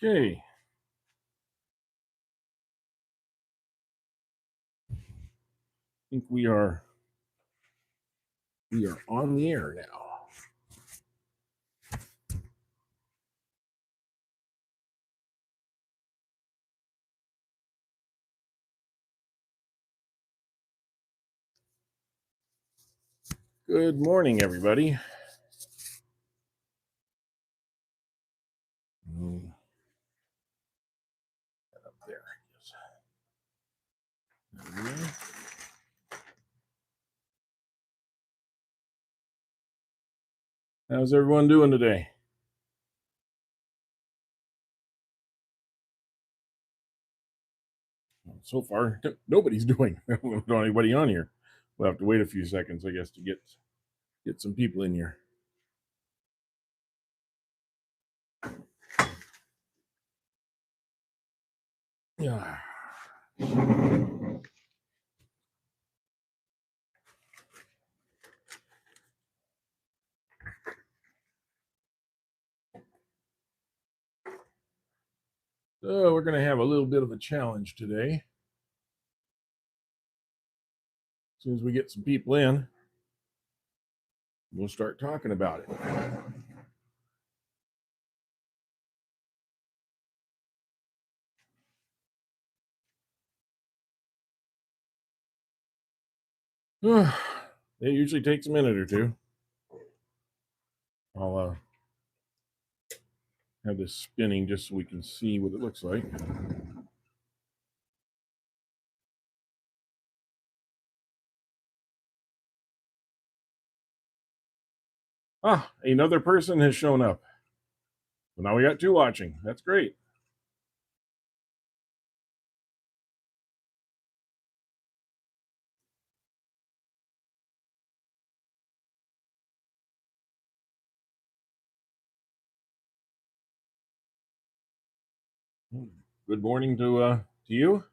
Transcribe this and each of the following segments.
Okay. I think we are on the air now. Good morning, everybody. Up there. How's everyone doing today? So far, nobody's doing. We don't have anybody on here. We'll have to wait a few seconds, I guess, to get some people in here. Yeah. So we're going to have a little bit of a challenge today. As soon as we get some people in, we'll start talking about it. It usually takes a minute or two. I'll have this spinning just so we can see what it looks like. Another person has shown up. So now we got two watching. That's great. Good morning to you.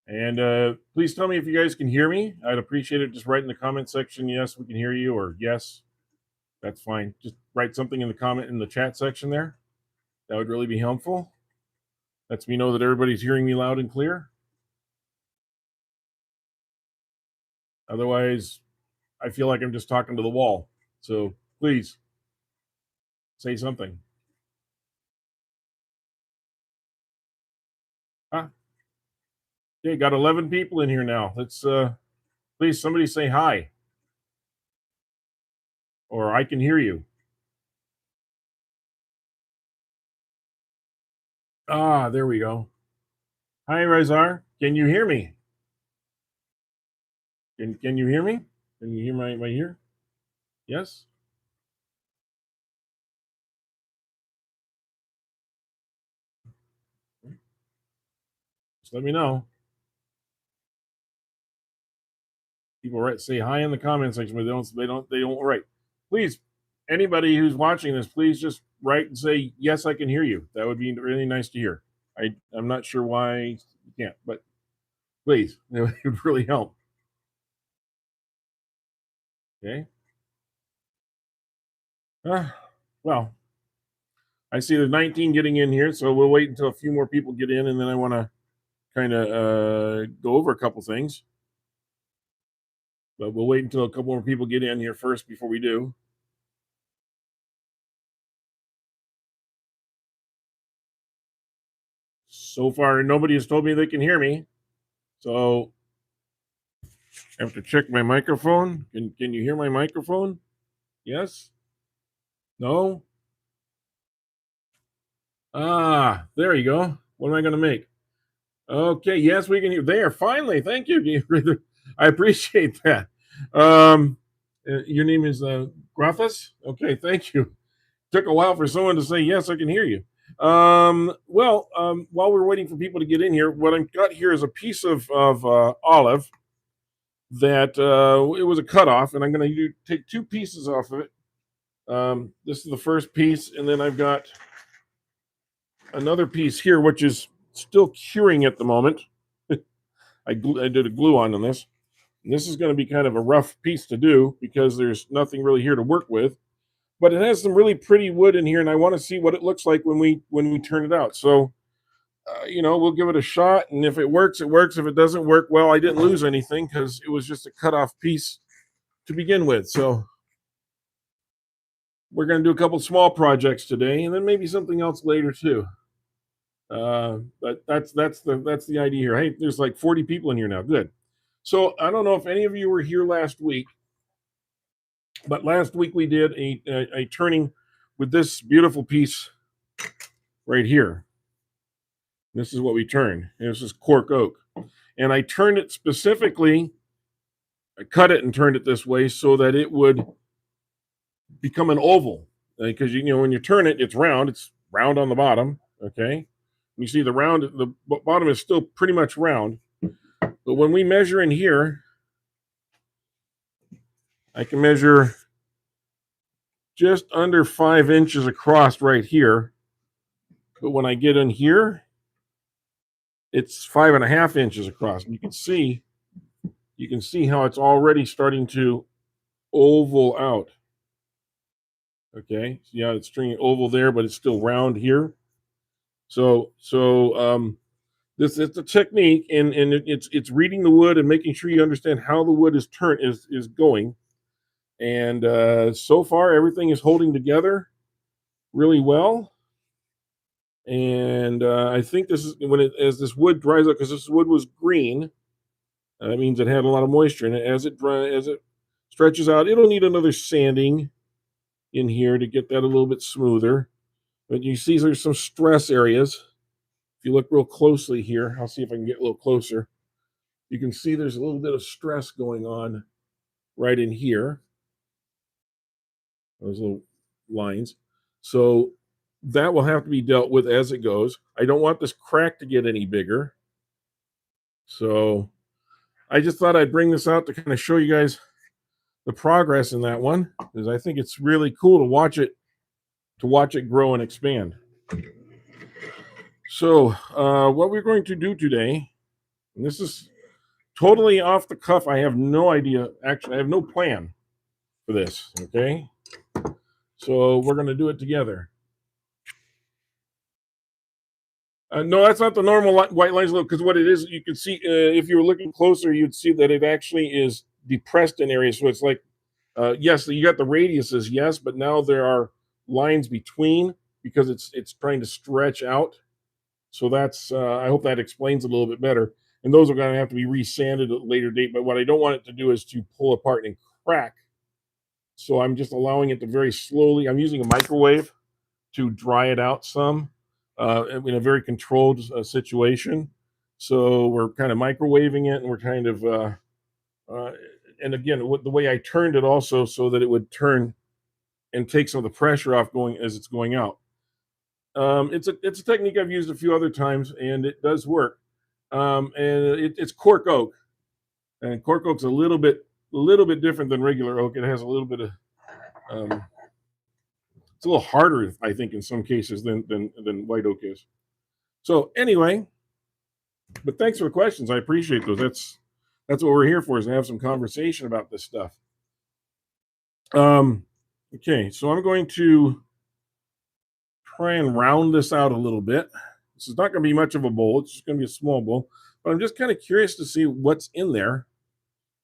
And please tell me if you guys can hear me. I'd appreciate it. Just write in the comment section, yes, we can hear you, or yes, that's fine. Just write something in the chat section there. That would really be helpful. Lets me know that everybody's hearing me loud and clear. Otherwise, I feel like I'm just talking to the wall. So please say something. Okay, got 11 people in here now. Let's please somebody say hi. Or I can hear you. There we go. Hi, Rezar. Can you hear me? Can you hear me? Can you hear my ear? Yes? Just let me know. People say hi in the comment section, but they don't write. Please, anybody who's watching this, please just write and say, yes, I can hear you. That would be really nice to hear. I'm not sure why you can't, but please, it would really help. Okay. Well, I see there's 19 getting in here, so we'll wait until a few more people get in, and then I want to kind of go over a couple things. But we'll wait until a couple more people get in here first before we do. So far, nobody has told me they can hear me. So I have to check my microphone. Can you hear my microphone? Yes? No? There you go. What am I going to make? Okay, yes, we can hear. There, finally. Thank you. I appreciate that. Your name is Gruffus? Okay, thank you. Took a while for someone to say, yes, I can hear you. While we're waiting for people to get in here, what I've got here is a piece of olive that it was a cutoff, and I'm going to take two pieces off of it. This is the first piece, and then I've got another piece here, which is still curing at the moment. I did a glue on this. And this is going to be kind of a rough piece to do because there's nothing really here to work with. but it has some really pretty wood in here, and I want to see what it looks like when we turn it out. So we'll give it a shot, and if it works, it works. If it doesn't work, well, I didn't lose anything because it was just a cut off piece to begin with. So we're going to do a couple small projects today, and then maybe something else later too. But that's the idea here. Hey, there's like 40 people in here now. Good. So I don't know if any of you were here last week, but last week we did a turning with this beautiful piece right here. This is what we turned. This is cork oak, and I turned it specifically. I cut it and turned it this way so that it would become an oval. Because when you turn it, it's round. It's round on the bottom. Okay, you see the bottom is still pretty much round. But when we measure in here, I can measure just under 5 inches across right here. But when I get in here, it's 5.5 inches across. And you can see how it's already starting to oval out. Okay, yeah, it's turning oval there, but it's still round here. So this is the technique, and it's reading the wood and making sure you understand how the wood is going. And so far, everything is holding together really well. And I think this is as this wood dries up, because this wood was green. That means it had a lot of moisture in it. As it stretches out, it'll need another sanding in here to get that a little bit smoother. But you see, there's some stress areas. If you look real closely here, I'll see if I can get a little closer. You can see there's a little bit of stress going on right in here. Those little lines. So that will have to be dealt with as it goes. I don't want this crack to get any bigger. So I just thought I'd bring this out to kind of show you guys the progress in that one, because I think it's really cool to watch it grow and expand. So what we're going to do today, and this is totally off the cuff. I have no idea. Actually, I have no plan for this. Okay. So we're going to do it together. No, that's not the normal white lines, because what it is, you can see, if you were looking closer, you'd see that it actually is depressed in areas. So it's like, yes, you got the radiuses, yes, but now there are lines between, because it's trying to stretch out. So that's, I hope that explains a little bit better. And those are going to have to be resanded at a later date. But what I don't want it to do is to pull apart and crack. So I'm just allowing it to very slowly. I'm using a microwave to dry it out some, in a very controlled situation. So we're kind of microwaving it, and we're kind of, and again, the way I turned it also so that it would turn and take some of the pressure off going as it's going out. It's a technique I've used a few other times, and it does work. And it's cork oak, and cork oak's a little bit different than regular oak. It has a little bit of, it's a little harder, I think, in some cases than white oak is. So anyway, but thanks for the questions. I appreciate those. That's what we're here for, is to have some conversation about this stuff. Okay, so I'm going to try and round this out a little bit. This is not going to be much of a bowl. It's just going to be a small bowl. But I'm just kind of curious to see what's in there,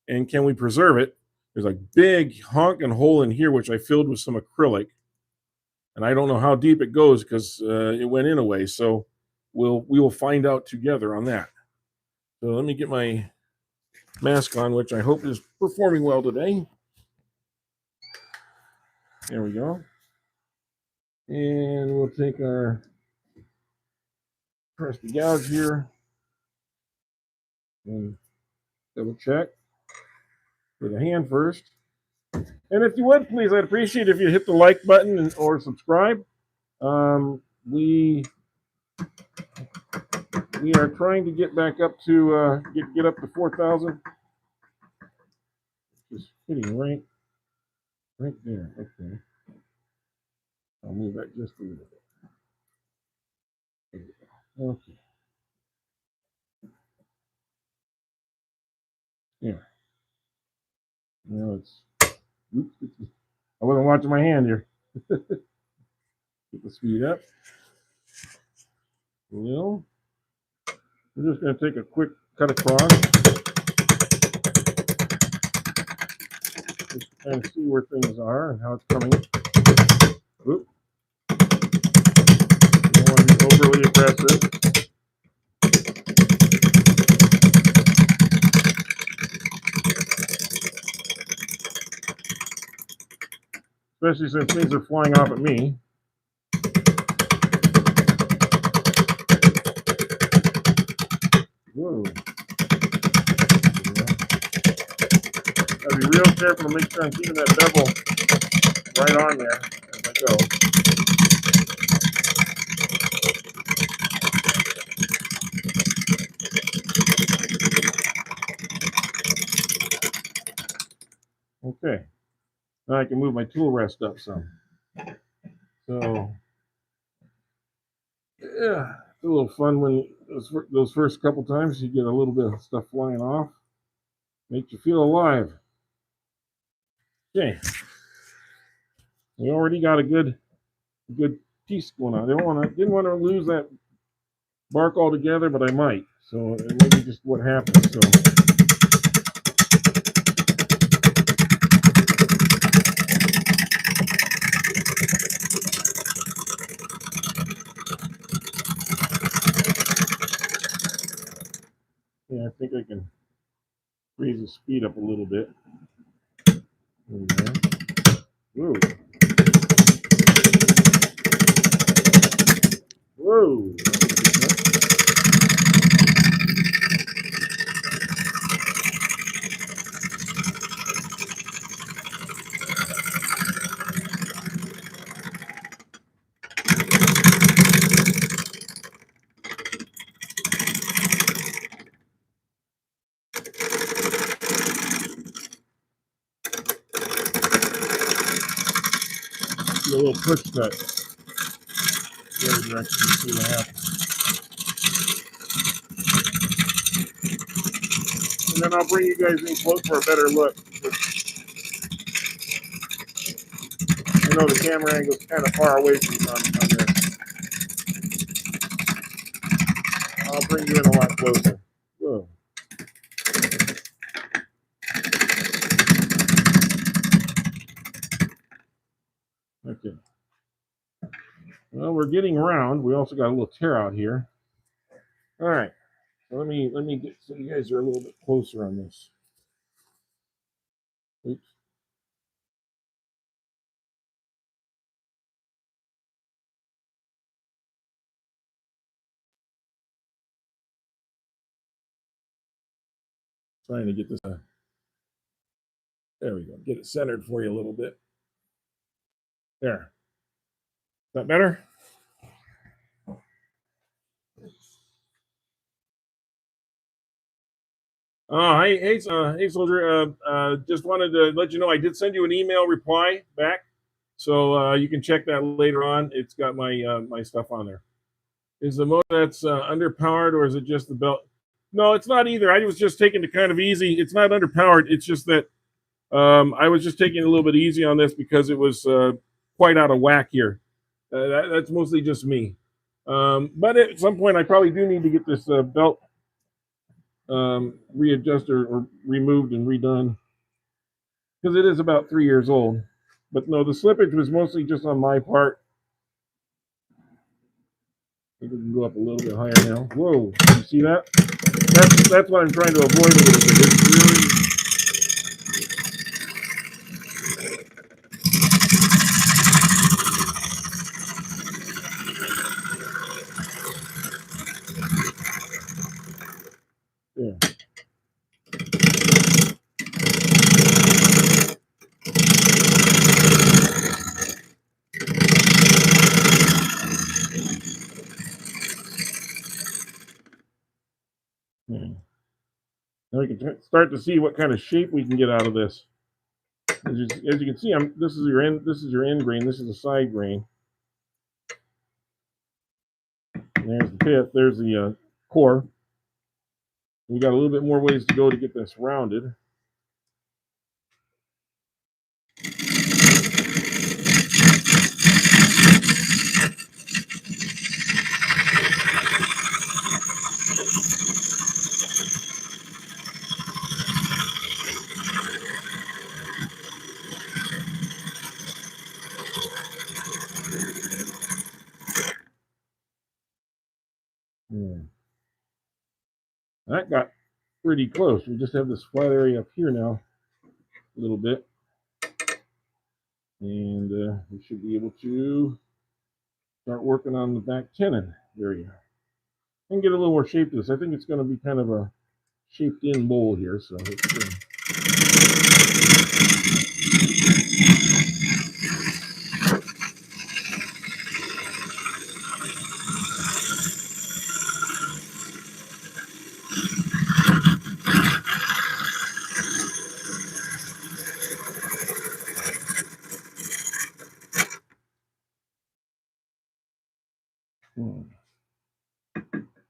and can we preserve it. There's a big honking hole in here, which I filled with some acrylic. And I don't know how deep it goes, because it went in a way. So we will find out together on that. So let me get my mask on, which I hope is performing well today. There we go. And we'll take our press the gouge here and double check with a hand first. And if you would, please, I'd appreciate if you hit the like button or subscribe. We are trying to get back up to get up to 4,000. Just hitting right there. Okay. I'll move that just a little bit. Okay. Yeah. Now it's. Oops, I wasn't watching my hand here. Get the speed up. Well, we're just going to take a quick cut across. Just to kind of see where things are and how it's coming. Oop. Don't want to be overly aggressive. Especially since things are flying off at me. Whoa. Gotta be real careful to make sure I'm keeping that bevel right on there as I go. Okay. Now I can move my tool rest up some. So, yeah, it's a little fun when those first couple times you get a little bit of stuff flying off. Makes you feel alive. Okay. We already got a good piece going on. Didn't want to lose that bark altogether, but I might. So it may be just what happens. So yeah, I think I can raise the speed up a little bit. There we go. Whoa. Whoa. A little push cut. The other direction to see what happens. And then I'll bring you guys in close for a better look. I know the camera angle's kind of far away from on this. I'll bring you in a lot closer. Whoa. Okay. Well, we're getting around. We also got a little tear out here. All right. So let me get so you guys are a little bit closer on this. Oops. Trying to get this. There we go. Get it centered for you a little bit. There. Is that better? Hey, soldier. Just wanted to let you know I did send you an email reply back, so you can check that later on. It's got my stuff on there. Is the motor that's underpowered, or is it just the belt? No, it's not either. I was just taking it kind of easy. It's not underpowered. It's just that I was just taking it a little bit easy on this because it was quite out of whack here. That's mostly just me. But at some point, I probably do need to get this belt readjusted or removed and redone because it is about 3 years old. But no, the slippage was mostly just on my part. I think we can go up a little bit higher now. Whoa, you see that? That's what I'm trying to avoid a little bit. It's really yeah. Yeah. Now we can start to see what kind of shape we can get out of this. As you can see, this is your end. This is your end grain. This is the side grain. And there's the pith. There's the core. We got a little bit more ways to go to get this rounded. That got pretty close. We just have this flat area up here now, a little bit. And we should be able to start working on the back tenon area and get a little more shape to this. I think it's going to be kind of a shaped in bowl here. So let's see.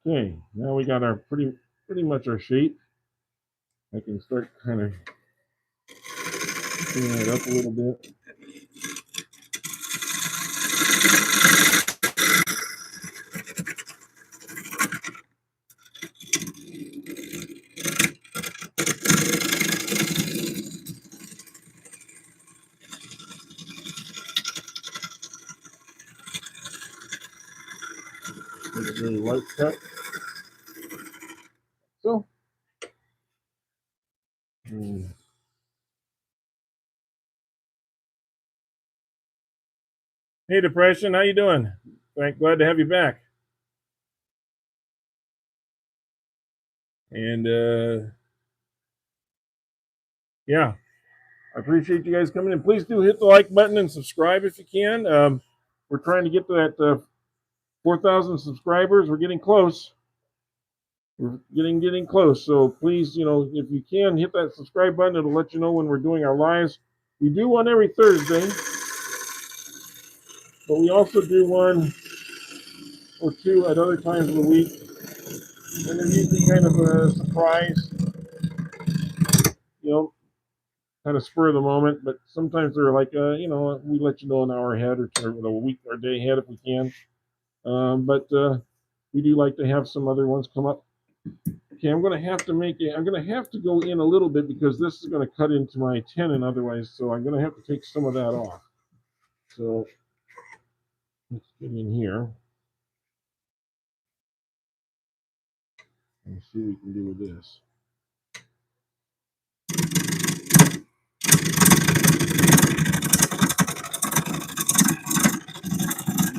Okay, now we got our pretty much our shape. I can start kind of cleaning it up a little bit. Make a really light cut. So, hey, Depression, how you doing? Glad to have you back. And yeah, I appreciate you guys coming in. Please do hit the like button and subscribe if you can. We're trying to get to that 4,000 subscribers. We're getting close. We're getting close. So please, if you can, hit that subscribe button. It'll let you know when we're doing our lives. We do one every Thursday, but we also do one or two at other times of the week. And they're usually kind of a surprise, kind of spur of the moment. But sometimes they're like, we let you know an hour ahead or a week or a day ahead if we can. But we do like to have some other ones come up. Okay, I'm going to have to go in a little bit because this is going to cut into my tenon otherwise. So I'm going to have to take some of that off. So let's get in here and see what we can do with this.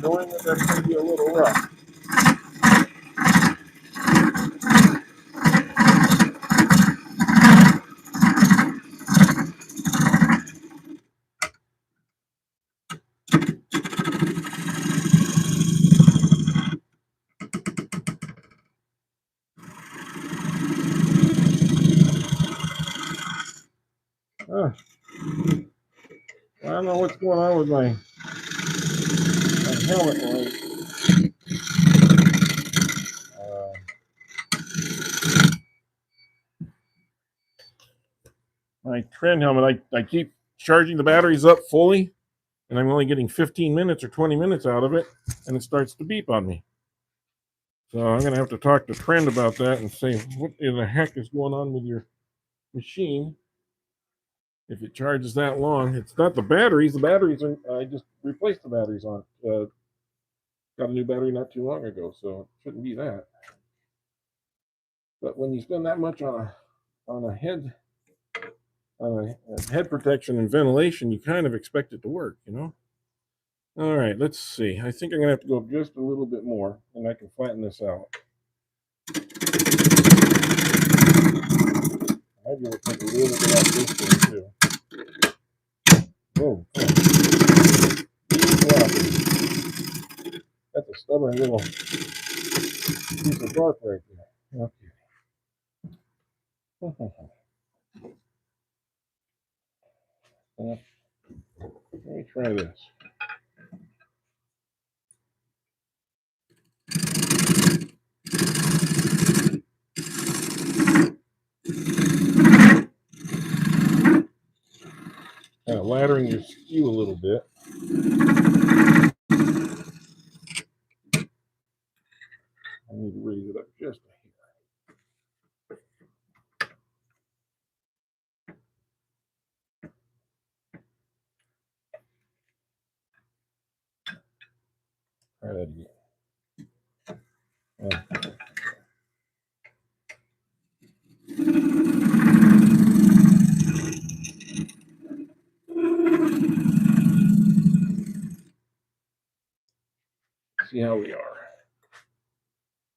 Knowing that that's going to be a little rough. I don't know what's going on with my helmet light. My trend helmet, I keep charging the batteries up fully, and I'm only getting 15 minutes or 20 minutes out of it, and it starts to beep on me. So I'm going to have to talk to Trend about that and say, what in the heck is going on with your machine? If it charges that long, it's not the batteries. The batteries are, I just replaced the batteries on it. Got a new battery not too long ago, so it shouldn't be that. But when you spend that much on a head head protection and ventilation, you kind of expect it to work, All right, let's see. I think I'm gonna have to go just a little bit more, and I can flatten this out. Maybe we'll take a little bit off this thing too. Whoa, that's a stubborn little piece of bark right there. Okay. Let me try this. Kind of laddering your skew a little bit. I need to raise it up just a hair. Try that again. see how we are.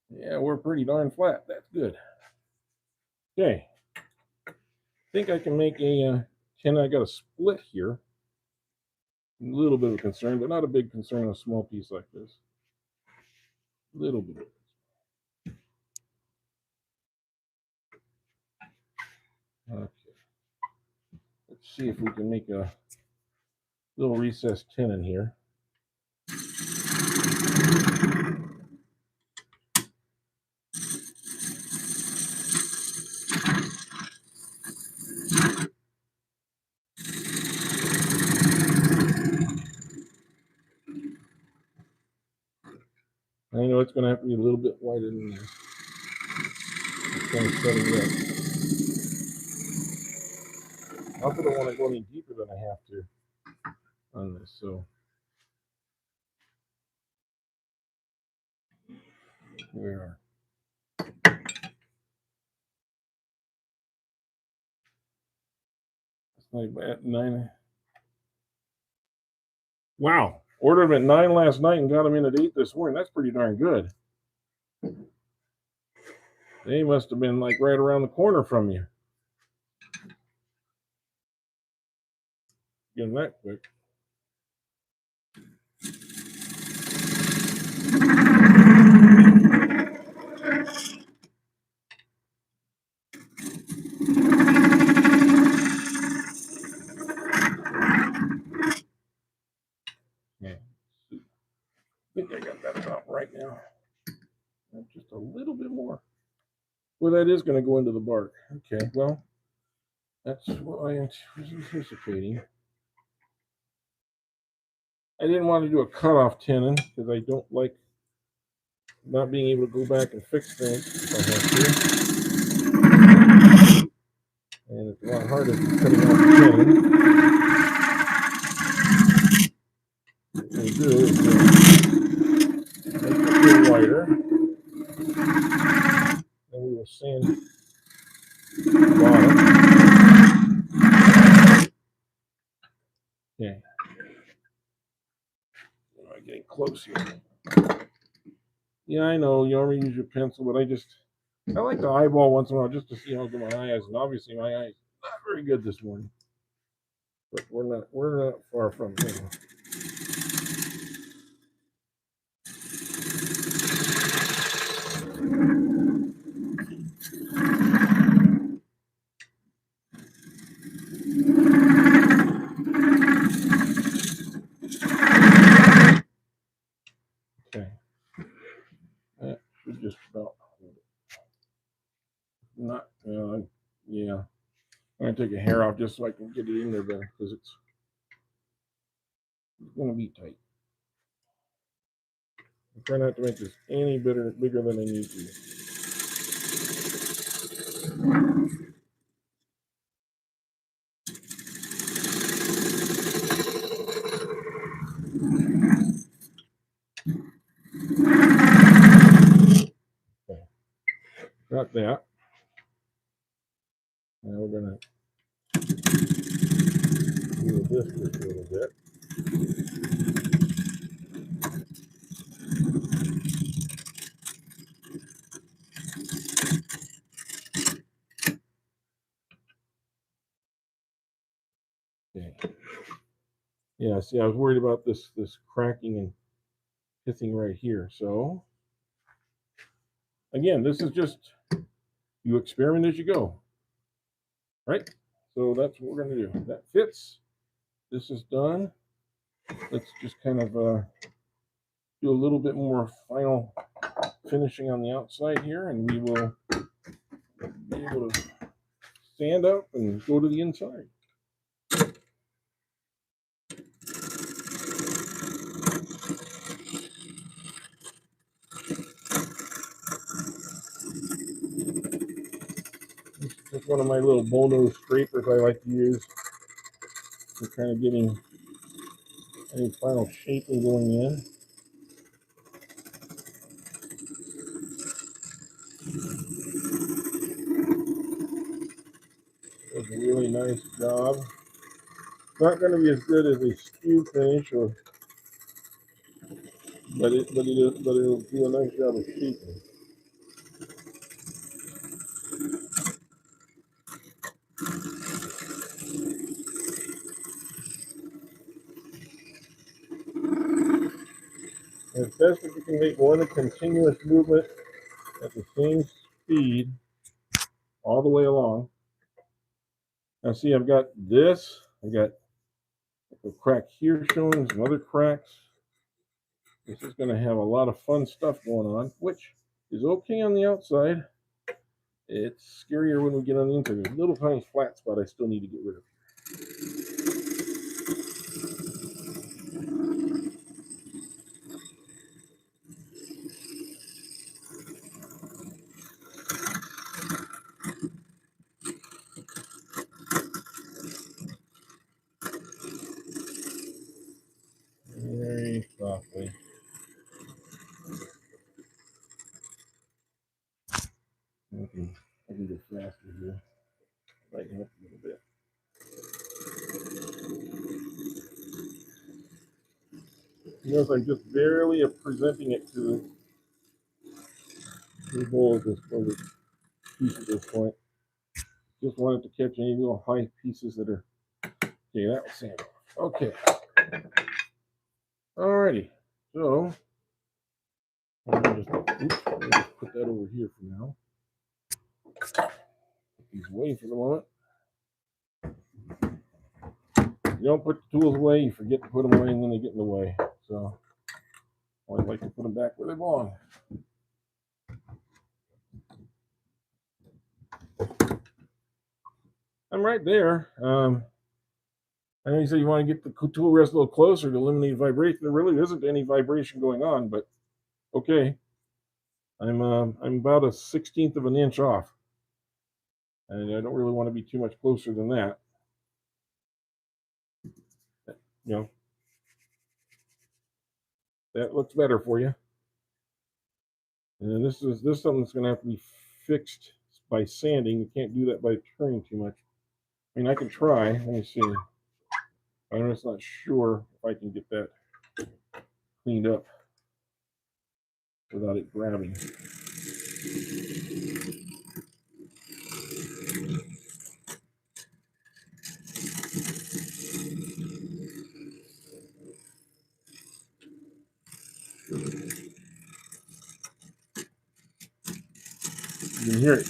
Yeah, we're pretty darn flat. That's good. Okay. I think I can make a tin. I got a split here. A little bit of a concern, but not a big concern on a small piece like this. A little bit. Okay. Let's see if we can make a little recessed tin in here. I know it's going to have to be a little bit wider than this. It's kind of setting it up. I also don't want to go any deeper than I have to on this, so here we are. It's like at 9. Wow. Ordered them at 9 last night and got them in at 8 this morning. That's pretty darn good. They must have been like right around the corner from you. Getting that quick. Yeah. I think I got that about right now. Just a little bit more. Well, that is going to go into the bark. Okay, well, that's what I was anticipating. I didn't want to do a cutoff tenon because I don't like not being able to go back and fix things if I have to. And it's a lot harder than cutting off the tenon. What we do is make it a little wider. Then we will sand the bottom. Okay. I'm getting close here. Yeah, I know you already use your pencil, but I like to eyeball once in a while just to see how good my eye is. And obviously my eye is not very good this morning. But we're not far from it. Okay. That should just about hold it. Not yeah. I'm gonna take a hair off just so I can get it in there better because it's gonna be tight. I'm trying not to make this any bigger than I need to. Okay. Got that. Now we're gonna do this just a little bit. Okay. Yeah, see, I was worried about this cracking and pissing right here. So again, this is just you experiment as you go. Right? So that's what we're gonna do. That fits. This is done. Let's just kind of do a little bit more final finishing on the outside here, and we will be able to stand up and go to the inside. This is just one of my little bullnose scrapers I like to use for kind of getting any final shaping going in. Does a really nice job. It's not going to be as good as a skew finish or it'll do a nice job of shaping. And it's best if you can make one continuous movement at the same speed all the way along. Now see, I've got this. I've got a crack here showing some other cracks. This is going to have a lot of fun stuff going on, which is okay on the outside. It's scarier when we get on the inside. There's a little tiny flat spot I still need to get rid of. Very softly. Okay, I can go faster here. Lighten up a little bit. Notice I'm just barely presenting it to the bowl at this piece at this point. Just wanted to catch any little high pieces that are. Okay, that was sand. Okay. Alrighty. So I'm gonna just put that over here for now. Put these away for the moment. You don't put the tools away, you forget to put them away, and then they get in the way. So I always like to put them back where they belong. I'm right there. I know you said you want to get the tool rest a little closer to eliminate vibration. There really isn't any vibration going on, but okay. I'm about a 1/16 of an inch off, and I don't really want to be too much closer than that. You know, that looks better for you. And this is something that's going to have to be fixed by sanding. You can't do that by turning too much. I mean, I can try. Let me see. I'm just not sure if I can get that cleaned up without it grabbing. You can hear it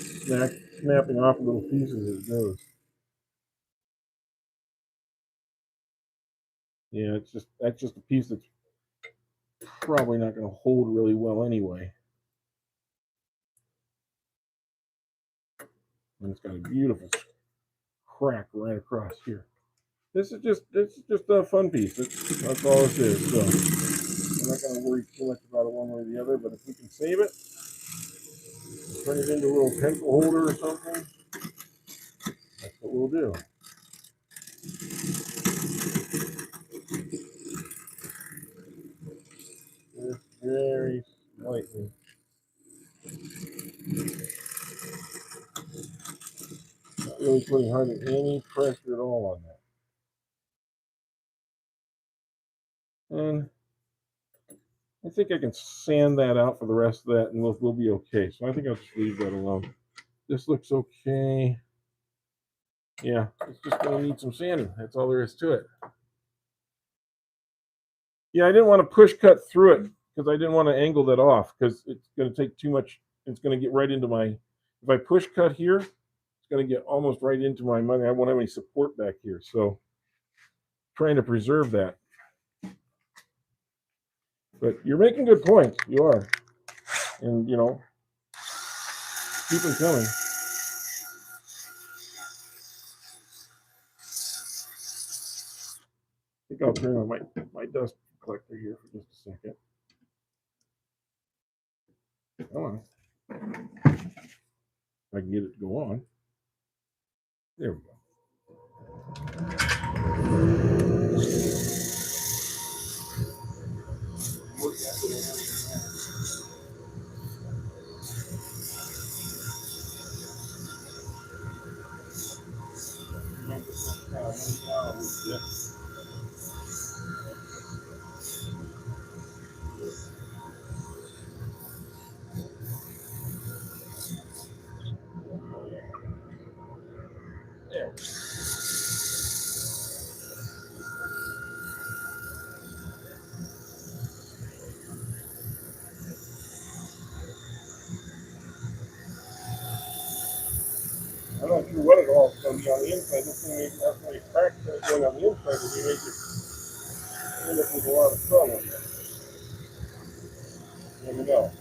snapping off little pieces as it goes. Yeah, that's just a piece that's probably not going to hold really well anyway. And it's got a beautiful crack right across here. This is just a fun piece. That's all this is. So I'm not going to worry too much about it one way or the other. But if we can save it, turn it into a little pencil holder or something, that's what we'll do. Just very slightly. Not really putting hardly any pressure at all on that. And I think I can sand that out for the rest of that, and we'll be okay. So I think I'll just leave that alone. This looks okay. Yeah, it's just going to need some sanding. That's all there is to it. Yeah, I didn't want to push cut through it because I didn't want to angle that off because it's going to take too much. It's going to get right into my. If I push cut here, it's going to get almost right into my money. I won't have any support back here. So trying to preserve that. But you're making good points. You are. And, keep them coming. I think I'll turn on my dust collector here for just a second. Come on. I can get it to go on. There we go. I'm not sure what it all is going to be on the inside. This thing may have so many cracks that are going on the inside that we may just end up with a lot of trouble. There we go.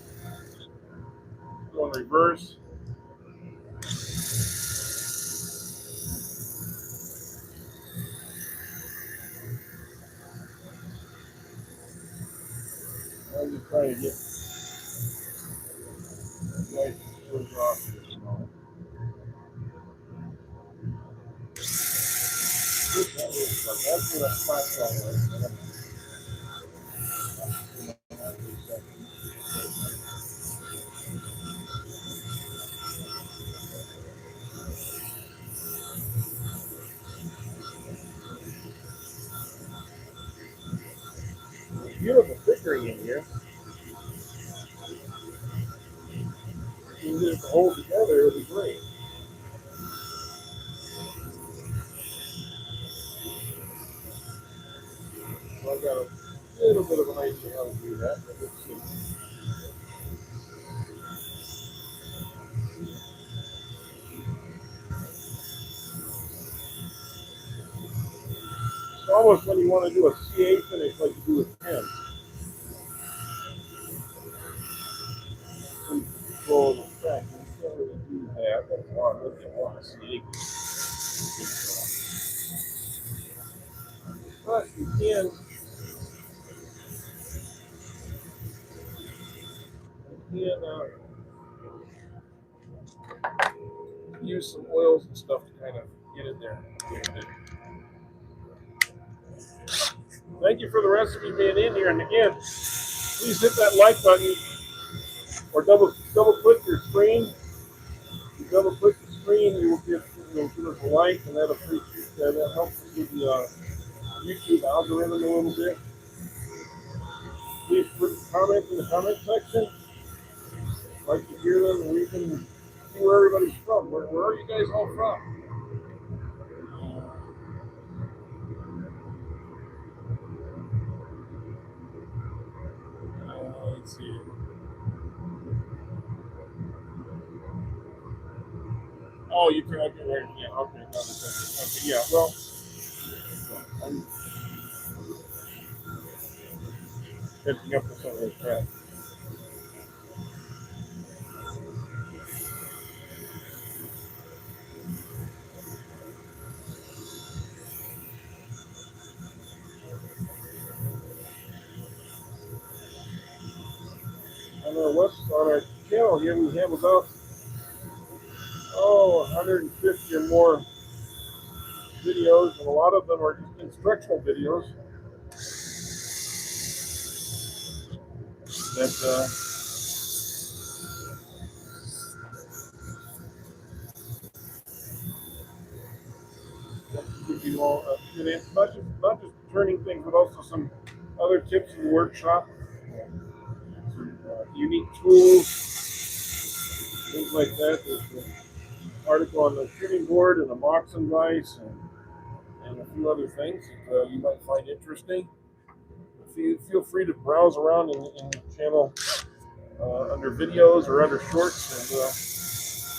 Go in reverse. I'm just trying to get nice screws off. That's what a flat saw was. Beautiful flickering in here. If you get it to hold together, it'll be great. So I got a little bit of an idea how to do that, but let's see. It's almost when you want to do a CA finish like you do with pens. Control the track. You can't really do that. That's why I look at one CA. But you can use some oils and stuff to kind of get in there. Thank you for the recipe being in here. And again, please hit that like button or double click your screen. If you double click the screen, you will give us a like, and that helps us with the YouTube algorithm a little bit. Please put comments in the comment section. I'd like to hear them, and we can see where everybody's from. Where are you guys all from? Let's see. Oh, you can okay, right? Yeah, okay, okay, yeah. Well, I'm catching up with some of those tracks. On our channel here, we have about 150 or more videos, and a lot of them are just instructional videos that give you all good answers. Not just turning things, but also some other tips in the workshop, some unique tools, things like that. There's an article on the shooting board and a Moxon vise and a few other things that you might find interesting. Feel free to browse around in the channel under videos or under shorts and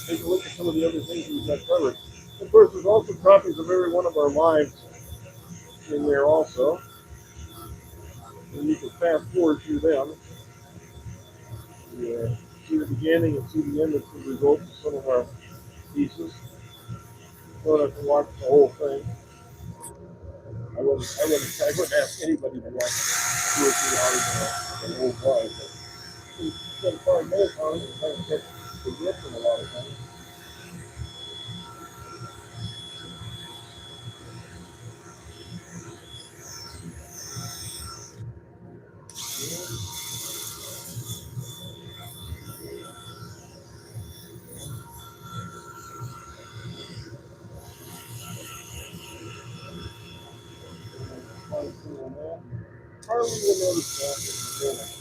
take a look at some of the other things we've got covered. Of course, there's also copies of every one of our lives in there also, and you can fast forward through them. You see the beginning and see the end of the results of some of our pieces. So I can watch the whole thing. I wouldn't ask anybody to watch 2 or 3 hours in a whole live. But you spend 5 minutes on it and kind of catch the gist of a lot of things. Harley will notice that in the beginning.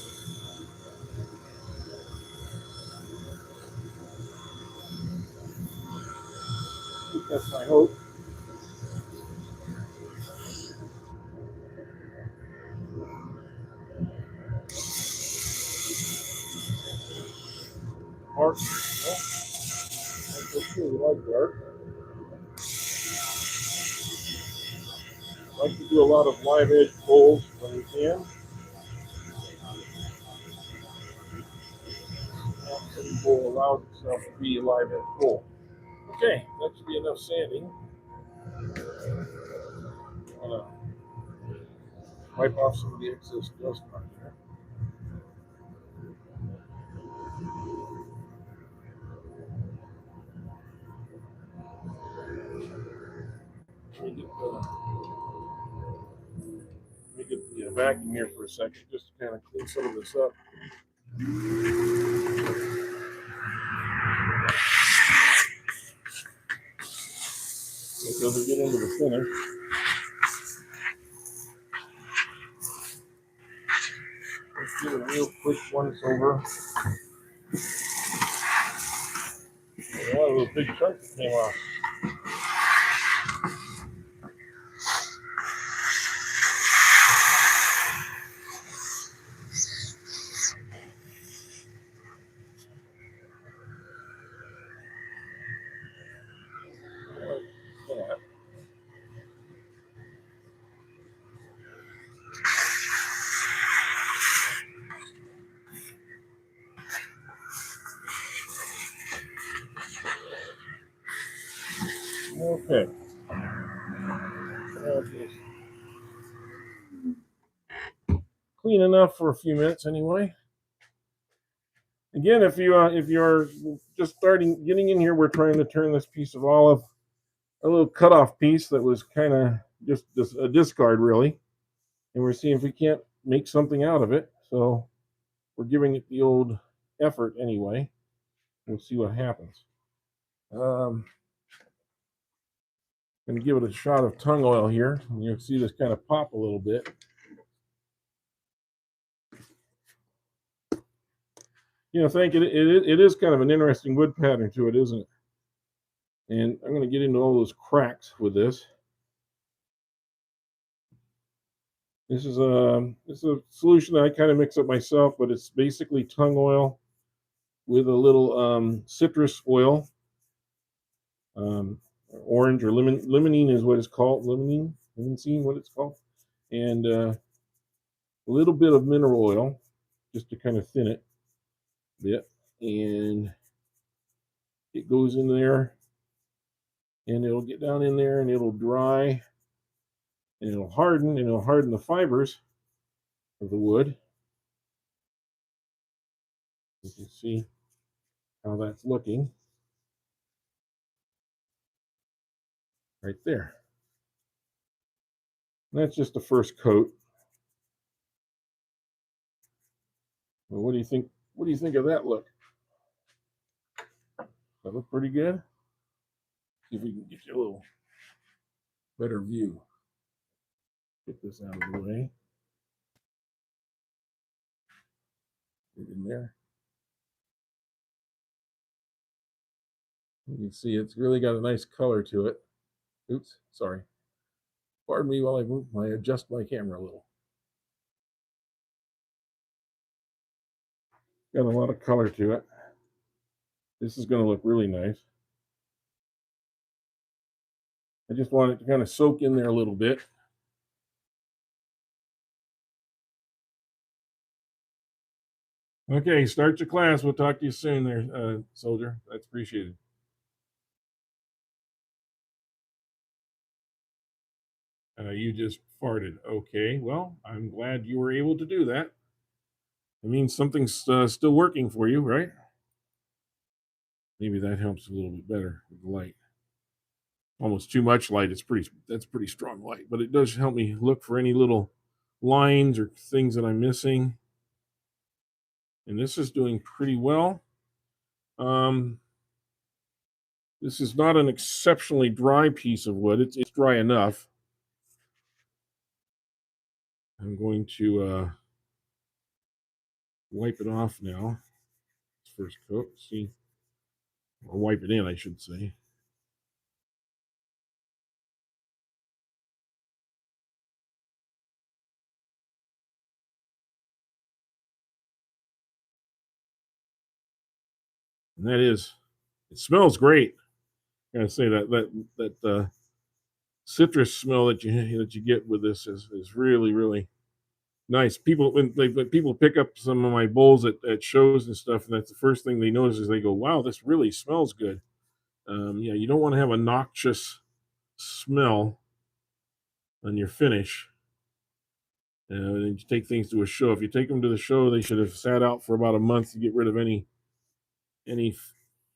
That's my hope. like to do a lot of live edge pulls when we can. Every bowl allows itself to be a live edge pull. Okay, that should be enough sanding. I'm gonna wipe off some of the excess dust on there. Let me get the vacuum here for a second, just to kind of clean some of this up. Because we get into the finish. Let's do a real quick once over. A lot of those big chunks came off. Okay. Clean enough for a few minutes anyway. Again, if you're just getting in here, we're trying to turn this piece of olive, a little cutoff piece that was kind of just a discard really, and we're seeing if we can't make something out of it. So we're giving it the old effort anyway. We'll see what happens. Going to give it a shot of tung oil here. And you'll see this kind of pop a little bit. I think it is kind of an interesting wood pattern to it, isn't it? And I'm going to get into all those cracks with this. This is a solution that I kind of mix up myself, but it's basically tung oil with a little citrus oil. Orange or limonene is what it's called. Limonene, what it's called, and a little bit of mineral oil just to kind of thin it a bit, and it goes in there, and it'll get down in there, and it'll dry, and it'll harden, and it'll harden the fibers of the wood. You can see how that's looking right there. And that's just the first coat. Well, what do you think? What do you think of that look? That look pretty good. See if we can get you a little better view. Get this out of the way. Get in there. You can see it's really got a nice color to it. Oops, sorry. Pardon me while I adjust my camera a little. Got a lot of color to it. This is going to look really nice. I just want it to kind of soak in there a little bit. Okay, start your class. We'll talk to you soon there, soldier. That's appreciated. You just farted. Okay, well, I'm glad you were able to do that. It means something's still working for you, right? Maybe that helps a little bit better with the light. Almost too much light. That's pretty strong light, but it does help me look for any little lines or things that I'm missing. And this is doing pretty well. This is not an exceptionally dry piece of wood. It's dry enough. I'm going to wipe it off now. First coat. See, or wipe it in, I should say. And it smells great. I gotta say that citrus smell that you get with this is really really nice. People when people pick up some of my bowls at shows and stuff, and that's the first thing they notice is they go, "Wow, this really smells good." Yeah, you don't want to have a noxious smell on your finish. And you take things to a show. If you take them to the show, they should have sat out for about a month to get rid of any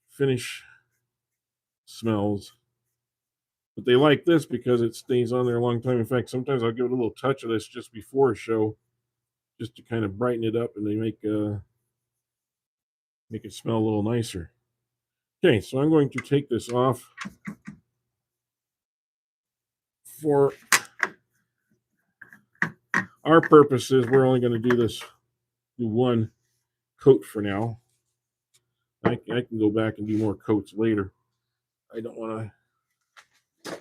finish smells. But they like this because it stays on there a long time. In fact, sometimes I'll give it a little touch of this just before a show, just to kind of brighten it up, and they make it smell a little nicer. Okay, so I'm going to take this off for our purposes. We're only going to do one coat for now. I can go back and do more coats later. I don't want to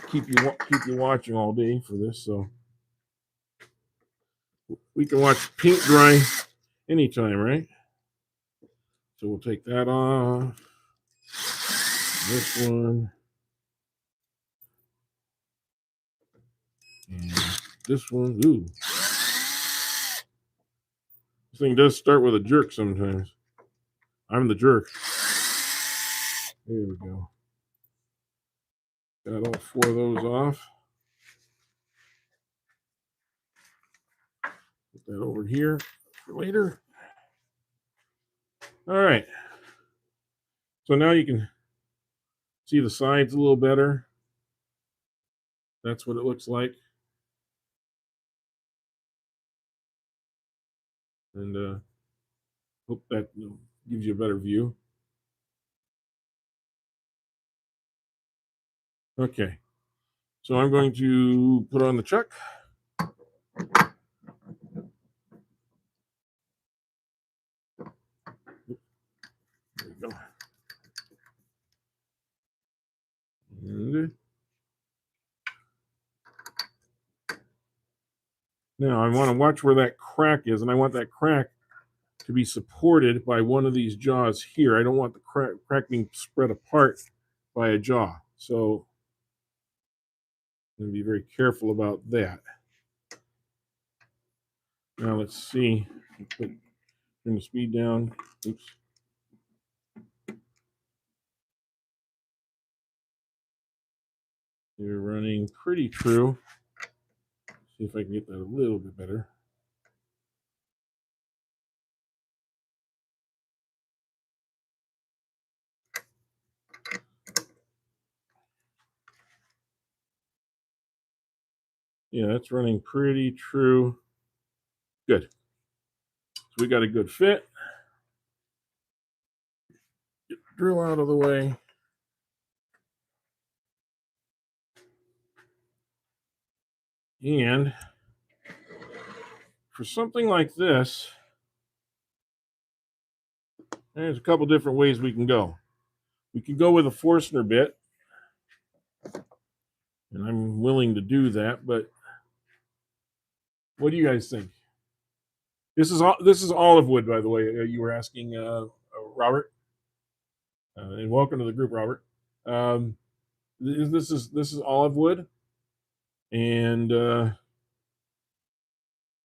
keep you watching all day for this, so we can watch paint dry anytime, right? So we'll take that off. This one. And this one. Ooh. This thing does start with a jerk sometimes. I'm the jerk. There we go. Got all 4 of those off. Put that over here for later. All right. So now you can see the sides a little better. That's what it looks like. And hope that gives you a better view. Okay. So I'm going to put on the chuck. There we go. And now I want to watch where that crack is, and I want that crack to be supported by one of these jaws here. I don't want the crack being spread apart by a jaw. So I'm going to be very careful about that. Now let's see. Turn the speed down. Oops. You're running pretty true. See if I can get that a little bit better. Yeah, that's running pretty true. Good. So we got a good fit. Get the drill out of the way. And for something like this, there's a couple different ways we can go. We can go with a Forstner bit, and I'm willing to do that, but what do you guys think? This is olive wood, by the way. You were asking, Robert, and welcome to the group, Robert. This is olive wood, and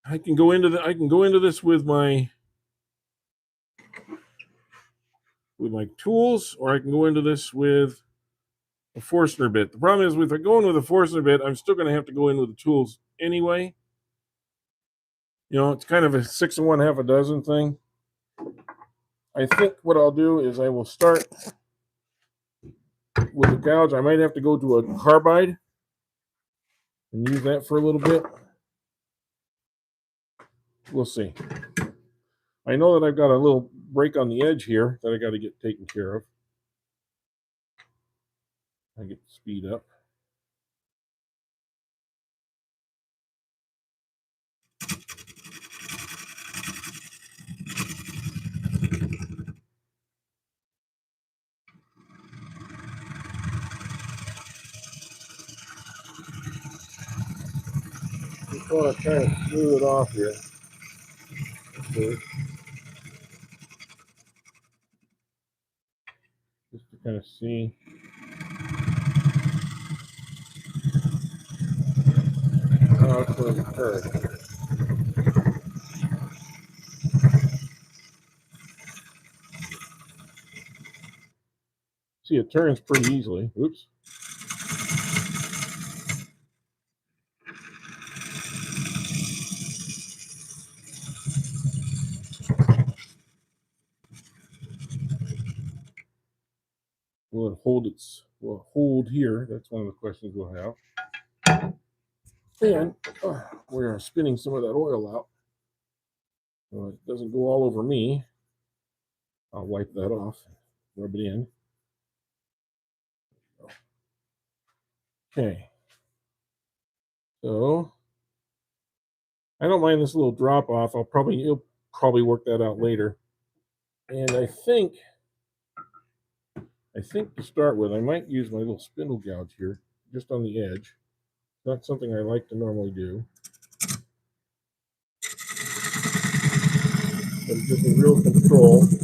I can go into this with my tools, or I can go into this with a Forstner bit. The problem is, if I go in with a Forstner bit, I'm still going to have to go in with the tools anyway. You know, it's kind of a 6 of 1, half a dozen thing. I think what I'll do is I will start with the gouge. I might have to go to a carbide and use that for a little bit. We'll see. I know that I've got a little break on the edge here that I got to get taken care of. I get the speed up. Just want to kind of smooth it off here. Okay. Just to kind of see. how it's going to turn. See, it turns pretty easily. Oops. Will it hold here? That's one of the questions we'll have. And we're spinning some of that oil out so it doesn't go all over me. I'll wipe that off, rub it in. Okay. So I don't mind this little drop off. You'll probably work that out later. And I think to start with, I might use my little spindle gouge here, just on the edge. Not something I like to normally do, but it gives me real control in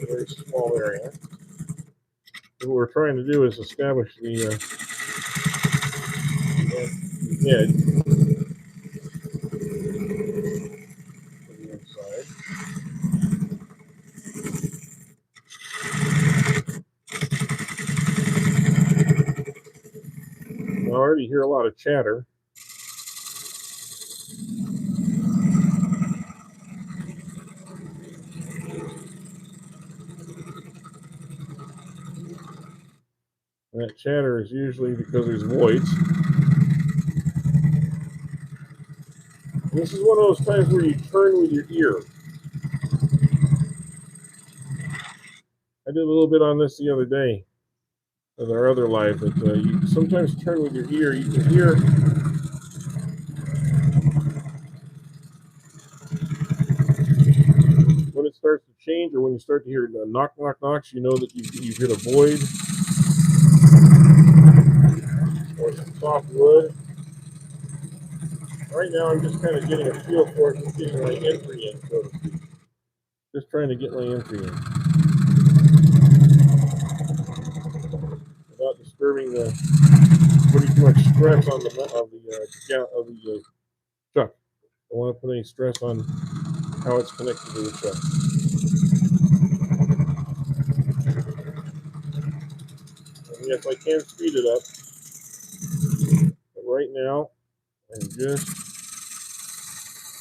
a very small area. And what we're trying to do is establish the edge of the inside. I already hear a lot of chatter. And that chatter is usually because there's voids. And this is one of those times where you turn with your ear. I did a little bit on this the other day with our other live, but you sometimes turn with your ear. You can hear when it starts to change, or when you start to hear knock, knock, knocks, you know that you've hit a void or some soft wood. Right now, I'm just kind of getting a feel for it and getting my entry in, so to speak. Just trying to get my entry in without disturbing putting too much stress on the chuck. I don't want to put any stress on how it's connected to the chuck. And yes, I can speed it up, but right now, I'm just,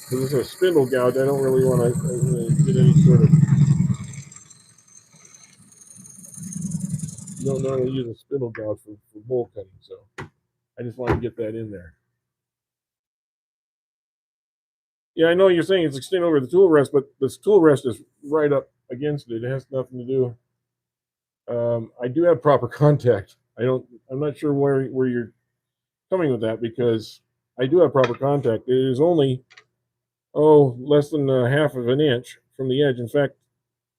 because it's a spindle gouge, I don't really want to get any sort of, you don't normally use a spindle gouge for bowl cutting, so I just want to get that in there. Yeah, I know you're saying it's extended over the tool rest, but this tool rest is right up against it. It has nothing to do. I do have proper contact. I'm not sure where you're coming with that, because I do have proper contact. It is only less than a half of an inch from the edge. In fact,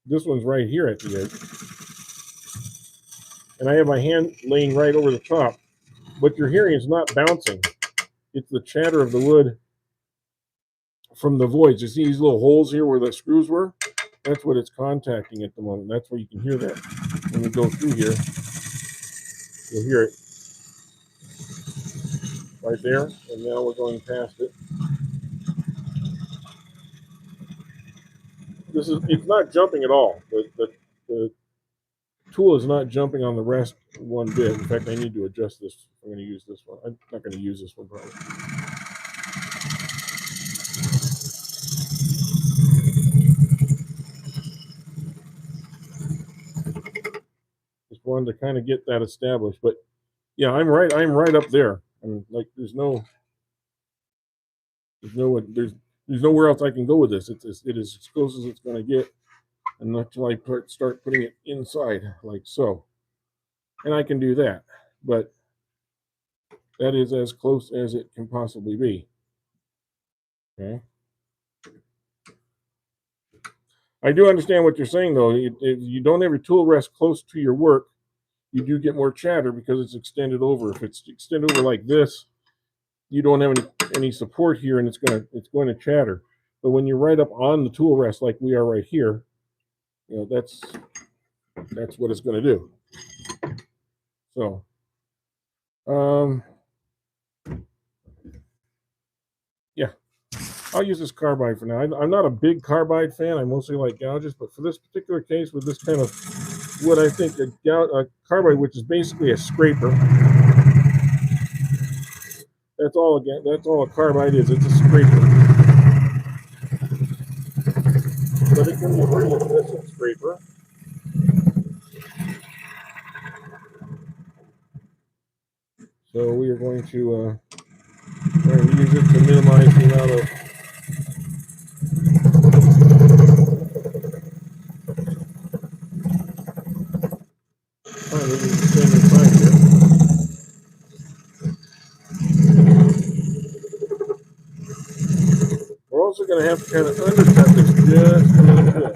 this one's right here at the edge, and I have my hand laying right over the top. What you're hearing is not bouncing; it's the chatter of the wood from the voids. You see these little holes here where the screws were? That's what it's contacting at the moment. That's where you can hear that. When we go through here, you'll hear it right there. And now we're going past it. It's not jumping at all. The tool is not jumping on the rest one bit. In fact, I need to adjust this. I'm going to use this one. I'm not going to use this one probably. Just wanted to kind of get that established. But yeah, I'm right up there. I mean, like there's nowhere else I can go with this. It is as close as it's going to get, and until I start putting it inside like so. And I can do that, but that is as close as it can possibly be. Okay. I do understand what you're saying, though. If you don't have your tool rest close to your work, you do get more chatter because it's extended over. If it's extended over like this, you don't have any support here, and it's going to chatter. But when you're right up on the tool rest, like we are right here, that's what it's going to do. So, I'll use this carbide for now. I'm not a big carbide fan. I mostly like gouges, but for this particular case with this kind of wood, I think a carbide, which is basically a scraper. That's all a carbide is. It's a scraper. But it can be a pretty efficient scraper. So we are going to use it to minimize the amount of time here. We're also going to have to kind of undercut this just a little bit.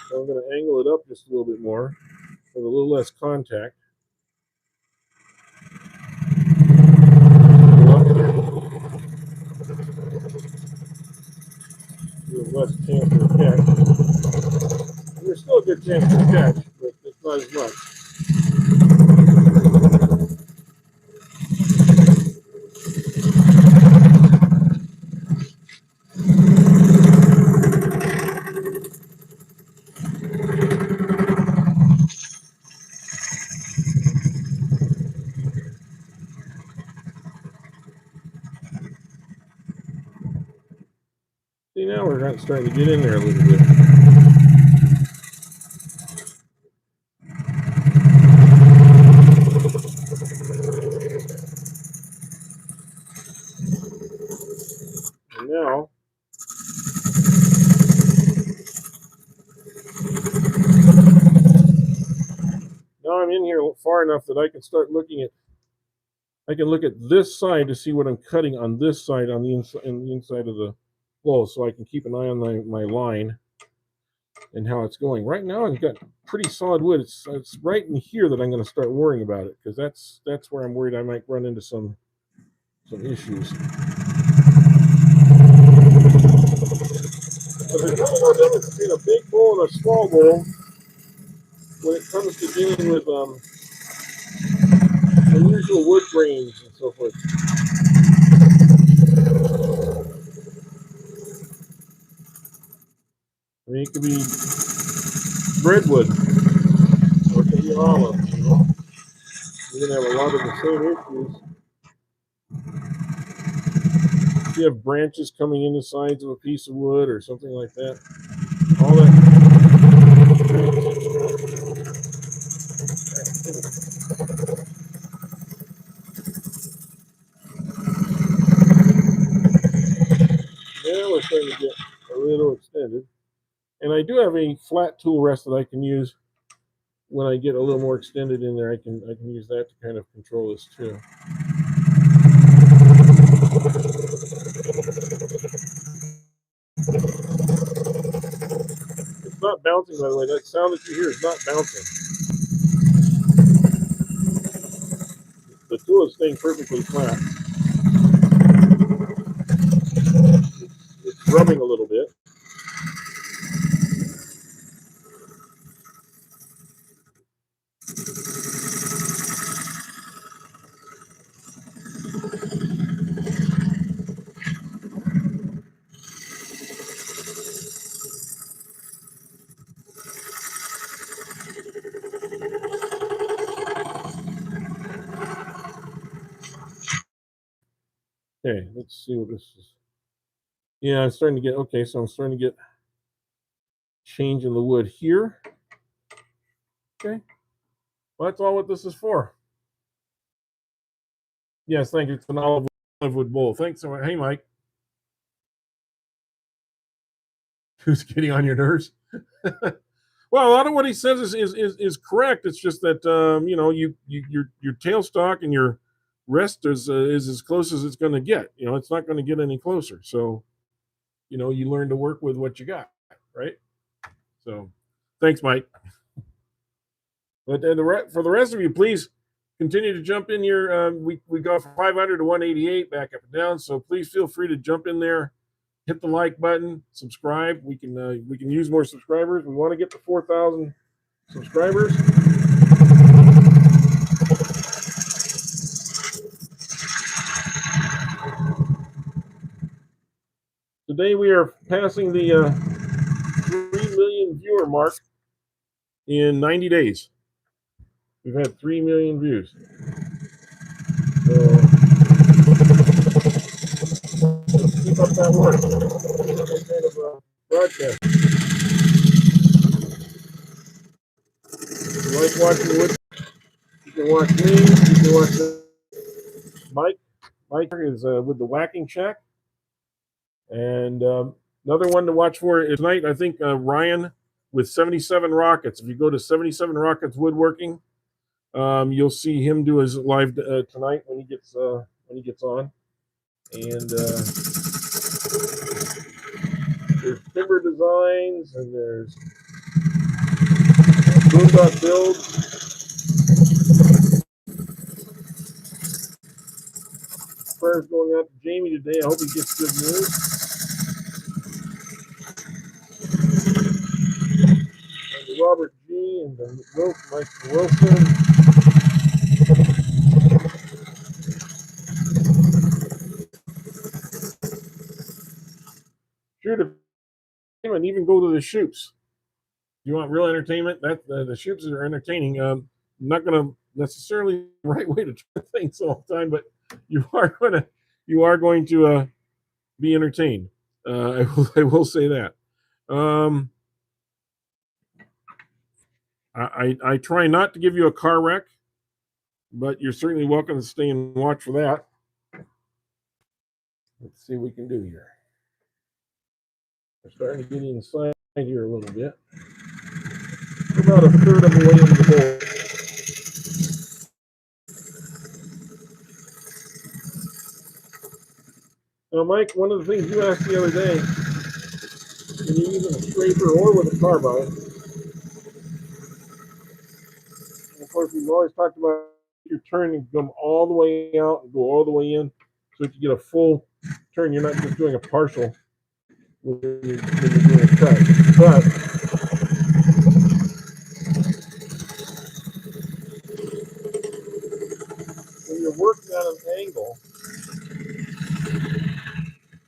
So I'm going to angle it up just a little bit more with a little less contact. Less chance for a catch. There's still a good chance for a catch, but it's not as much. See, now we're starting to get in there a little bit. And now I'm in here far enough that I can start looking at. I can look at this side to see what I'm cutting on this side on the inside of the bowl, so I can keep an eye on my line and how it's going. Right now, I've got pretty solid wood. It's right in here that I'm going to start worrying about it, because that's where I'm worried I might run into some issues. But there's really no difference between a big bowl and a small bowl when it comes to dealing with unusual wood grains and so forth. I mean, it could be redwood, or it could be olive. You're going to have a lot of the same issues. If you have branches coming in the sides of a piece of wood or something like that, all that. Now we're starting to get a little extended. And I do have a flat tool rest that I can use when I get a little more extended in there. I can use that to kind of control this too. It's not bouncing, by the way. That sound that you hear is not bouncing. The tool is staying perfectly flat. It's rubbing a little bit. Okay, let's see what this is. Yeah, I'm starting to get, okay, so I'm starting to get change in the wood here. Okay, well, that's all what this is for. Yes, thank you. It's an olive wood bowl. Thanks so much. Hey, Mike. Who's getting on your nerves? Well, a lot of what he says is correct. It's just that your tailstock and your rest is as close as it's going to get. It's not going to get any closer. So, you learn to work with what you got, right? So, thanks, Mike. But for the rest of you, please continue to jump in here. We got from 500 to 188, back up and down. So please feel free to jump in there, hit the like button, subscribe. We can use more subscribers. We want to get to 4,000 subscribers. Today we are passing the 3 million viewer mark in 90 days. We've had 3 million views. So let's keep up that work. Kind of broadcast. If you like watching wood, you can watch me. You can watch Mike. Mike is with the Whacking Shack. And another one to watch for is tonight, I think Ryan with 77 Rockets. If you go to 77 Rockets Woodworking, you'll see him do his live tonight when he gets on. And there's Timber Designs, and there's Boondock Builds. Prayers going out to Jamie today. I hope he gets good news. And Robert G. and the Mike Wilson. Sure to and even go to the shoots. You want real entertainment? That the shoots are entertaining. Not going to necessarily the right way to try things all the time, but you are going to be entertained. I will say that. I try not to give you a car wreck, but you're certainly welcome to stay and watch for that. Let's see what we can do here. We're starting to get inside here a little bit. We're about a third of the way into the bowl. Now, Mike, one of the things you asked the other day, when you're using a scraper or with a carbide, and of course, we've always talked about your turn and come all the way out and go all the way in, so that you get a full turn. You're not just doing a partial when you're doing a cut. But when you're working at an angle,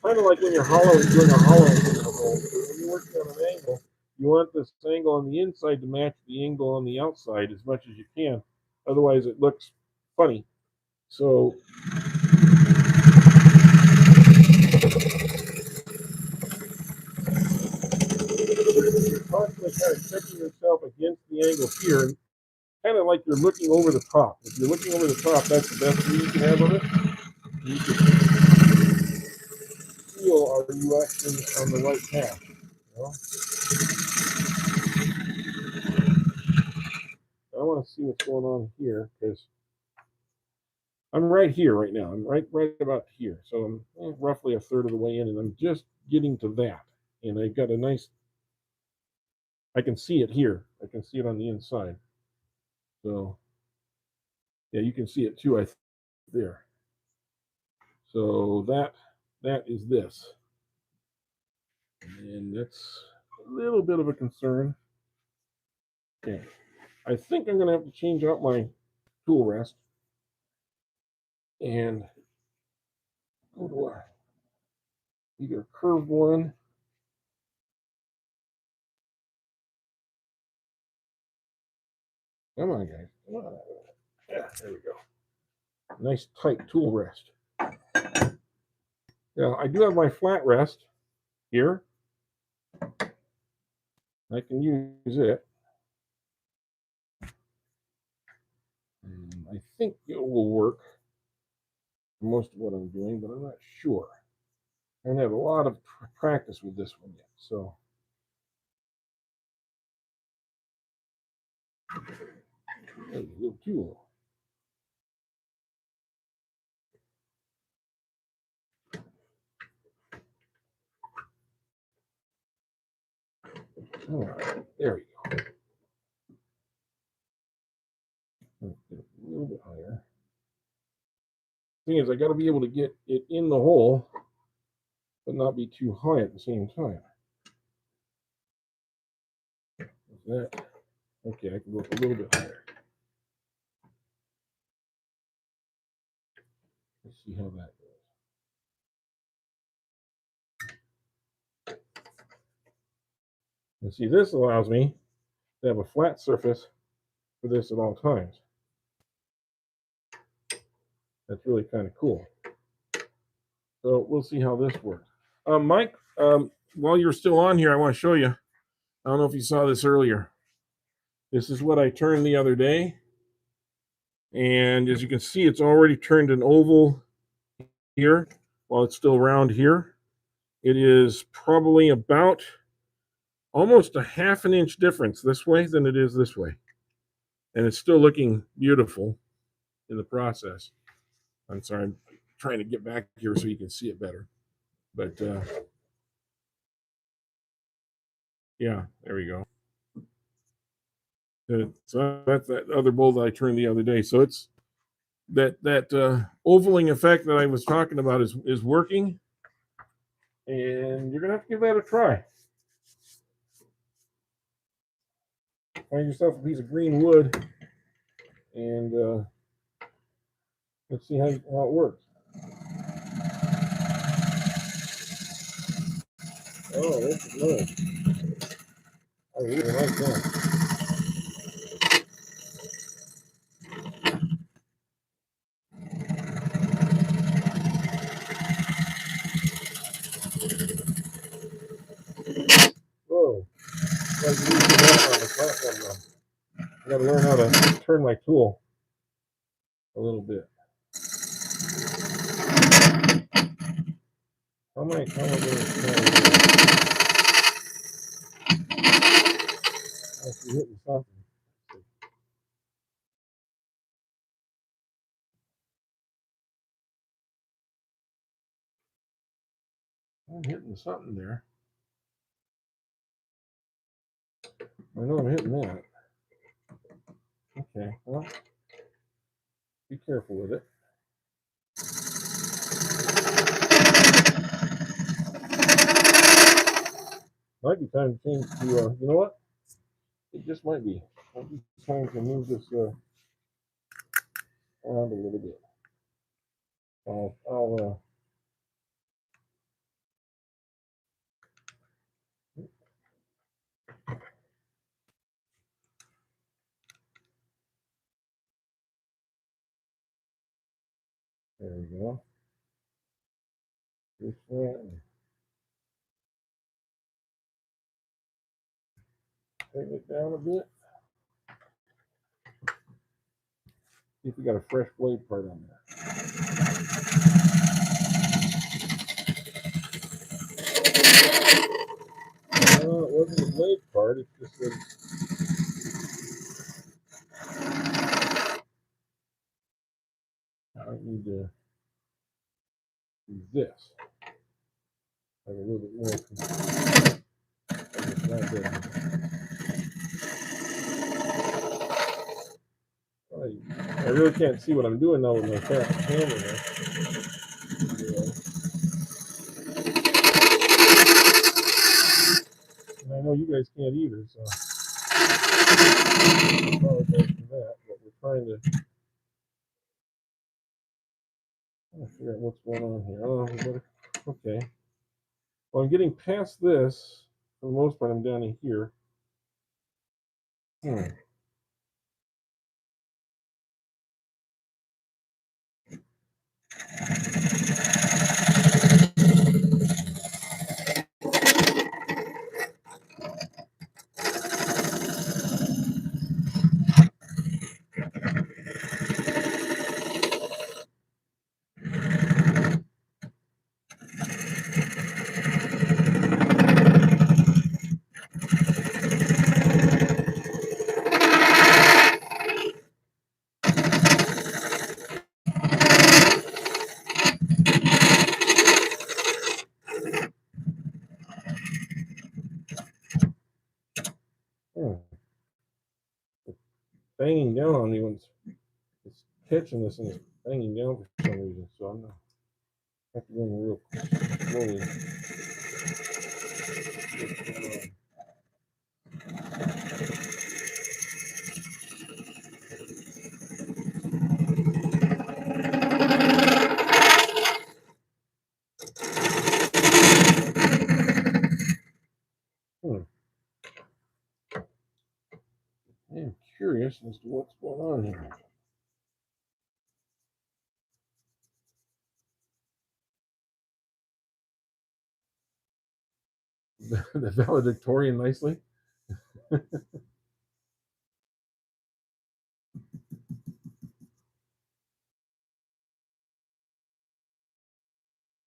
kind of like when you're doing a hollow interval, when you're working on an angle, you want this angle on the inside to match the angle on the outside as much as you can. Otherwise, it looks funny. So you're constantly kind of checking yourself against the angle here, kind of like you're looking over the top. If you're looking over the top, that's the best view you can have of it. You can feel, are you actually on the right path? You know? I want to see what's going on here because I'm right here right now. I'm right about here. So I'm roughly a third of the way in, and I'm just getting to that. And I've got a nice, I can see it here. I can see it on the inside. So yeah, you can see it too, there. So that is this. And that's a little bit of a concern. Okay. I think I'm going to have to change out my tool rest and go to either a curved one. Come on, guys. Come on. Yeah, there we go. Nice tight tool rest. Now, I do have my flat rest here. I can use it. I think it will work for most of what I'm doing, but I'm not sure. I don't have a lot of practice with this one yet, so. Hey, little tool. All right, there we go. Get a little bit higher. Thing is, I got to be able to get it in the hole, but not be too high at the same time. Like that. Okay, I can go up a little bit higher. Let's see how that goes. And see, this allows me to have a flat surface for this at all times. That's really kind of cool. So we'll see how this works. Mike, while you're still on here, I want to show you. I don't know if you saw this earlier. This is what I turned the other day. And as you can see, it's already turned an oval here while it's still round here. It is probably about almost a half an inch difference this way than it is this way. And it's still looking beautiful in the process. I'm sorry, I'm trying to get back here so you can see it better. But yeah, there we go. So that's that other bowl that I turned the other day. So it's that ovaling effect that I was talking about is working, and you're gonna have to give that a try. Find yourself a piece of green wood, and let's see how it works. Oh, this is nice. I really like that. Whoa. I gotta learn how to turn my tool a little bit. How am I going to turn it? I see hitting something. I'm hitting something there. I know I'm hitting that. Okay, well, be careful with it. Might be time to change to, you know what? It just might be. Might be time to move this around a little bit. I'll there we go. This one. Take it down a bit. See if we got a fresh blade part on there. No, it wasn't a blade part. It's just a I need to use this. Like a little bit more. I really can't see what I'm doing now with my fat hammer there. And I know you guys can't either, so I apologize for that. But we're trying to figure out what's going on here. Oh, okay. Well, I'm getting past this. For the most part, I'm down in here. Banging down on me when it's catching this and it's banging down for some reason. So I'm gonna have to go in real slowly. explanation as to what's going on here. The valedictorian nicely.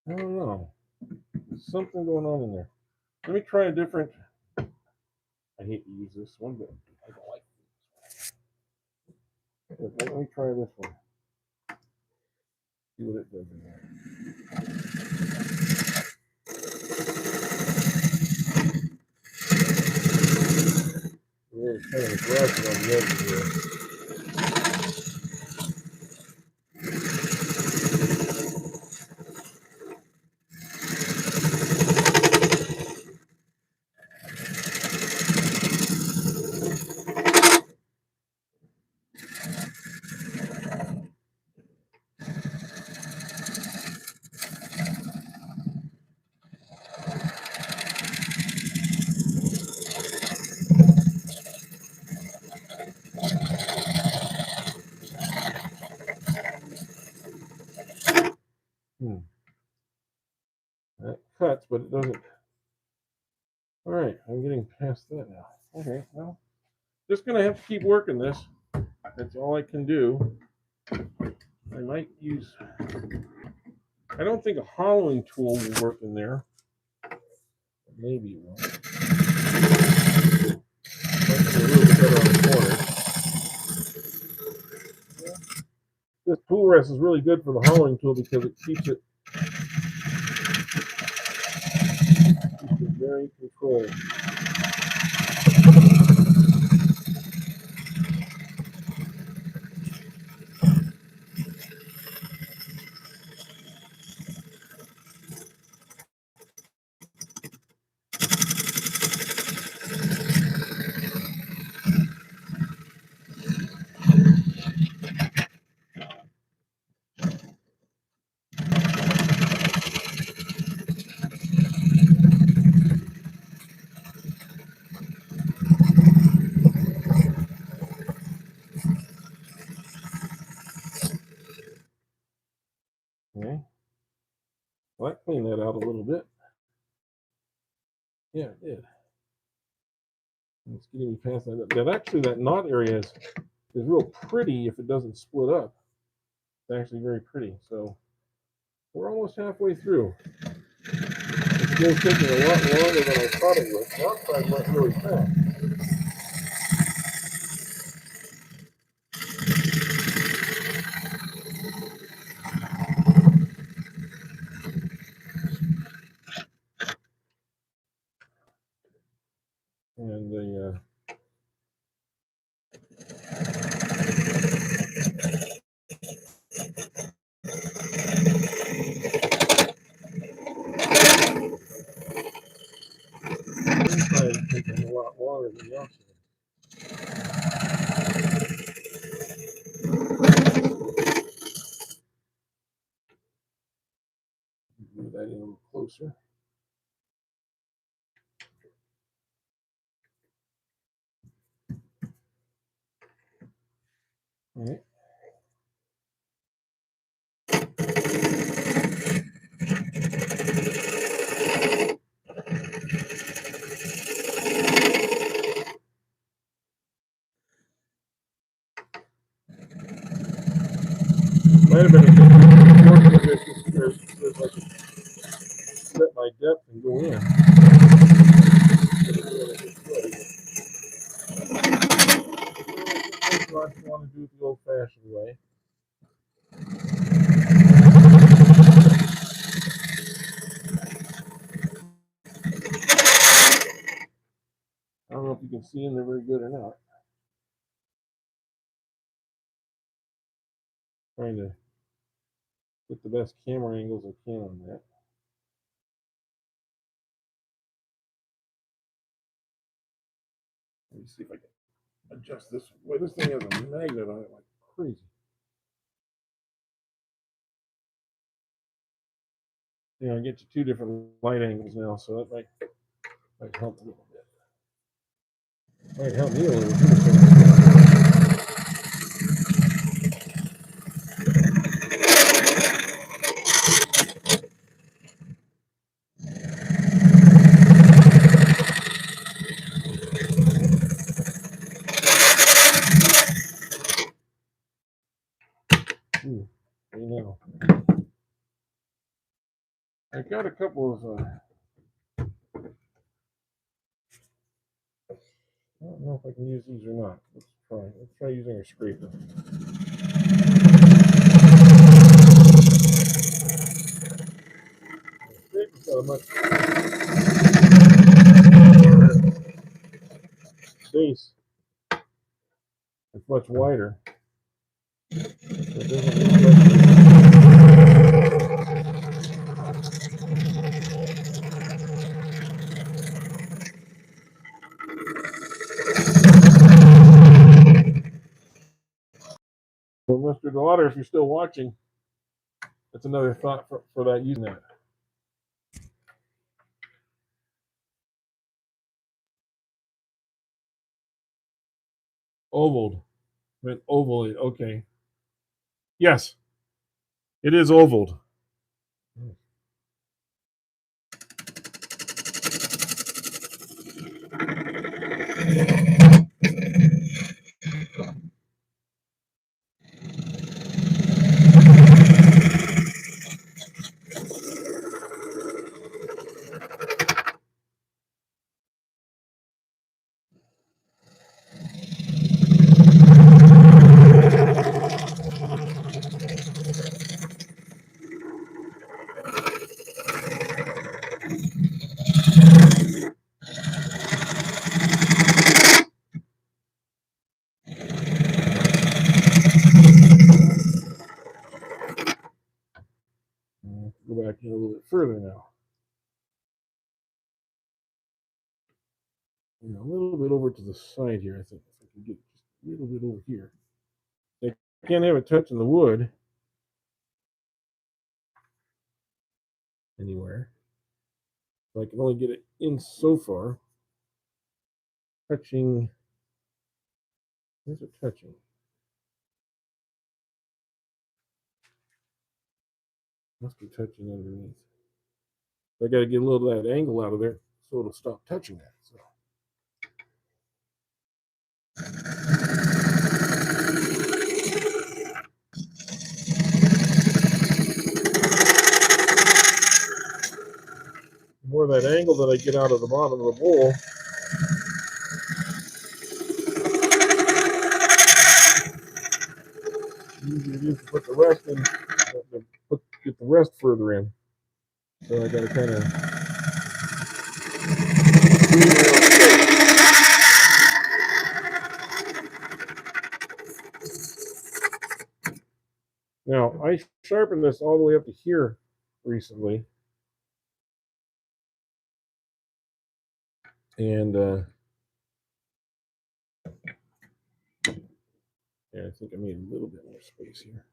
I don't know. There's something going on in there. Let me try a different. I hate to use this one, but I don't like it. Let me try this one. See what it does in there. Really kind of aggressive on the edge here. That cuts, but it doesn't. All right, I'm getting past that now. Okay, well, just gonna have to keep working this. That's all I can do. I might use. I don't think a hollowing tool will work in there. Maybe it will. Might be a little bit better on the corner. This tool rest is really good for the hollowing tool because it keeps it very controlled. Okay. Well, that cleaned that out a little bit. Yeah, it did. It's getting me past that. That actually, that knot area is real pretty if it doesn't split up. It's actually very pretty. So we're almost halfway through. It's still taking a lot longer than I thought it would. The outside went really fast. And the inside is taking a lot longer than the outside. Move that in a little closer. All right. Might have been a good portion of it just so I could set my depth and go in. I want to do it the old-fashioned way. I don't know if you can see them; they're very good or not. Trying to get the best camera angles I can on that. Let me see if I can adjust this. Boy, this thing has a magnet on it like crazy. Yeah, I get to two different light angles now, so that might help a little bit. Might help me a little bit. Ooh, I know. I got a couple of. I don't know if I can use these or not. Let's try. Let's try using a scraper. Scraper's got a much base. It's much wider. So it doesn't well, Mr. Daughter, if you're still watching, that's another thought for that using that. Ovaled. Went ovally. Okay. Yes, it is ovaled. Go back in a little bit further now. A little bit over to the side here, I think. If I can get just a little bit over here. I can't have it touching the wood anywhere. So I can only get it in so far. Touching. Where's it touching? Must be touching underneath. I got to get a little of that angle out of there so it'll stop touching that. So. The more of that angle that I get out of the bottom of the bowl, easier it is to put the rest in, get the rest further in. So I got to kind of. Now, I sharpened this all the way up to here recently. And yeah, I think I made a little bit more space here.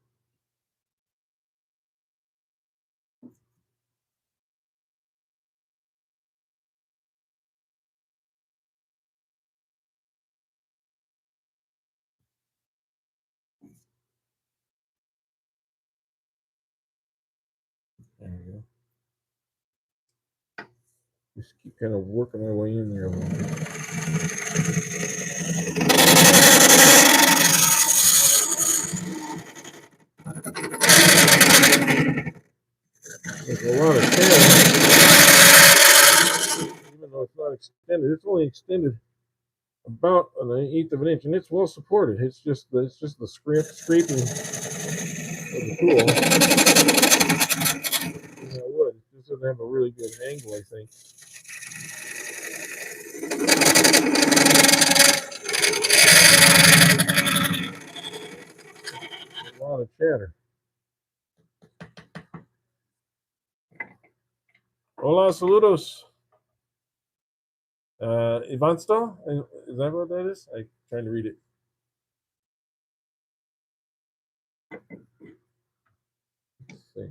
There we go. Just keep kind of working my way in there a little bit. There's a lot of tail, even though it's not extended. It's only extended about an eighth of an inch, and it's well supported. It's just the scraping of the tool. That wood. It just doesn't have a really good angle, I think. A lot of chatter. Hola, saludos. Ivansto? Is that what that is? I'm trying to read it. Let's see.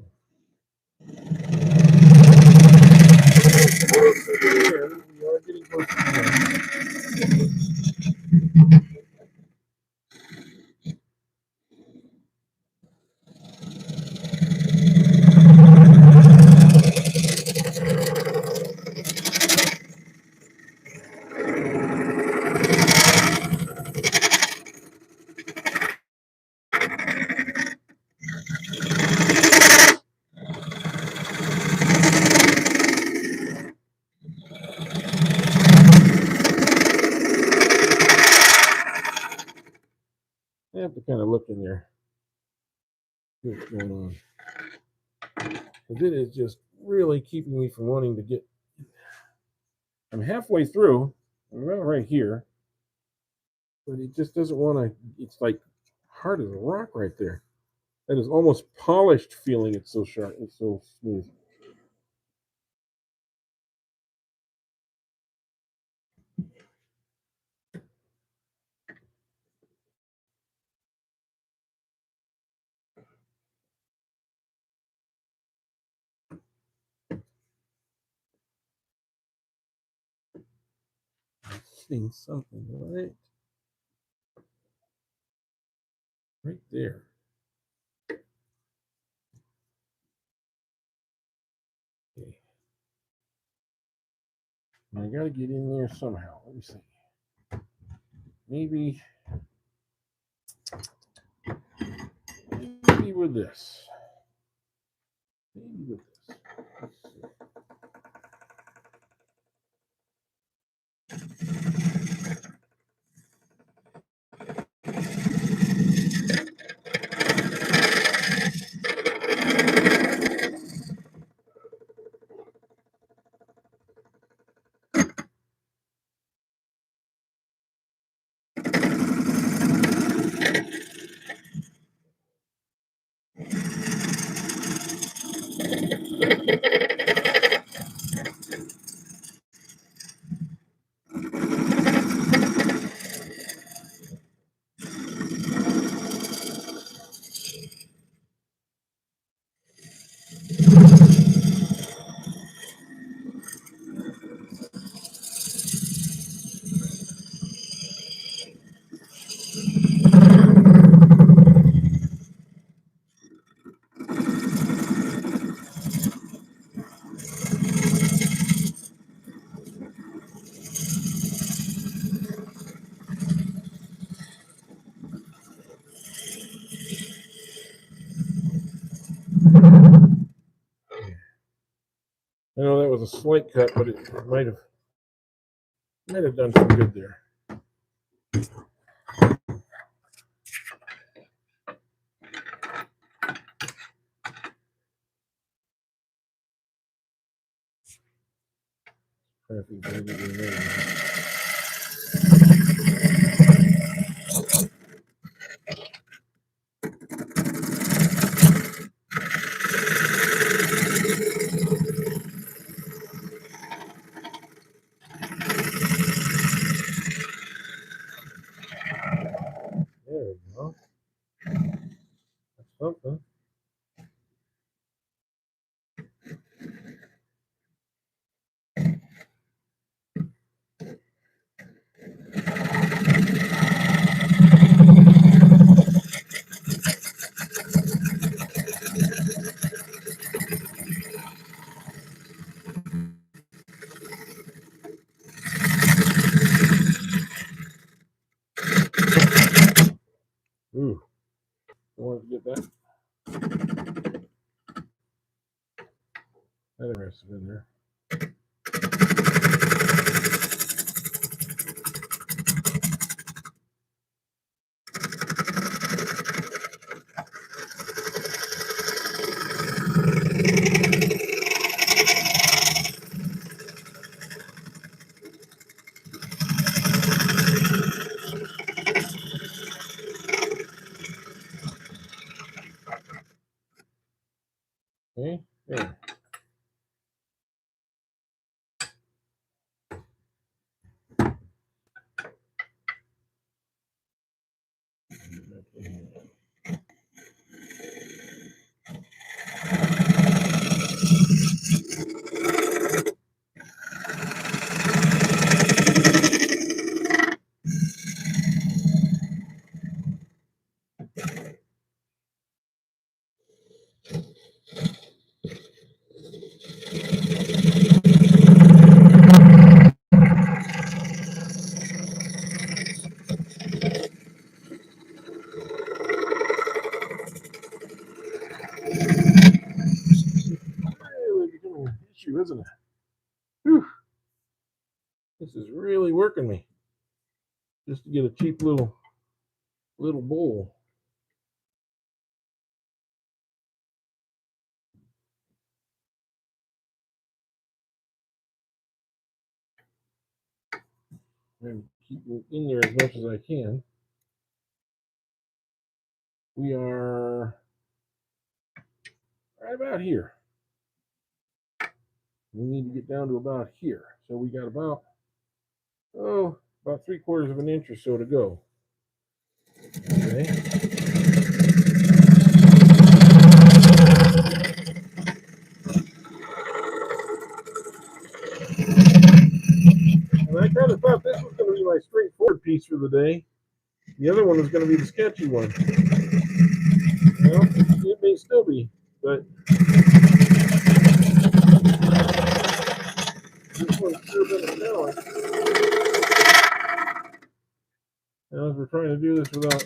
We are getting close to the end. look in there. See what's going on. Because it is just really keeping me from wanting to get. I'm halfway through. I'm right here. But it just doesn't want to. It's like hard as a rock right there. That is almost polished feeling. It's so sharp. It's so smooth. I'm seeing something right there. Okay. I got to get in there somehow. Let me see. Maybe with this. Maybe with this. Let's see. I know that was a slight cut, but it might have done some good there. There we go. That's something. Ooh, I wanted to get that. That interested in there. Okay, there. Really becoming an issue, isn't it? Whew. This is really working me. Just to get a cheap little bowl. and keep it in there as much as I can. We are right about here. We need to get down to about here. So we got about 3/4 of an inch or so to go. Okay. And I kind of thought this was going to be my straightforward piece for the day. The other one was going to be the sketchy one. Well, it may still be, but this one's sure been a challenge. Now, as we're trying to do this without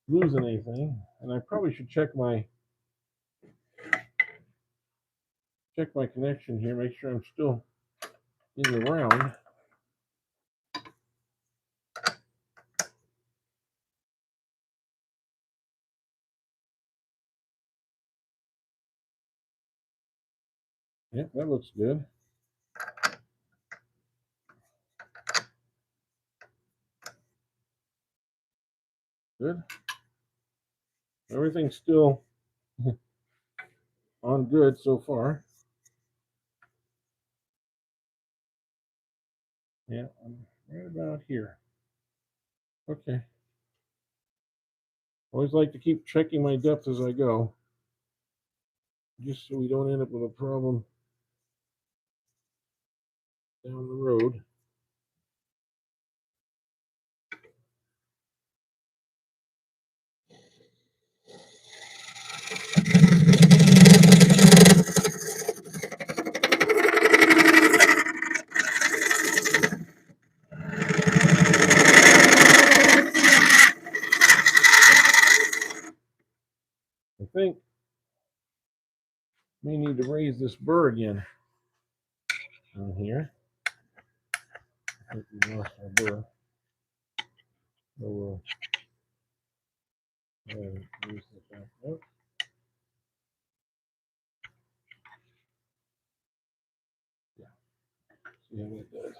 losing anything, and I probably should check my connection here, make sure I'm still in the round. Yep, that looks good. Good. Everything's still on good so far. Yeah, I'm right about here. Okay. Always like to keep checking my depth as I go, just so we don't end up with a problem down the road. I think may need to raise this burr again on here. I think we lost our burr. So we'll use it back up. Yeah. See how that does.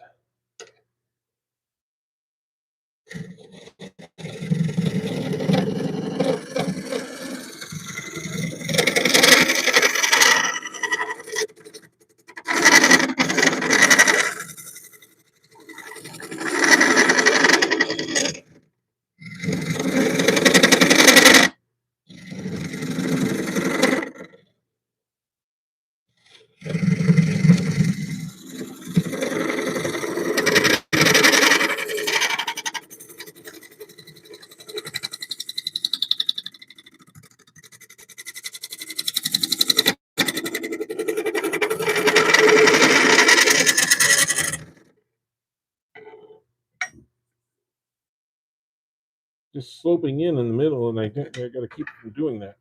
Just sloping in the middle, and I got to keep from doing that.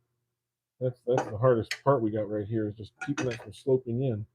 That's the hardest part we got right here, is just keeping that from sloping in.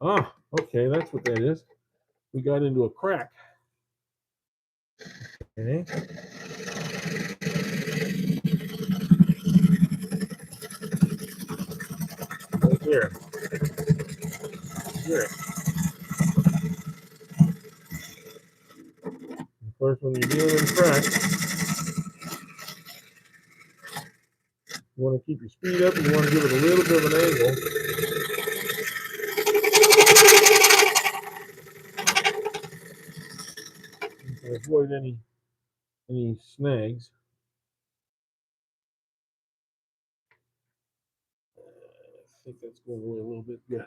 Ah, okay, that's what that is. We got into a crack. Okay. Right there. Here. Of course, when you're dealing in cracks, you want to keep your speed up and you want to give it a little bit of an angle. To avoid any snags. I think that's going away a little bit good.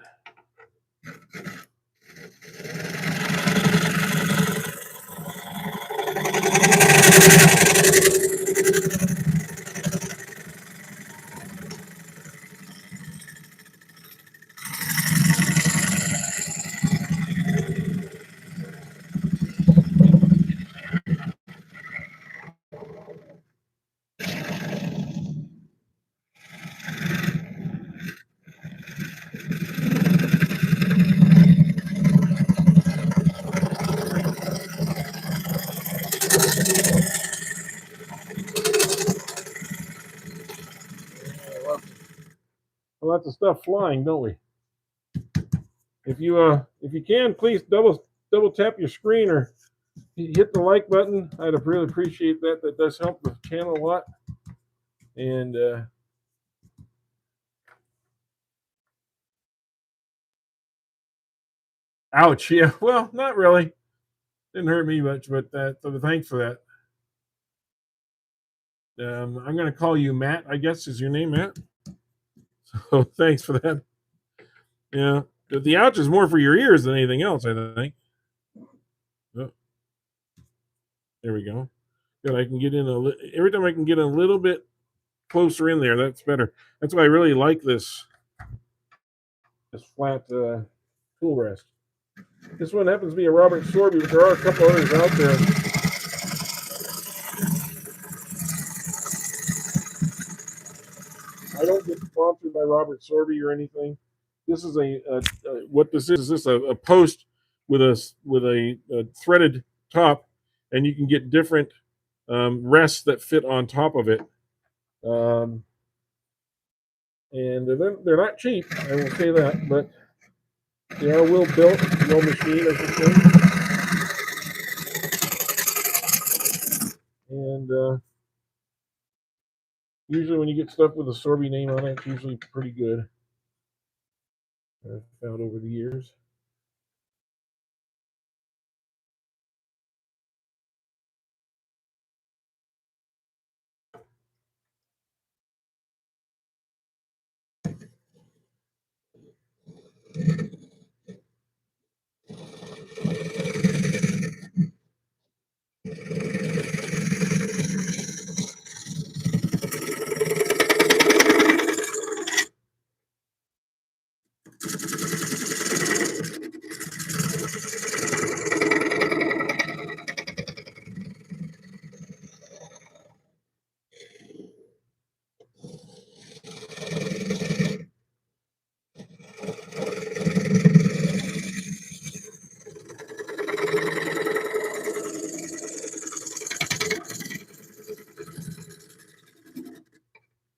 lots of stuff flying, don't we? If you can, please double tap your screen or hit the like button. I'd really appreciate that. That does help the channel a lot. And ouch, yeah. Well, not really. Didn't hurt me much, but so thanks for that. I'm going to call you Matt, I guess is your name, Matt. So thanks for that. Yeah, the ouch is more for your ears than anything else, I think. Oh, there we go. Good. I can get in every time I can get a little bit closer in there, that's better. That's why I really like this flat tool rest. This one happens to be a Robert Sorby, but there are a couple others out there. I don't get sponsored by Robert Sorby or anything. This is what this is. This a post with a threaded top, and you can get different rests that fit on top of it. And they're not cheap, I will say that, but they are well built, well machined, as it says. And usually when you get stuff with a Sorby name on it, it's usually pretty good. I've found over the years.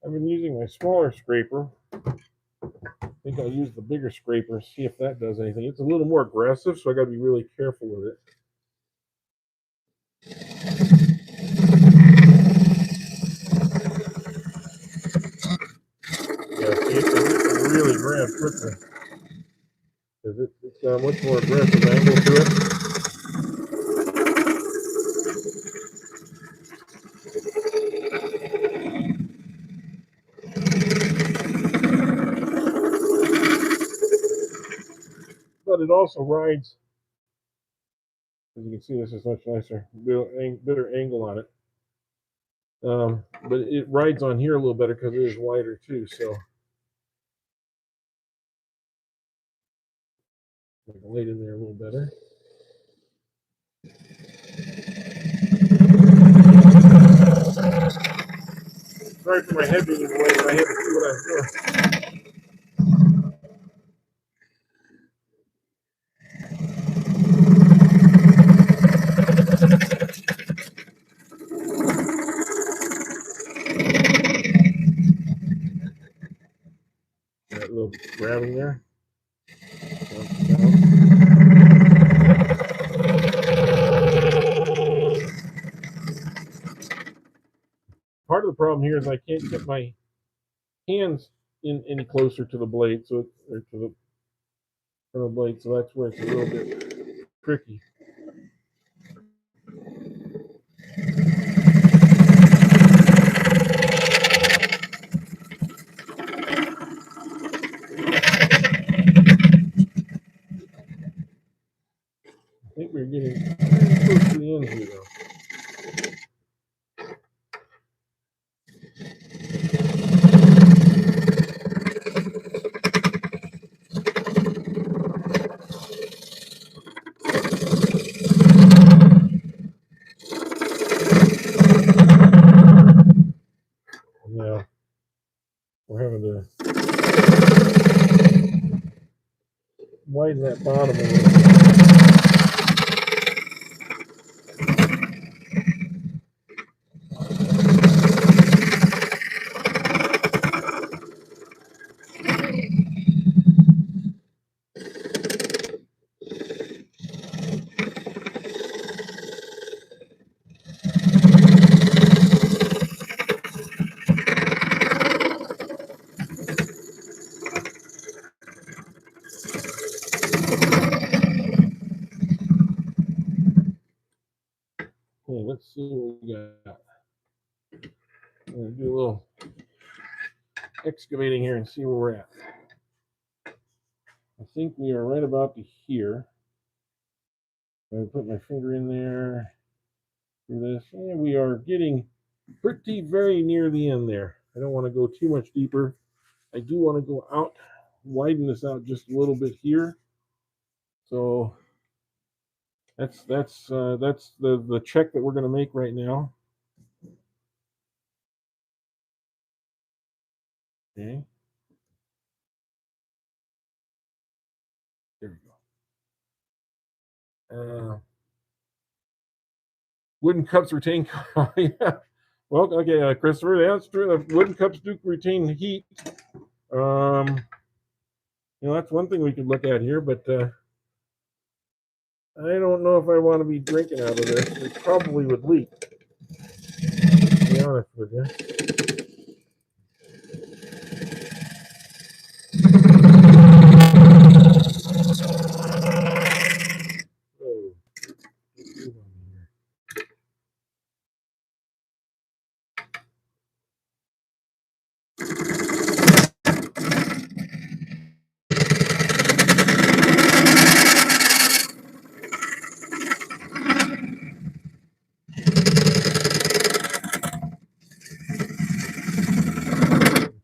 I've been using my smaller scraper. I think I'll use the bigger scraper, see if that does anything. It's a little more aggressive, so I got to be really careful with it. Yeah, see, it can really grab quickly. Because it's got a much more aggressive angle to it. But it also rides, as you can see, this is much nicer, better angle on it. But it rides on here a little better because it is wider too. So I can lay it in there a little better. Sorry for my head being in the way, but I had to see what I was doing. That little grabbing there. Part of the problem here is I can't get my hands in any closer to the blade, so or to the blade, so that's where it's a little bit tricky. I think we're getting close to the end here, though. Yeah, we're having to widen that bottom a little bit. let's see what we got. I'm gonna do a little excavating here and see where we're at. I think we are right about to here. I put my finger in there for this, and we are getting pretty very near the end there. I don't want to go too much deeper. I do want to go out, widen this out just a little bit here. So that's the check that we're going to make right now. Okay. There we go. Wooden cups retain. Yeah. Well, okay, Christopher, that's true. The wooden cups do retain heat. That's one thing we could look at here, but I don't know if I want to be drinking out of this. It probably would leak, to be honest with you.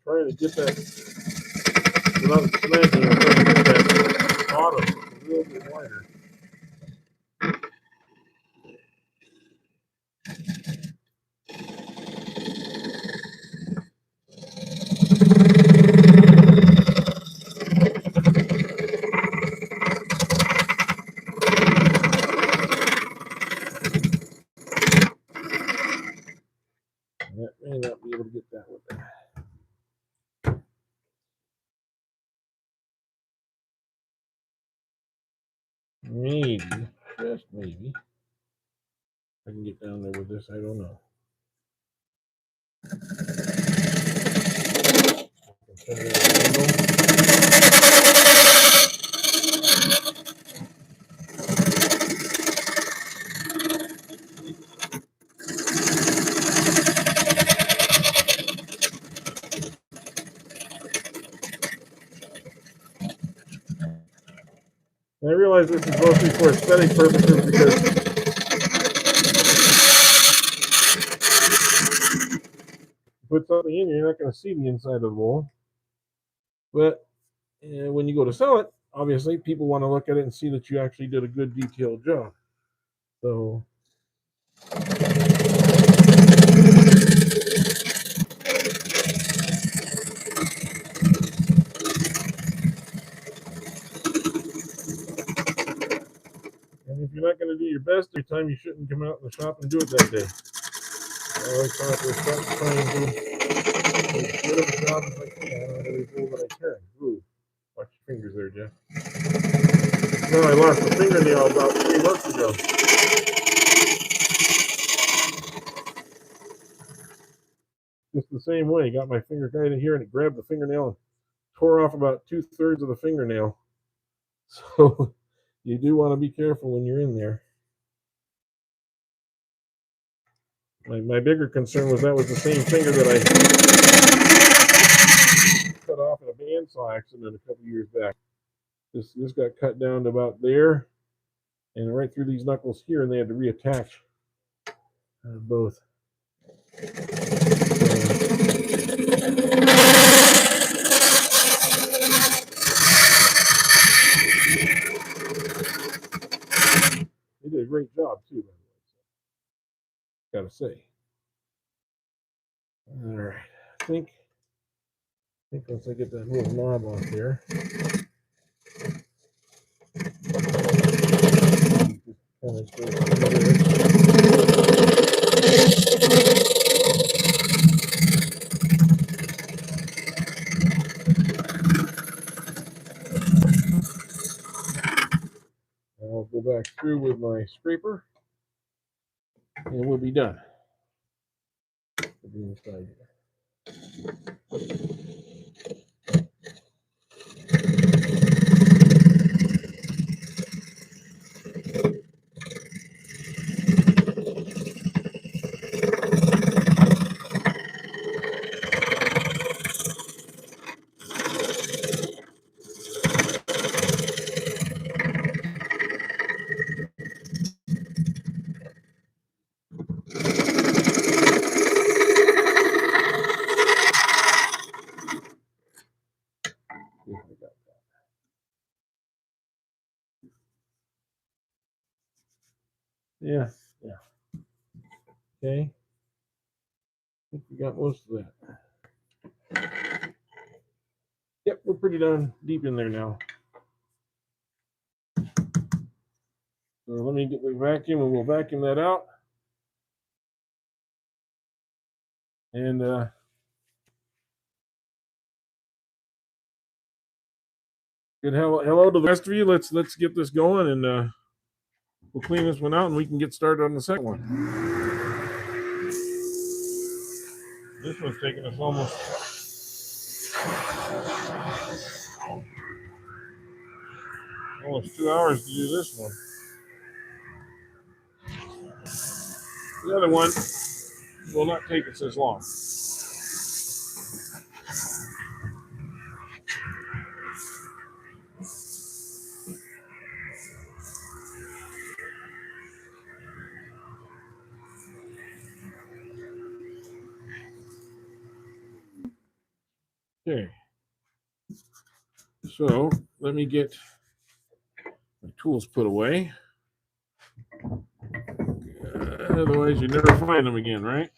Trying to get that without snagging. I'm trying to get that bottom a little bit wider. That may not be able to get that with that. Maybe, just maybe, I can get down there with this. I don't know. I realize this is mostly for aesthetic purposes because you put something in, you're not going to see the inside of the bowl. But when you go to sell it, obviously people want to look at it and see that you actually did a good detailed job. So and if you're not going to do your best every time, you shouldn't come out in the shop and do it that day. I always try and do as good of a job as I can on every bowl that I can. Ooh, watch your fingers there, Jeff. No, I lost a fingernail about 3 months ago. Just the same way. Got my finger right in here and it grabbed the fingernail and tore off about 2/3 of the fingernail. So you do want to be careful when you're in there. My bigger concern was that was the same finger that I cut off in a bandsaw accident a couple years back. This got cut down to about there and right through these knuckles here, and they had to reattach both. They did a great job too, by the way. Gotta say. All right, I think once I get that little knob off there, I'll go back through with my scraper, and we'll be done. We'll be inside here. Yeah, yeah. Okay. I think we got most of that. Yep, we're pretty done deep in there now. So let me get the vacuum and we'll vacuum that out. And good hello to the rest of you. Let's get this going and we'll clean this one out and we can get started on the second one. This one's taking us almost 2 hours to do this one. The other one will not take us as long. Okay. So let me get my tools put away. Otherwise, you never find them again, right?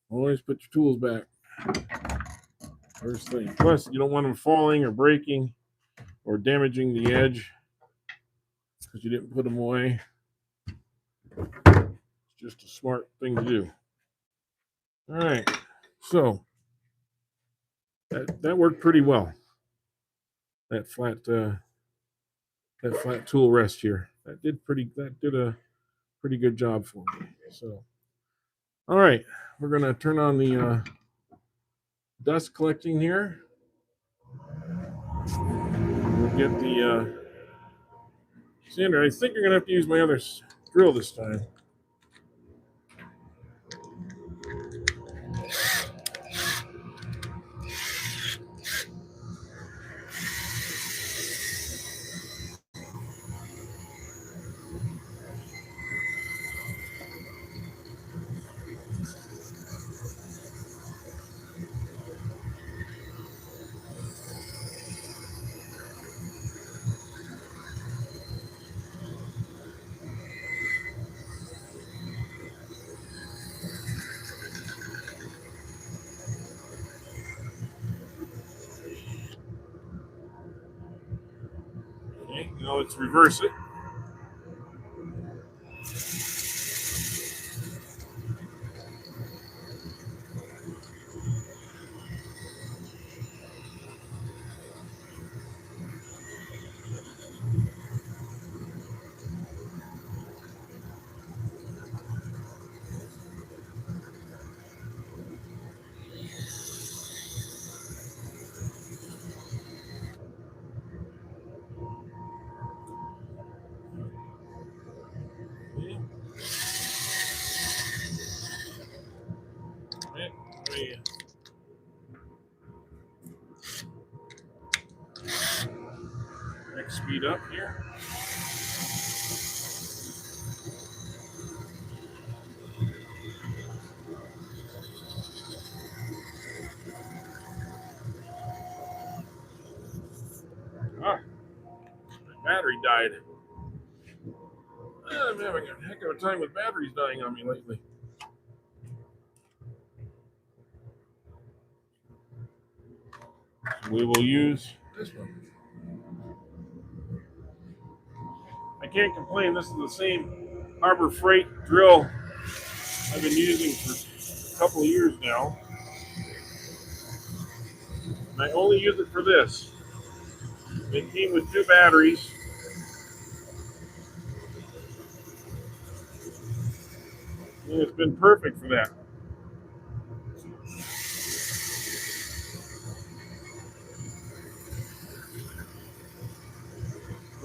Always put your tools back. First thing. Plus, you don't want them falling or breaking or damaging the edge because you didn't put them away. It's just a smart thing to do. All right. So that worked pretty well. That flat tool rest here. That did a pretty good job for me. So, all right, we're gonna turn on the dust collecting here. We'll get the sander. I think you're gonna have to use my other drill this time. Okay, now let's reverse it. Okay. Right, let me next speed up here. Ah, my battery died. I'm having a heck of a time with batteries dying on me lately. So we will use this one. I can't complain. This is the same Harbor Freight drill I've been using for a couple of years now. And I only use it for this. It came with 2 batteries. And it's been perfect for that.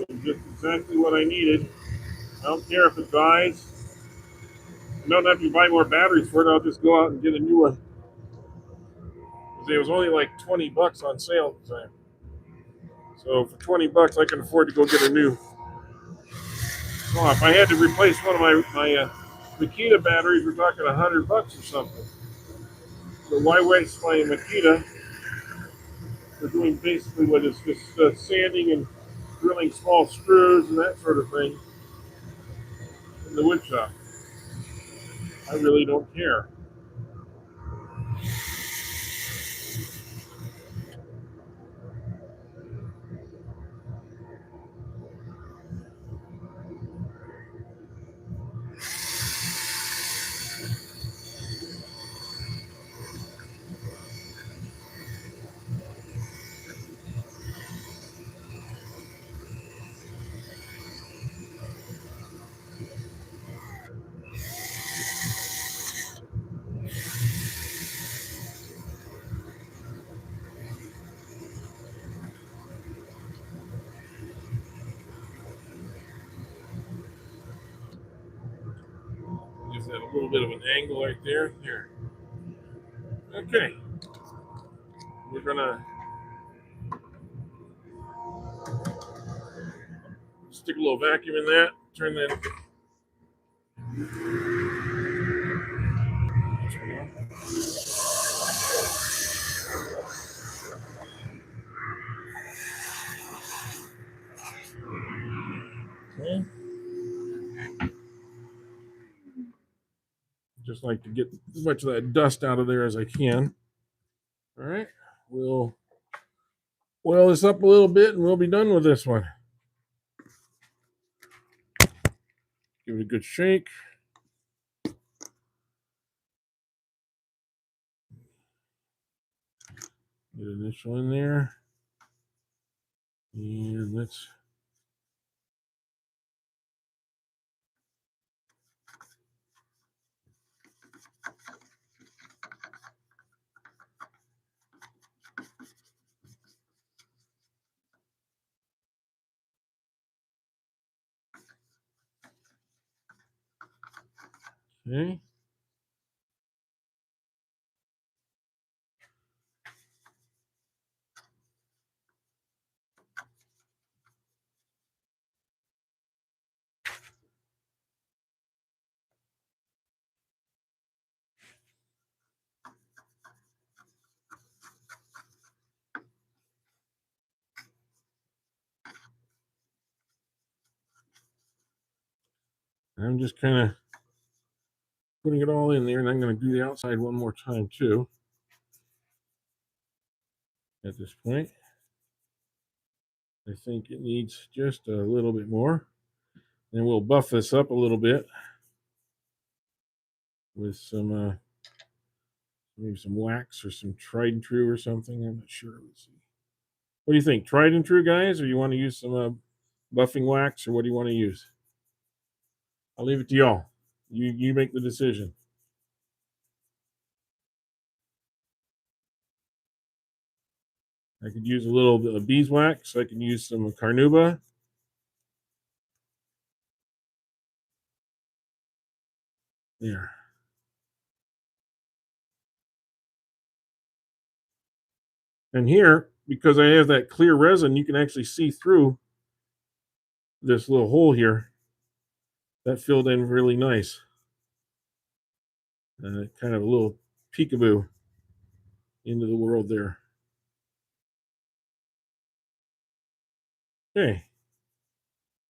It's just exactly what I needed. I don't care if it dies. I don't have to buy more batteries for it. I'll just go out and get a new one. It was only like $20 on sale at the time. So for $20, I can afford to go get a new. Well, if I had to replace one of my Makita batteries, we're talking $100 or something. So why waste my Makita for doing basically what is just sanding and drilling small screws and that sort of thing? in the wood shop. I really don't care. Just had a little bit of an angle right there. Here. Okay. We're gonna stick a little vacuum in that. Turn that. Okay. Just like to get as much of that dust out of there as I can. All right. We'll oil this up a little bit and we'll be done with this one. Give it a good shake. Get initial in there. And let's okay. I'm just kind of putting it all in there, and I'm going to do the outside one more time too. At this point, I think it needs just a little bit more. And we'll buff this up a little bit with some maybe some wax or some tried and true or something. I'm not sure. Let's see. What do you think? Tried and true, guys, or you want to use some buffing wax, or what do you want to use? I'll leave it to y'all. You make the decision. I could use a little bit of beeswax. I can use some carnauba. There. And here, because I have that clear resin, you can actually see through this little hole here. That filled in really nice. Kind of a little peekaboo into the world there. Okay.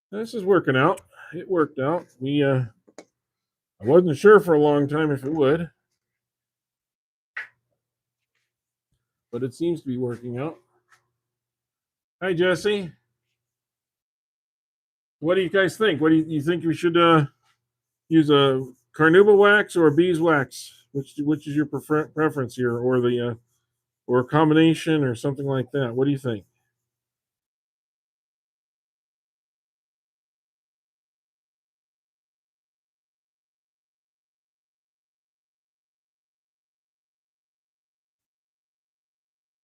This is working out. It worked out. I wasn't sure for a long time if it would, but it seems to be working out. Hi, Jesse. What do you guys think? What do you think we should use a carnauba wax or a beeswax? Which is your preference here, or the or a combination or something like that? What do you think?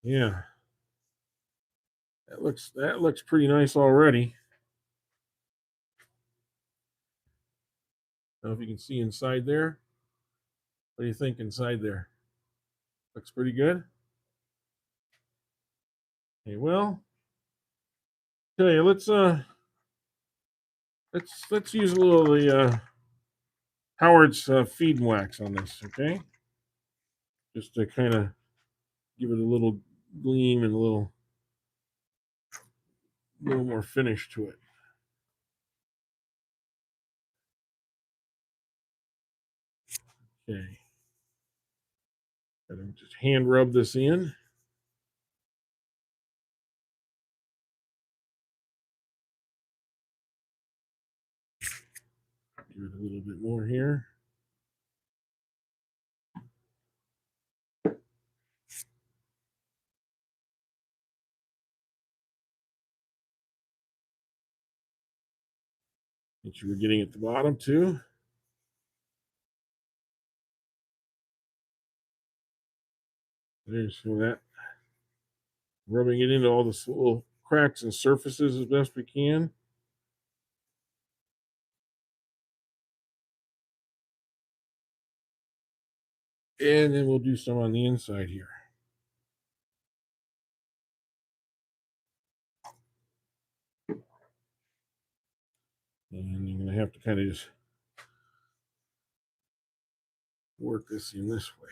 Yeah, that looks pretty nice already. I don't know if you can see inside there. What do you think inside there? Looks pretty good. Okay, well, okay, let's use a little of the Howard's feed wax on this, okay? Just to kind of give it a little gleam and a little more finish to it. Okay. Gotta just hand rub this in. Do it a little bit more here. Make sure we're getting at the bottom too. There's some of that. Rubbing it into all the little cracks and surfaces as best we can. And then we'll do some on the inside here. And you're going to have to kind of just work this in this way.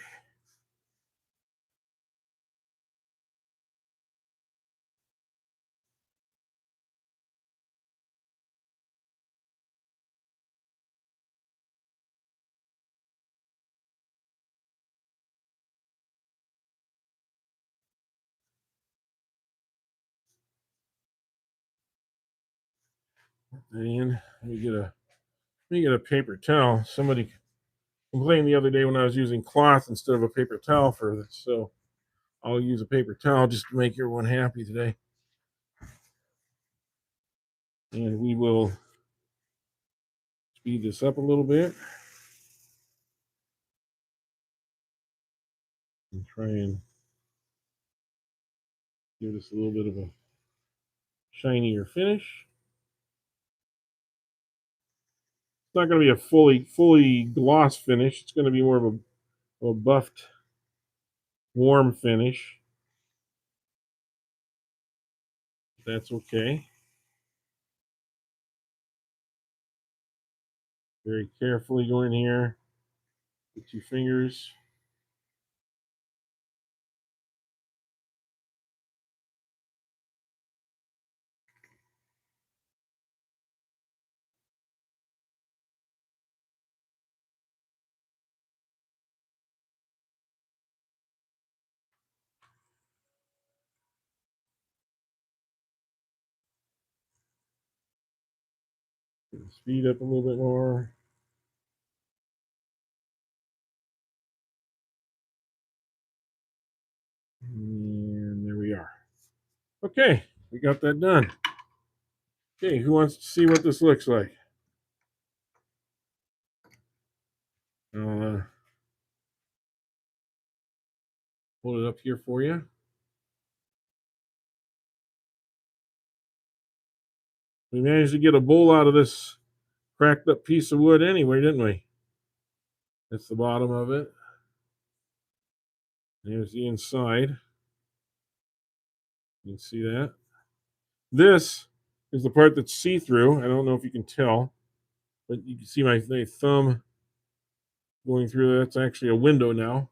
And let me get a paper towel. Somebody complained the other day when I was using cloth instead of a paper towel for this, so I'll use a paper towel just to make everyone happy today. And we will speed this up a little bit and try and give this a little bit of a shinier finish. It's not going to be a fully gloss finish. It's going to be more of a buffed, warm finish. That's okay. Very carefully go in here with 2 fingers. Speed up a little bit more. And there we are. Okay, we got that done. Okay, who wants to see what this looks like? I'll hold it up here for you. We managed to get a bowl out of this cracked up piece of wood anyway, didn't we? That's the bottom of it. There's the inside. You can see that. This is the part that's see-through. I don't know if you can tell, but you can see my thumb going through. That's actually a window now.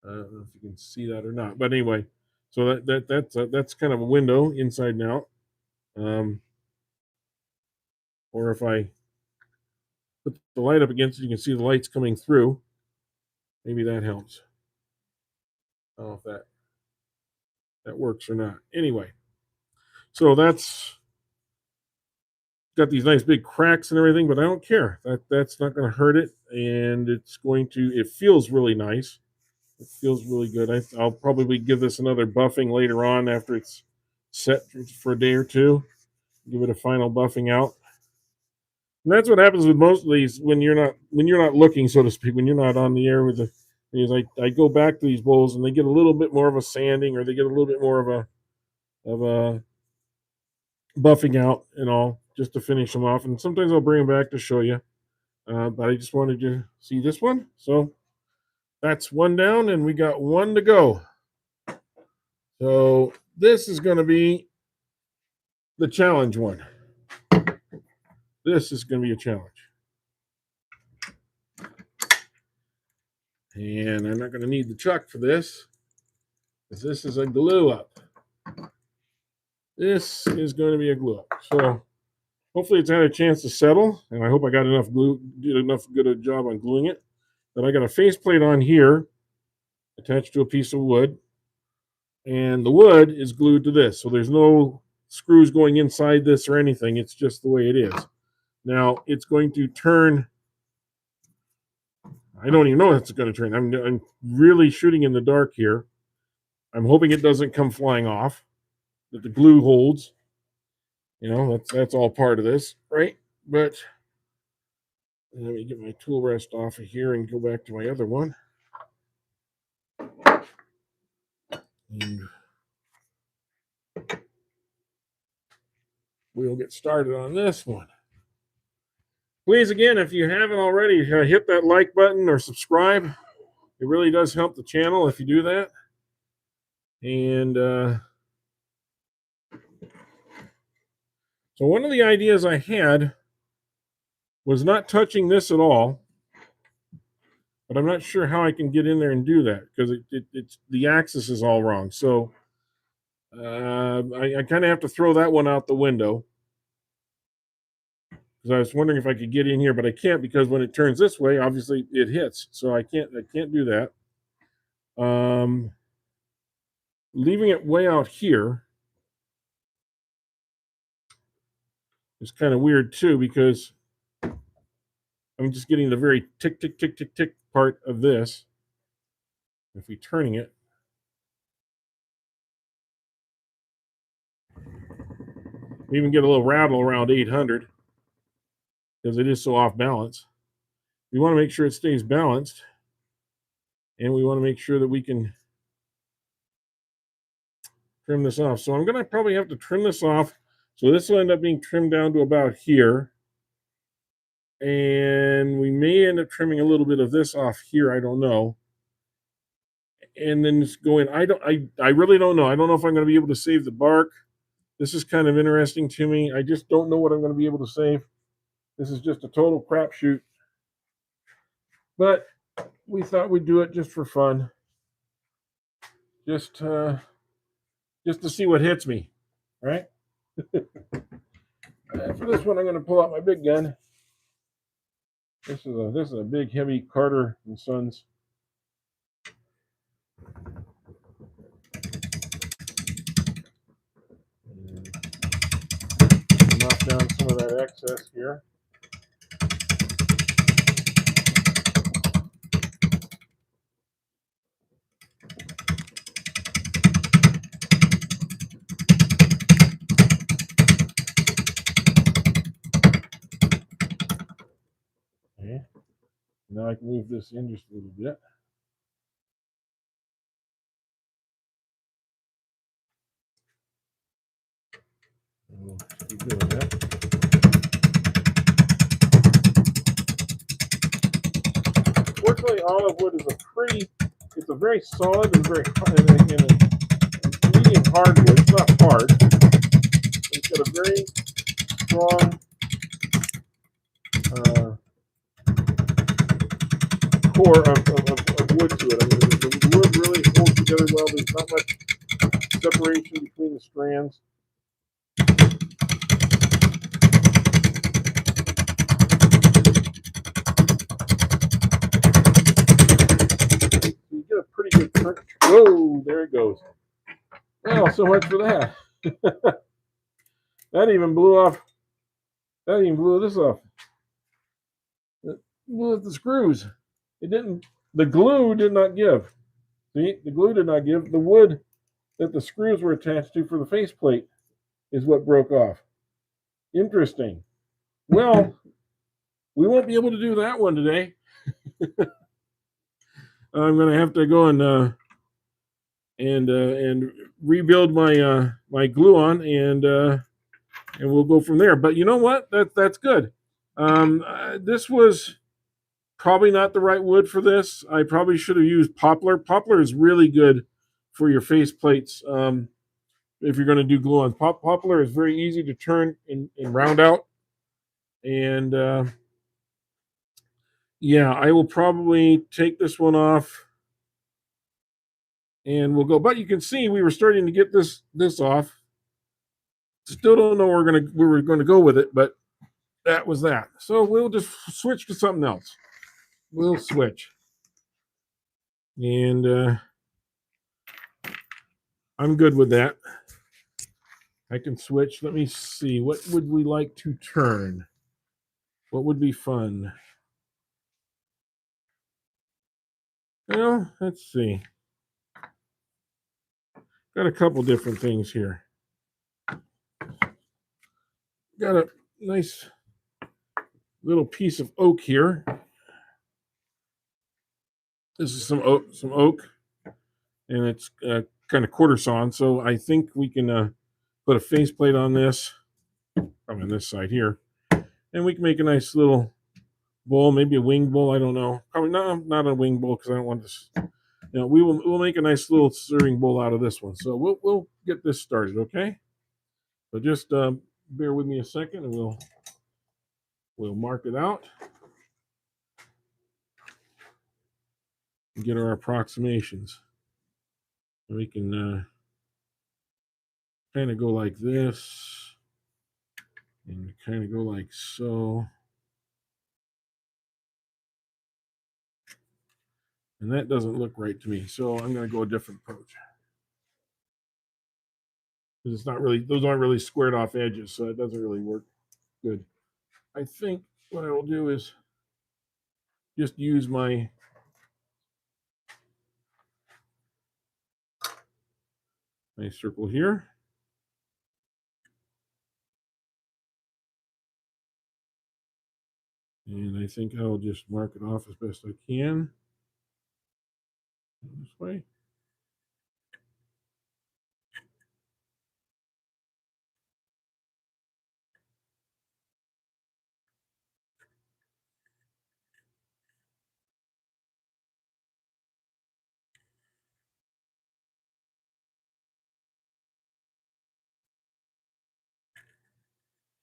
I don't know if you can see that or not, but anyway, so that's kind of a window inside and out. Or if I put the light up against it, you can see the lights coming through. Maybe that helps. I don't know if that works or not. Anyway, so that's got these nice big cracks and everything, but I don't care. That's not going to hurt it, and it's going to. It feels really nice. It feels really good. I'll probably give this another buffing later on after it's set for a day or two. Give it a final buffing out. And that's what happens with most of these when you're not looking, so to speak, when you're not on the air with the. Is I go back to these bowls and they get a little bit more of a sanding, or they get a little bit more of a buffing out and all, just to finish them off. And sometimes I'll bring them back to show you. But I just wanted you to see this one. So that's one down, and we got one to go. So this is going to be the challenge one. This is going to be a challenge. And I'm not going to need the chuck for this, because this is a glue up. This is going to be a glue up. So hopefully it's had a chance to settle, and I hope I got enough glue, did enough good a job on gluing it. that I got a faceplate on here attached to a piece of wood, and the wood is glued to this. So there's no screws going inside this or anything. It's just the way it is. Now it's going to turn. I don't even know if it's going to turn. I'm really shooting in the dark here. I'm hoping it doesn't come flying off, that the glue holds. You know, that's all part of this, right? But let me get my tool rest off of here and go back to my other one. And we'll get started on this one. Please, again, if you haven't already, hit that like button or subscribe. It really does help the channel if you do that. And so one of the ideas I had was not touching this at all, but I'm not sure how I can get in there and do that because it's the axis is all wrong. So I kind of have to throw that one out the window because I was wondering if I could get in here, but I can't because when it turns this way, obviously it hits. So I can't do that. Leaving it way out here is kind of weird too because I'm just getting the very tick, tick, tick, tick, tick part of this. If we're turning it, we even get a little rattle around 800 because it is so off balance. We want to make sure it stays balanced, and we want to make sure that we can trim this off. So I'm going to probably have to trim this off. So this will end up being trimmed down to about here. And we may end up trimming a little bit of this off here. I don't know. And then just going, I really don't know. I don't know if I'm going to be able to save the bark. This is kind of interesting to me. I just don't know what I'm going to be able to save. This is just a total crapshoot. But we thought we'd do it just for fun. Just to see what hits me, right? For this one, I'm going to pull out my big gun. This is a big, heavy Carter and Sons. And knock down some of that excess here. Okay. Now I can move this in just a little bit. And we'll keep doing that. Fortunately, olive wood is it's a very solid and very medium hardwood. It's not hard. It's got a very strong core of wood to it. I mean, the wood really holds together well. There's not much separation between the strands. You get a pretty good turn. Whoa, there it goes. Well, so much for that. That even blew off. That even blew this off. It blew up the screws. It didn't. The glue did not give. See, the glue did not give. The wood that the screws were attached to for the faceplate is what broke off. Interesting. Well, we won't be able to do that one today. I'm going to have to go and rebuild my my glue on, and we'll go from there. But you know what? That's good. This was probably not the right wood for this. I probably should have used poplar. Poplar is really good for your face plates. If you're going to do glue on, poplar is very easy to turn and round out. And yeah, I will probably take this one off, and we'll go. But you can see we were starting to get this off. Still don't know where we were going to go with it, but that was that. So we'll just switch to something else. We'll switch. And I'm good with that. I can switch. Let me see. What would we like to turn? What would be fun? Well, let's see. Got a couple different things here. Got a nice little piece of oak here. This is some oak, and it's kind of quarter sawn. So I think we can put a faceplate on this, probably on this side here, and we can make a nice little bowl, maybe a wing bowl. I don't know. Probably not a wing bowl because I don't want this. We'll make a nice little serving bowl out of this one. So we'll get this started, okay? So just bear with me a second, and we'll mark it out and get our approximations. And we can kind of go like this, and kind of go like so. And that doesn't look right to me, so I'm going to go a different approach. Because it's not really, those aren't really squared off edges, so it doesn't really work good. I think what I will do is just use my circle here. And I think I'll just mark it off as best I can. This way.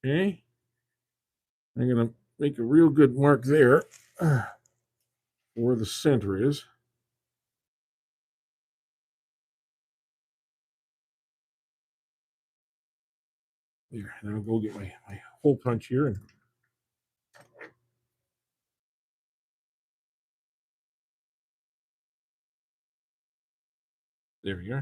Okay. I'm going to make a real good mark there where the center is. There, and I'll go get my hole punch here. And there we go.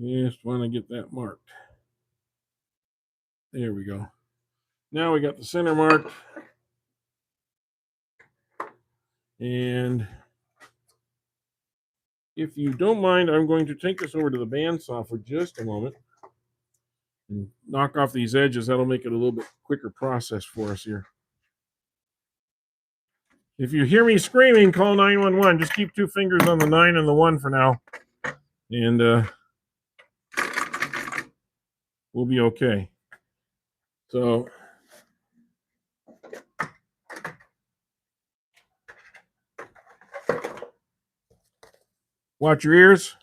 Just want to get that marked. There we go. Now we got the center marked. And if you don't mind, I'm going to take this over to the bandsaw for just a moment and knock off these edges. That'll make it a little bit quicker process for us here. If you hear me screaming, call 911. Just keep 2 fingers on the 9 and the 1 for now. And we'll be okay. So watch your ears.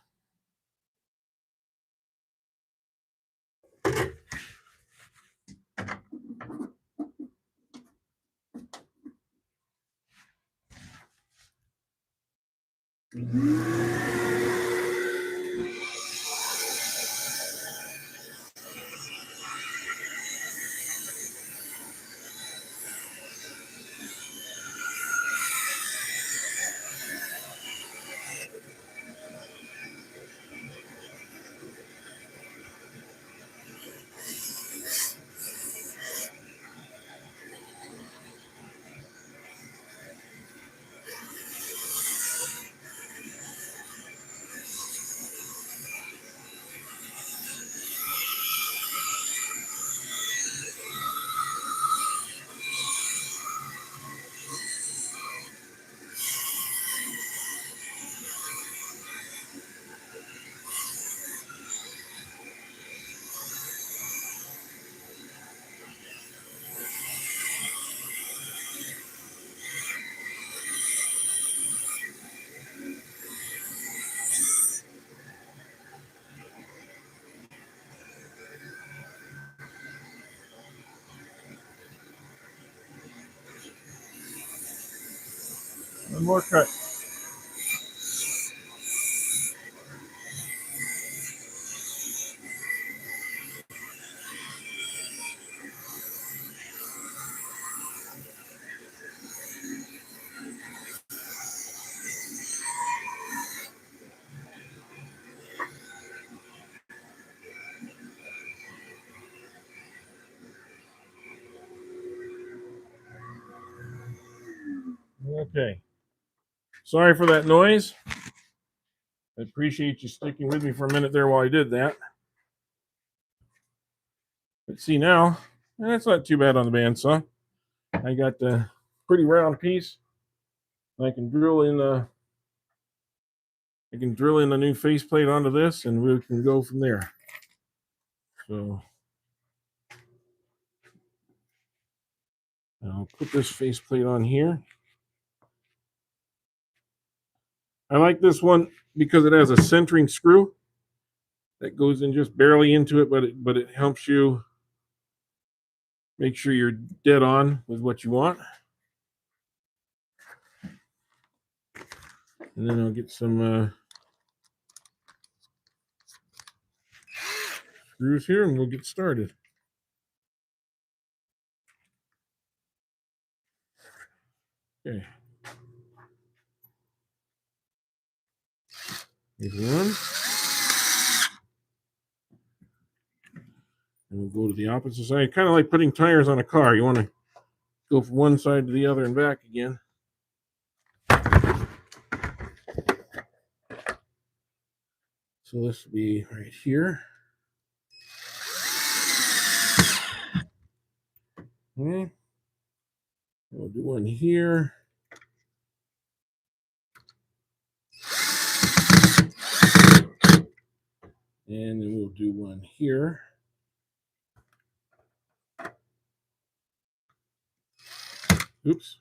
One more cut. Okay. Sorry for that noise. I appreciate you sticking with me for a minute there while I did that. Let's see now. That's not too bad on the bandsaw. I got the pretty round piece. I can drill in a new faceplate onto this, and we can go from there. So I'll put this faceplate on here. I like this one because it has a centering screw that goes in just barely into it, but it helps you make sure you're dead on with what you want. And then I'll get some screws here, and we'll get started. Okay. Here's one. And we'll go to the opposite side. Kind of like putting tires on a car. You want to go from one side to the other and back again. So this will be right here. Okay. We'll do one here. And then we'll do one here. Oops.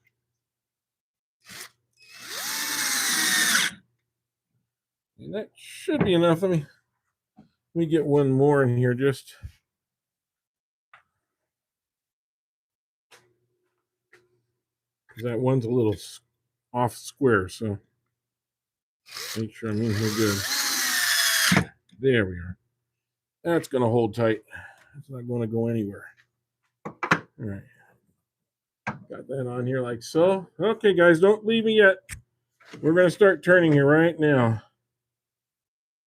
And that should be enough. Let me get one more in here just. That one's a little off square, so make sure I'm in here good. There we are. That's going to hold tight. It's not going to go anywhere. All right. Got that on here like so. Okay, guys, don't leave me yet. We're going to start turning here right now.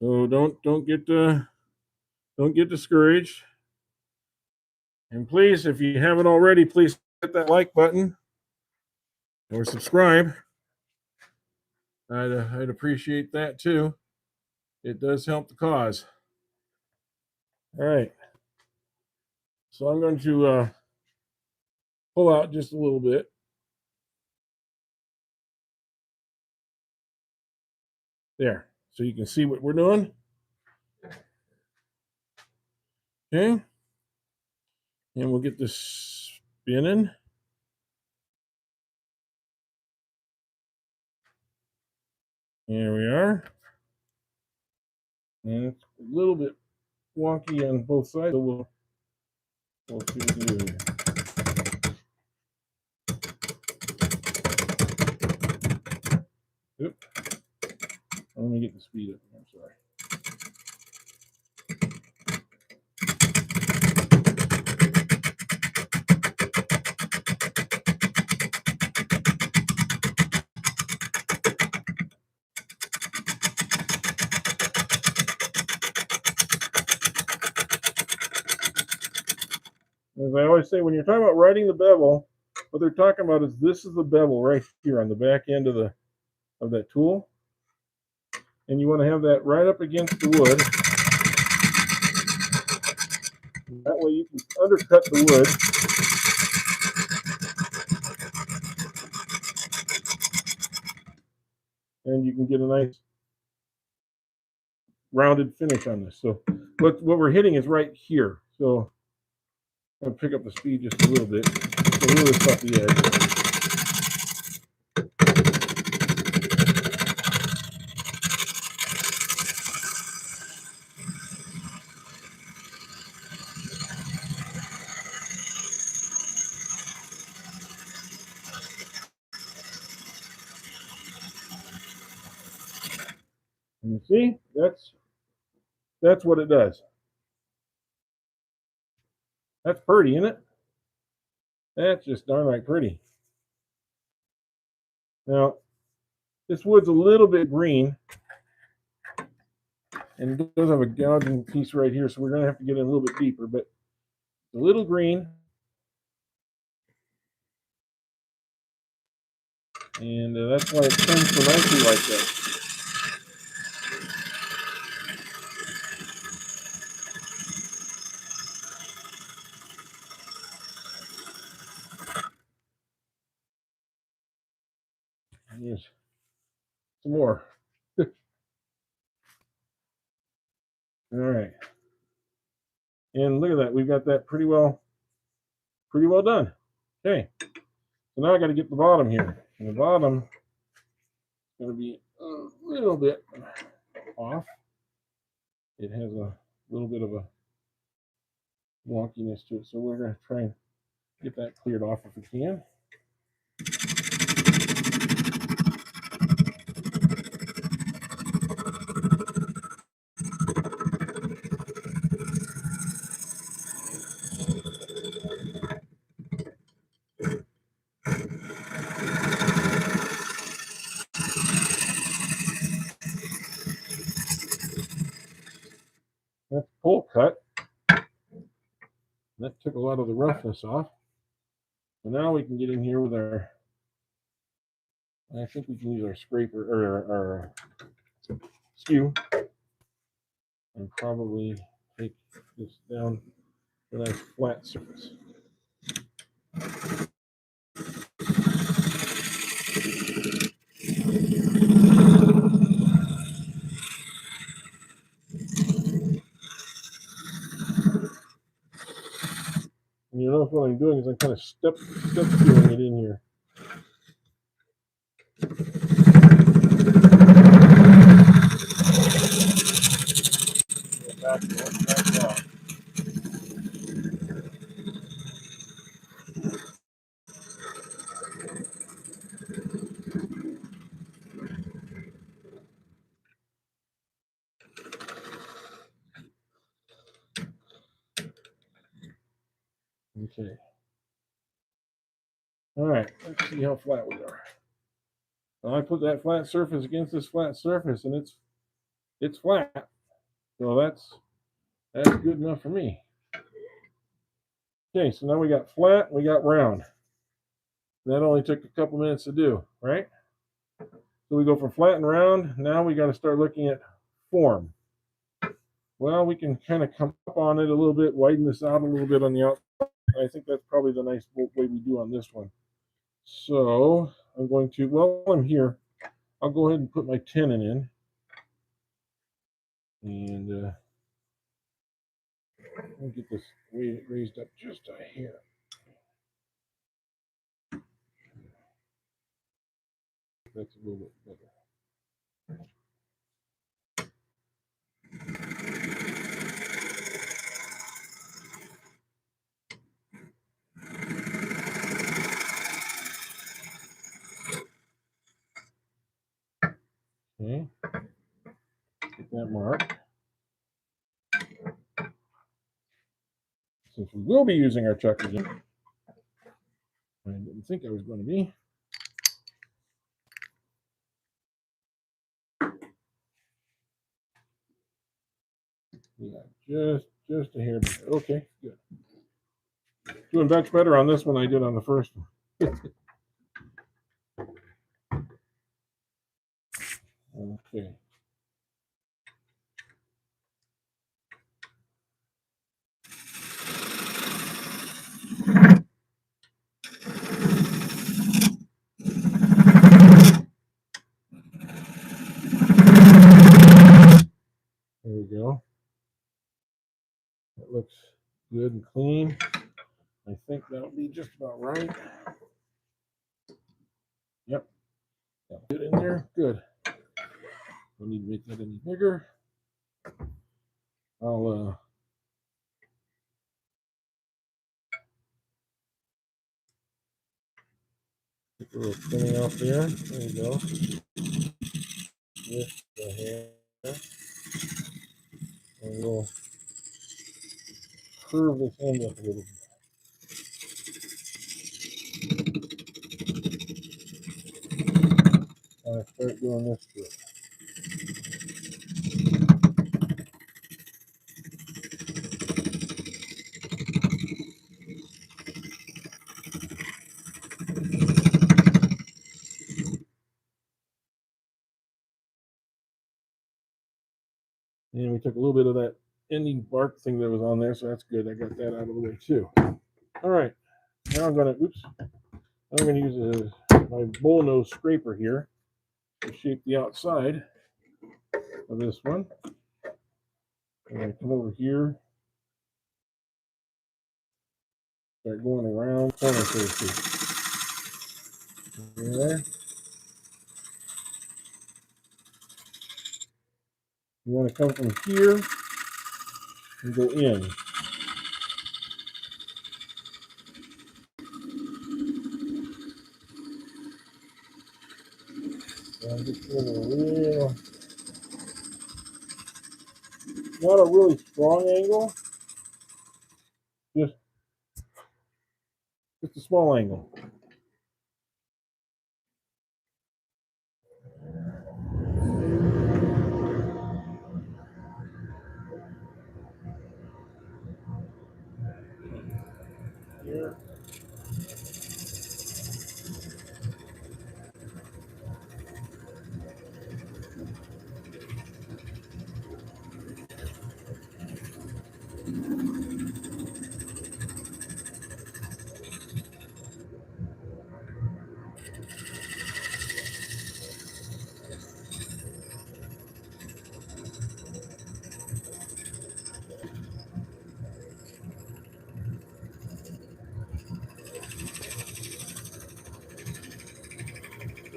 So don't get discouraged. And please, if you haven't already, please hit that like button or subscribe. I'd appreciate that too. It does help the cause. All right. So I'm going to pull out just a little bit. There. So you can see what we're doing. Okay. And we'll get this spinning. There we are. And it's a little bit wonky on both sides, so we'll see what we can do here. Oop. Let me get the speed up. I'm sorry. As I always say, when you're talking about riding the bevel, what they're talking about is this is the bevel right here on the back end of that tool. And you want to have that right up against the wood. That way you can undercut the wood. And you can get a nice rounded finish on this. So what we're hitting is right here. So I'm going to pick up the speed just a little bit. So really cut the edge. And you see, that's what it does. That's pretty, isn't it? That's just darn right pretty. Now, this wood's a little bit green, and it does have a gouging piece right here, so we're going to have to get in a little bit deeper, but it's a little green. And that's why it turns so nicely like that. Here's some more. All right. And look at that. We've got that pretty well done. Okay. So now I got to get the bottom here. And the bottom is going to be a little bit off. It has a little bit of a wonkiness to it. So we're going to try and get that cleared off if we can. That's pull cut. That took a lot of the roughness off. So now we can get in here with our, I think we can use our scraper or our skew and probably take this down to a nice flat surface. And you notice what I'm doing is I'm kind of step skewing it in here. Back off. Okay. All right, let's see how flat we are. Now I put that flat surface against this flat surface, and it's flat. So that's good enough for me. Okay, so now we got flat, we got round. That only took a couple minutes to do, right? So we go from flat and round. Now we got to start looking at form. Well, we can kind of come up on it a little bit, widen this out a little bit on the outside. I think that's probably the nice way we do on this one. So I'm going to, while I'm here, I'll go ahead and put my tenon in. And I'll get this raised up just a hair. That's a little bit better. Okay, get that mark. Since we will be using our chuck again, I didn't think I was going to be. Yeah, just a hair better. Okay, good. Doing much better on this one than I did on the first one. Okay. There we go. That looks good and clean. I think that'll be just about right. Yep. Get in there. Good. Don't need to make that any bigger. I'll take a little trimming off there. There you go. With the hair. And we'll curve this end up a little bit. I start doing this to it. took a little bit of that ending bark thing that was on there, so that's good. I got that out of the way too. All right, now I'm gonna use my bull nose scraper here to shape the outside of this one. And I come over here, start going around corner, so to speak. There. You want to come from here and go in. So I'm just doing a real, not a really strong angle, just a small angle. Here.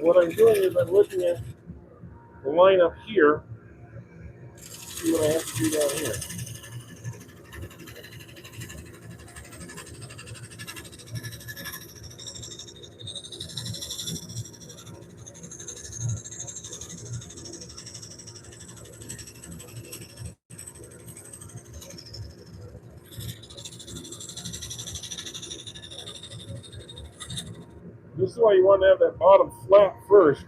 What I'm doing is I'm looking at the line up here, see what I have to do down here. This is why you want to have that bottom flat first.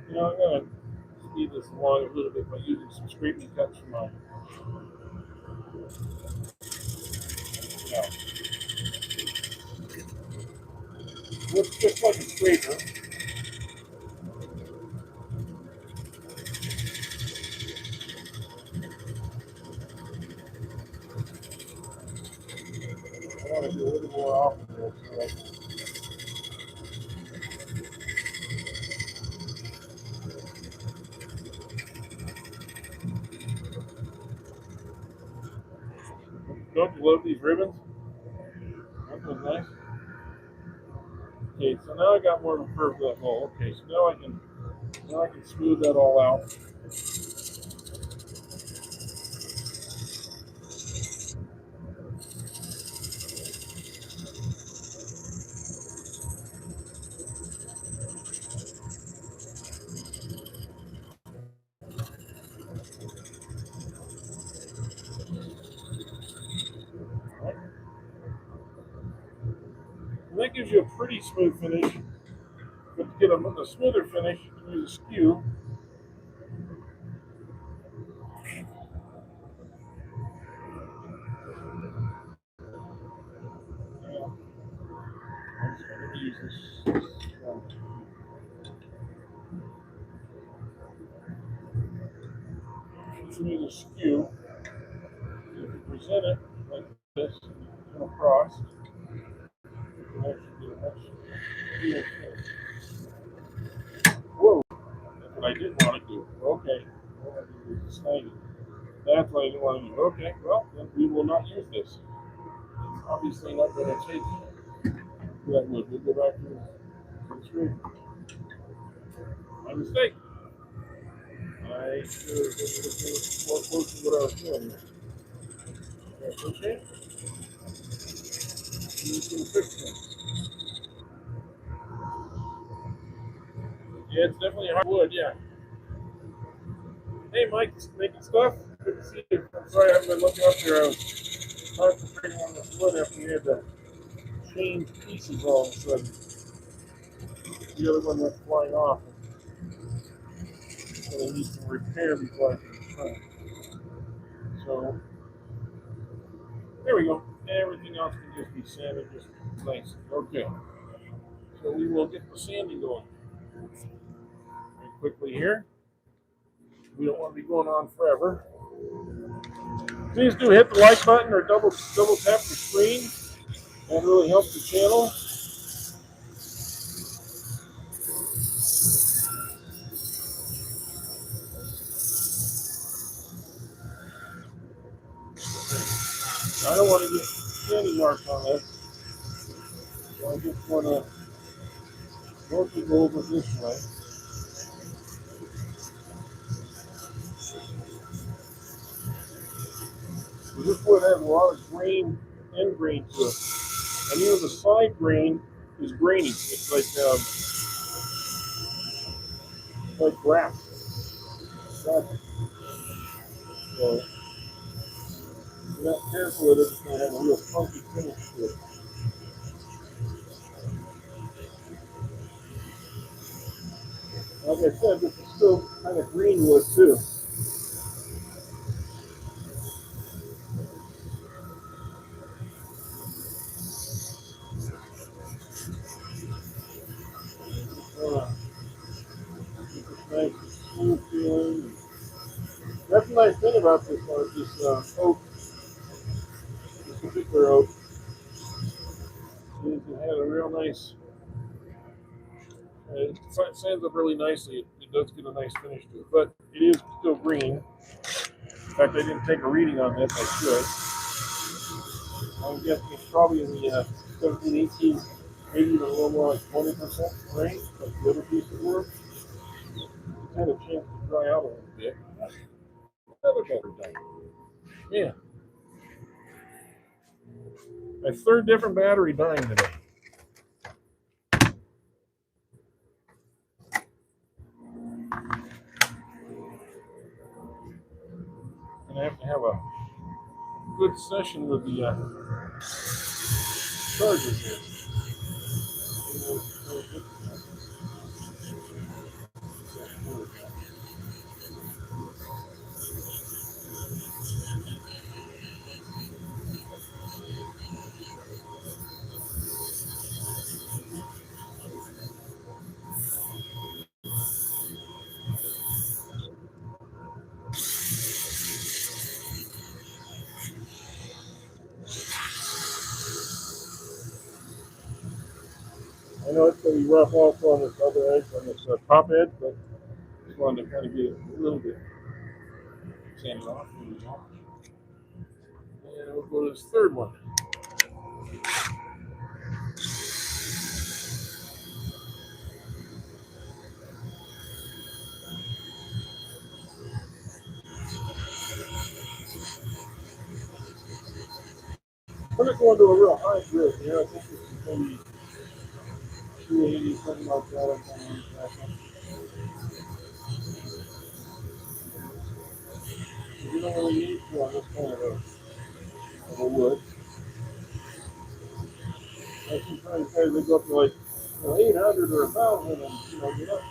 You know, I'm going to speed this along a little bit by using some scraping cuts from my. Now, looks just like a scraper. I want to do a little more often there, so don't you love these ribbons? Aren't those nice? Okay, so now I got more of a curve to that hole. Okay, so now I can smooth that all out. Right? And that gives you a pretty smooth finish. But to get a smoother finish, you can use a skew. I'm just going to use this. Use a skew. If you present it like this, come across, you can actually get a much smoother finish. Whoa, that's what I didn't want to do. Okay, snaggy. That's what I didn't want to do. Okay, well, then we will not use this. It's obviously not going to take that wood. We'll go back to the screen. My mistake. I should have been more close to what I was doing. Okay. Okay. You can fix things. Yeah, it's definitely hardwood. Yeah. Hey, Mike, making stuff. Good to see you. I'm sorry I haven't been looking up here. I was concentrating on this wood after you had to change pieces all of a sudden. The other one went flying off. So they need some repair before I can try. So there we go. Everything else can just be sanded just nice. Okay. So we will get the sanding going very quickly here. We don't want to be going on forever. Please do hit the like button or double tap the screen. That really helps the channel. I don't want to get sanding marks on this. So I just want to mostly go over this way. So this wood has a lot of grain, end grain to it. And even the side grain is grainy. It's like grass. Gotcha. So if you're not careful with it, it's going to have a real funky finish to it. Like I said, this is still kind of green wood too. Nice smooth feeling. That's the nice thing about this oak, this particular oak, is it has a real nice. It sands up really nicely. It does get a nice finish to it, but it is still green. In fact, I didn't take a reading on this. I should. I'm guessing it's probably in the 17, 18, maybe even a little more like 20% range, like the other pieces were. It's had a chance to dry out a little bit. Another better done. Yeah. My third different battery dying today. And I have to have a good session with the chargers here. I know it's going to be rough also on this other edge, on this top edge, but just wanted to kind of get it a little bit sanded off. Here we go. And we'll go to this third one. We're going to go into a real high grid here. I think this is maybe 280, something like that. You don't really need to on this kind of a wood. I keep trying to say they go up to like 800 or 1,000, and you're not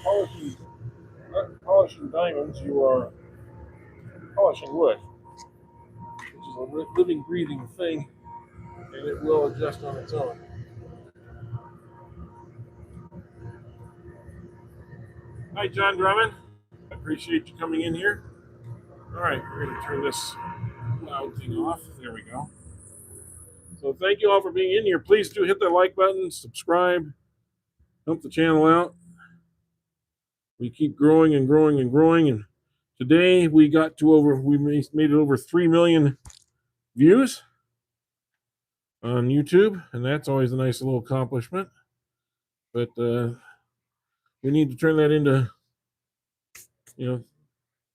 polishing diamonds. You are polishing wood, which is a living, breathing thing, and it will adjust on its own. Hi, John Drummond. I appreciate you coming in here. All right, we're going to turn this loud thing off. There we go. So thank you all for being in here. Please do hit that like button, subscribe, help the channel out. We keep growing and growing and growing. And today we made it over 3 million views on YouTube, and that's always a nice little accomplishment. But we need to turn that into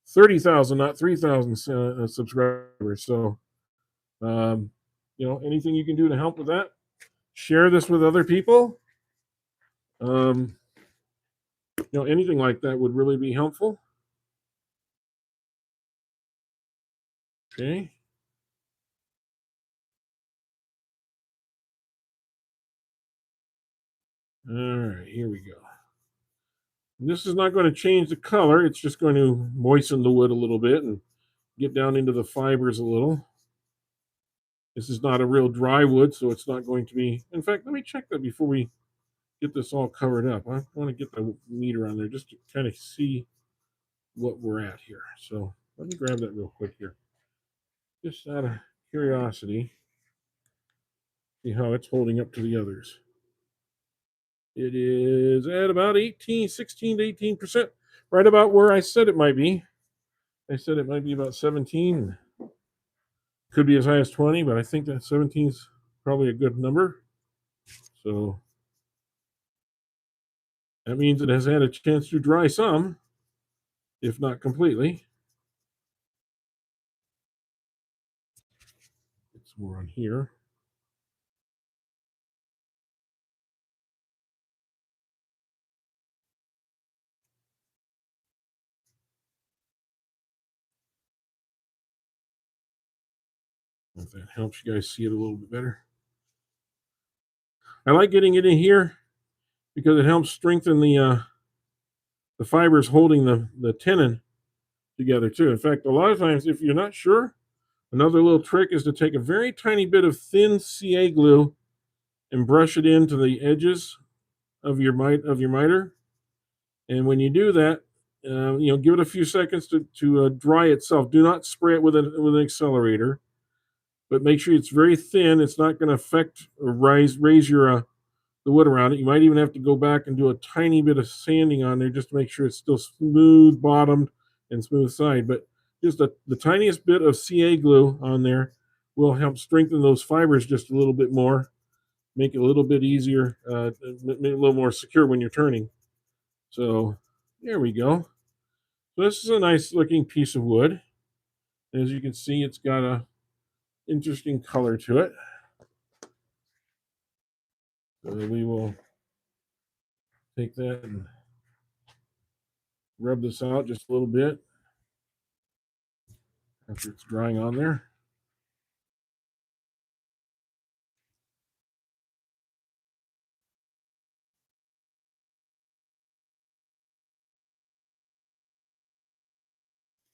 30,000, not 3,000 subscribers. So Um, anything you can do to help with that? Share this with other people. Um, anything like that would really be helpful. Okay. All right, here we go. This is not going to change the color. It's just going to moisten the wood a little bit and get down into the fibers a little. This is not a real dry wood, so it's not going to be. In fact, let me check that before we get this all covered up. I want to get the meter on there just to kind of see what we're at here. So let me grab that real quick here. Just out of curiosity, see how it's holding up to the others. It is at about 16 to 18%, right about where I said it might be. I said it might be about 17. Could be as high as 20, but I think that 17 is probably a good number. So that means it has had a chance to dry some, if not completely. It's more on here. If that helps you guys see it a little bit better. I like getting it in here because it helps strengthen the fibers holding the tenon together too. In fact, a lot of times, if you're not sure, another little trick is to take a very tiny bit of thin CA glue and brush it into the edges of your miter. And when you do that, give it a few seconds to dry itself. Do not spray it with an accelerator, but make sure it's very thin. It's not going to affect or raise your the wood around it. You might even have to go back and do a tiny bit of sanding on there just to make sure it's still smooth bottomed and smooth side. But just the tiniest bit of CA glue on there will help strengthen those fibers just a little bit more, make it a little bit easier, make it a little more secure when you're turning. So there we go. So this is a nice looking piece of wood. As you can see, it's got a interesting color to it. So we will take that and rub this out just a little bit after it's drying on there.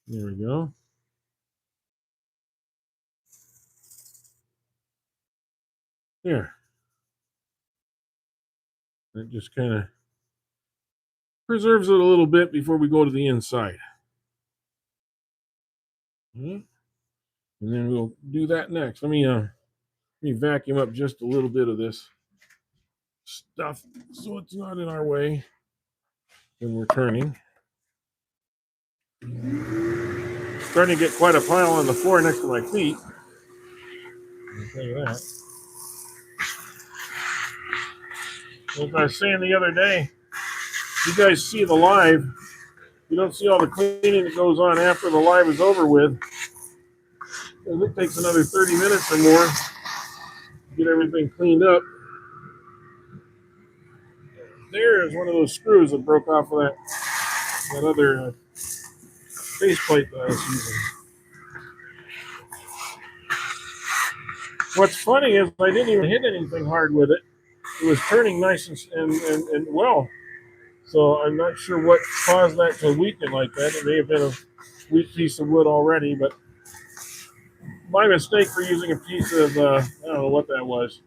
There we go. There. That just kind of preserves it a little bit before we go to the inside. And then we'll do that next. Let me vacuum up just a little bit of this stuff so it's not in our way when we're turning. Starting to get quite a pile on the floor next to my feet. I'll tell you that. Like I was saying the other day, you guys see the live. You don't see all the cleaning that goes on after the live is over with. And it takes another 30 minutes or more to get everything cleaned up. There is one of those screws that broke off of that other faceplate that I was using. What's funny is I didn't even hit anything hard with it. It was turning nice and well. So I'm not sure what caused that to weaken like that. It may have been a weak piece of wood already, but my mistake for using a piece of, I don't know what that was.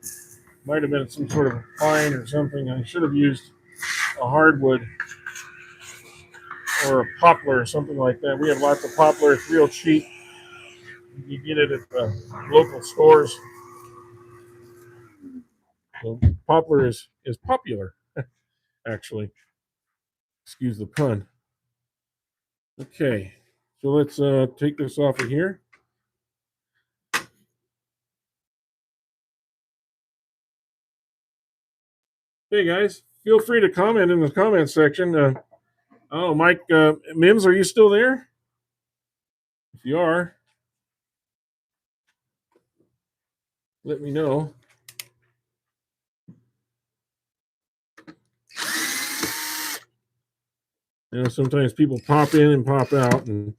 Might have been some sort of pine or something. I should have used a hardwood or a poplar or something like that. We have lots of poplar. It's real cheap. You get it at the local stores. So poplar is popular, actually. Excuse the pun. Okay, so let's take this off of here. Hey guys, feel free to comment in the comment section. Oh, Mike Mims, are you still there? If you are, let me know. You know, sometimes people pop in and pop out, and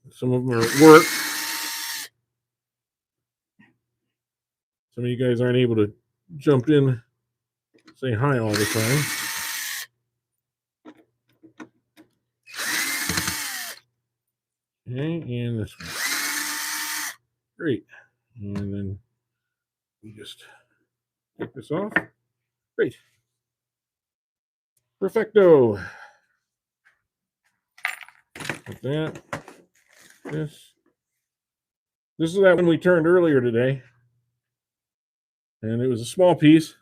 some of them are at work. Some of you guys aren't able to jump in, say hi all the time. Okay, and this one. Great. And then we just take this off. Great. Perfecto. Like that. This. This is that one we turned earlier today. And it was a small piece,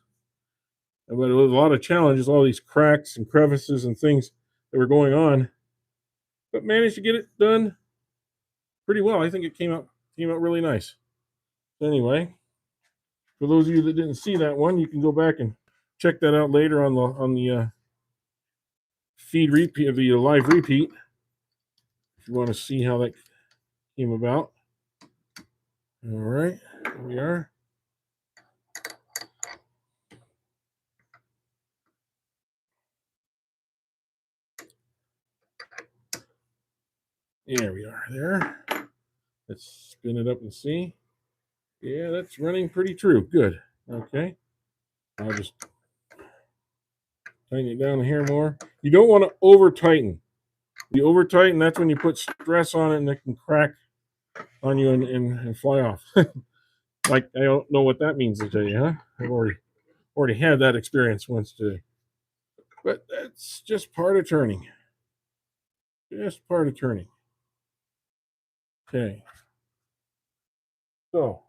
but it was a lot of challenges, all these cracks and crevices and things that were going on. But managed to get it done pretty well. I think it came out really nice. Anyway, for those of you that didn't see that one, you can go back and check that out later on the feed repeat of the live repeat if you want to see how that came about. All right, here we are. There we are. There. Let's spin it up and see. Yeah, that's running pretty true. Good. Okay. I'll just tighten it down here more. You don't want to over tighten. You over tighten, that's when you put stress on it and it can crack on you and fly off. Like, I don't know what that means to tell you, huh? I've already had that experience once today. But that's just part of turning. Just part of turning. Okay. So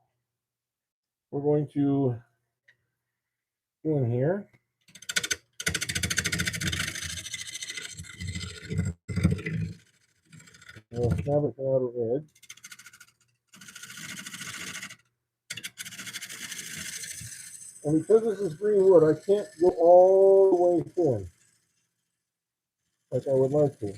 we're going to go in here. We'll snap it out of the edge. And because this is green wood, I can't go all the way thin like I would like to.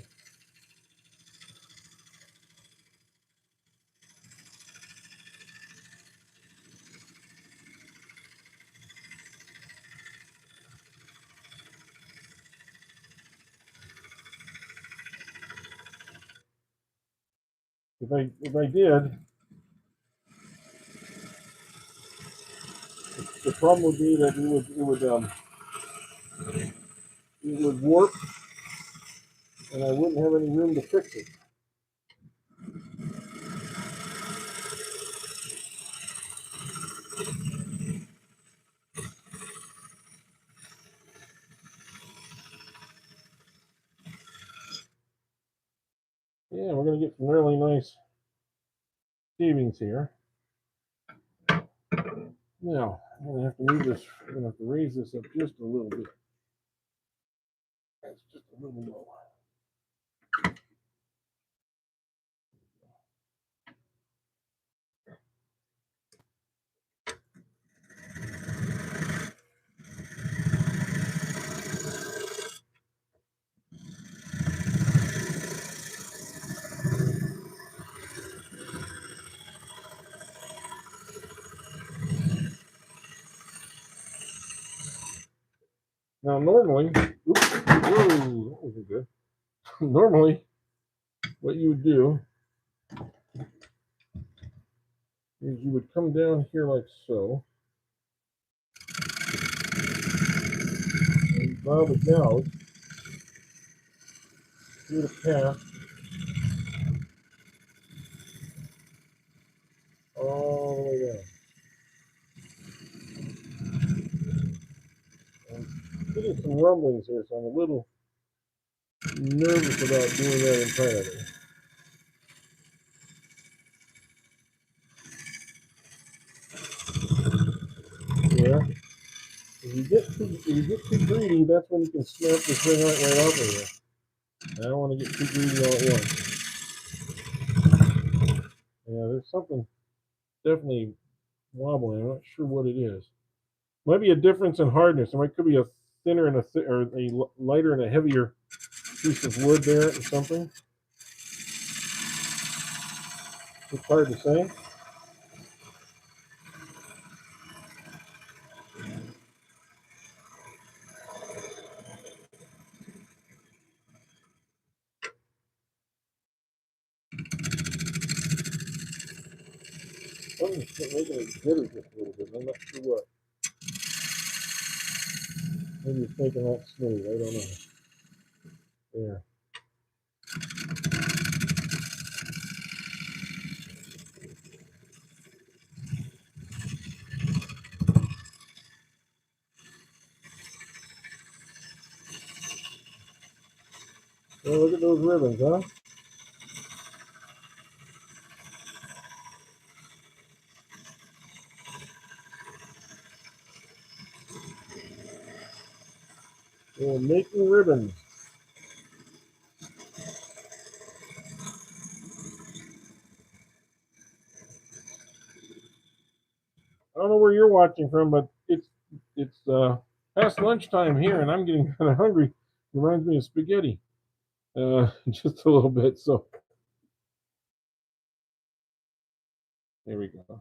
If I did, the problem would be that it would warp, and I wouldn't have any room to fix it. Yeah, we're going to get some really nice shavings here. Now, I'm going to have to move this, I'm going to have to raise this up just a little bit. That's just a little low. Now, normally, oops, whoa, that wasn't good. Normally, what you would do is you would come down here like so, and allow the gouge through the path all the way down. I'm getting some rumblings here, so I'm a little nervous about doing that entirely. Yeah. If you get too greedy, that's when you can snap this thing right off of here. I don't want to get too greedy all at once. Yeah, there's something definitely wobbling. I'm not sure what it is. Might be a difference in hardness. There might could be a thinner and or a lighter and a heavier piece of wood there or something. It's hard to say. making it jitter just a little bit. I'm not sure what. Maybe it's making that smooth. I don't know. There. Well, look at those ribbons, huh? We're making ribbons. I don't know where you're watching from, but it's past lunchtime here, and I'm getting kind of hungry. It reminds me of spaghetti, just a little bit. So here we go.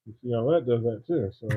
You see how that does that too. So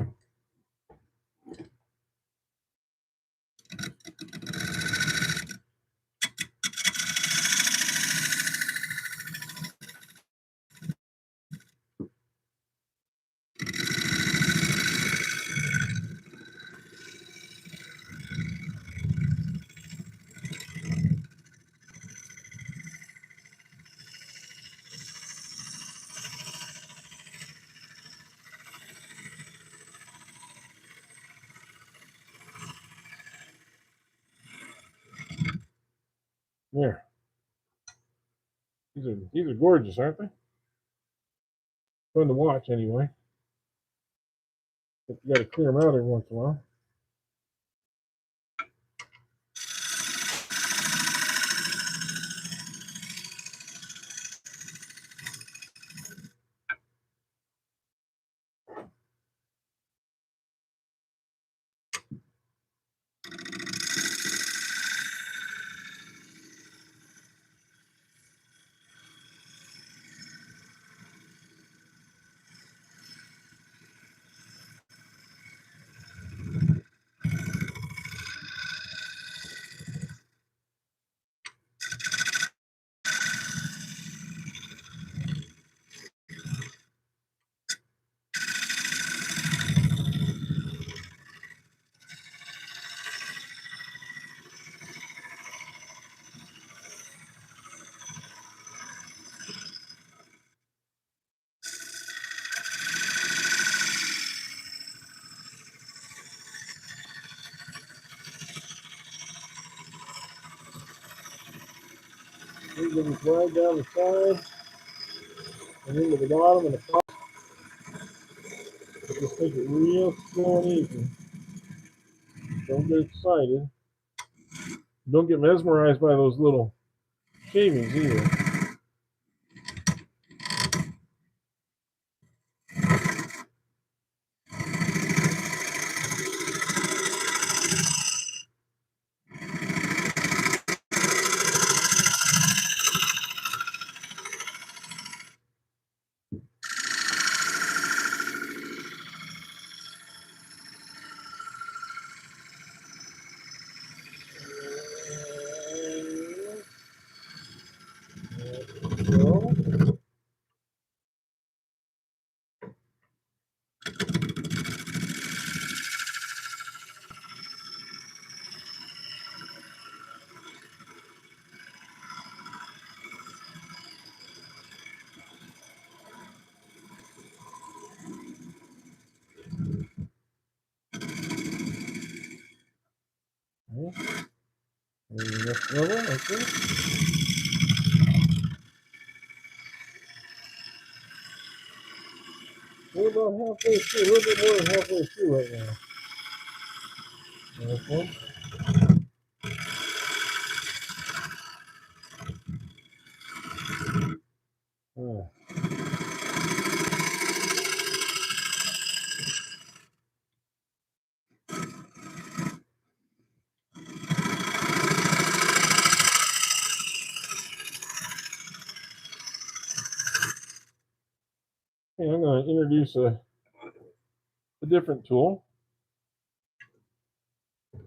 there. These are gorgeous, aren't they? Fun to watch anyway. But you got to clear them out every once in a while. These them slide down the side and into the bottom and the top. Just take it real slow and easy. Don't get excited. Don't get mesmerized by those little shavings either. So, okay. And the next level, okay. We're about halfway through, a little bit more than halfway through right now. Okay. Okay, I'm going to introduce a different tool.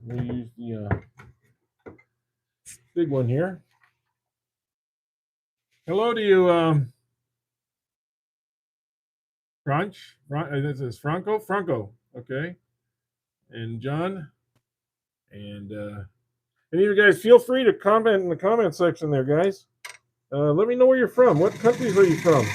We use the big one here. Hello to you, Crunch. This is Franco. Okay, and John, and any of you guys, feel free to comment in the comment section there, guys. Let me know where you're from. What countries are you from?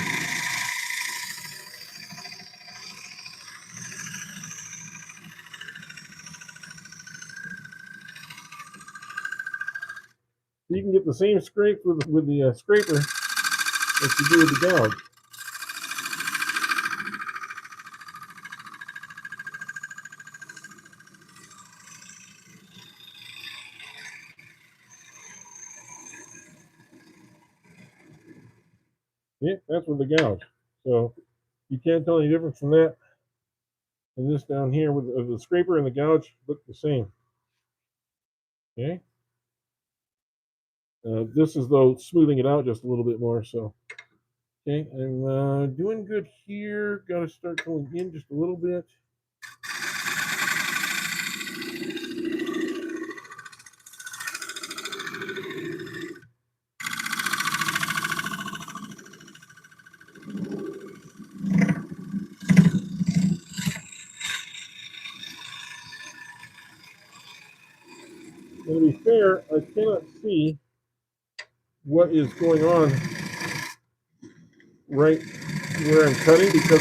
You can get the same scrape with the scraper that you do with the gouge. Yeah, that's with the gouge. So you can't tell any difference from that. And this down here with the scraper and the gouge look the same. Okay. This is though smoothing it out just a little bit more. So okay, I'm doing good here. Got to start going in just a little bit. And to be fair, I cannot see what is going on right where I'm cutting because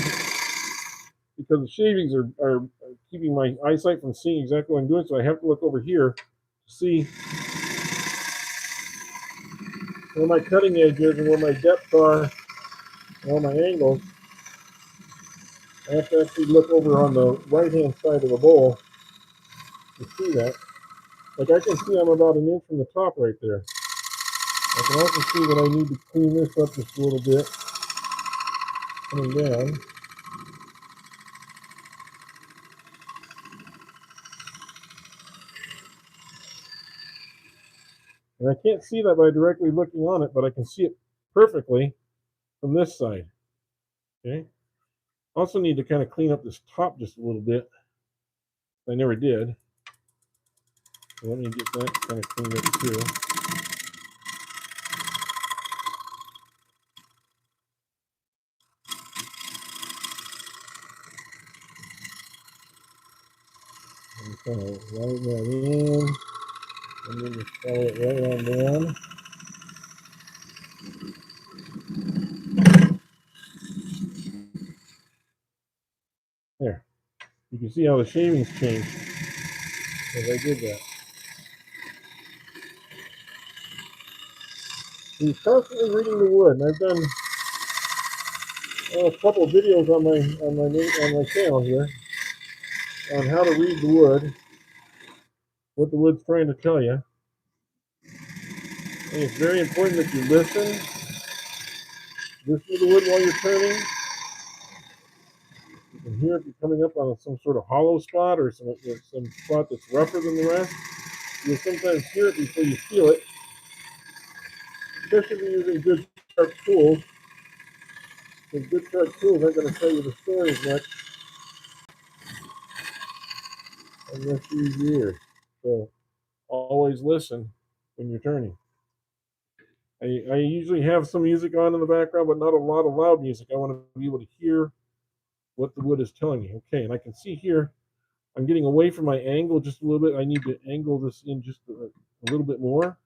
the shavings are keeping my eyesight from seeing exactly what I'm doing. So I have to look over here to see where my cutting edge is and where my depths are and all my angles. I have to actually look over on the right hand side of the bowl to see that. Like I can see I'm about an inch from the top right there. I can also see that I need to clean this up just a little bit coming down. And I can't see that by directly looking on it, but I can see it perfectly from this side. Okay. Also need to kind of clean up this top just a little bit. I never did. So let me get that kind of cleaned up too. And kind of write that in. And then just follow it right on down. There. You can see how the shavings changed as I did that. He's constantly reading the wood, and I've done a couple of videos on my channel here on how to read the wood, what the wood's trying to tell you. And it's very important that you listen to the wood while you're turning. You can hear it coming up on some sort of hollow spot or some spot that's rougher than the rest. You'll sometimes hear it before you feel it, especially if you're using good sharp tools. Because good sharp tools aren't going to tell you the story as much unless you use your ears. So always listen when you're turning. I usually have some music on in the background, but not a lot of loud music. I want to be able to hear what the wood is telling me. Okay, and I can see here I'm getting away from my angle just a little bit. I need to angle this in just a little bit more.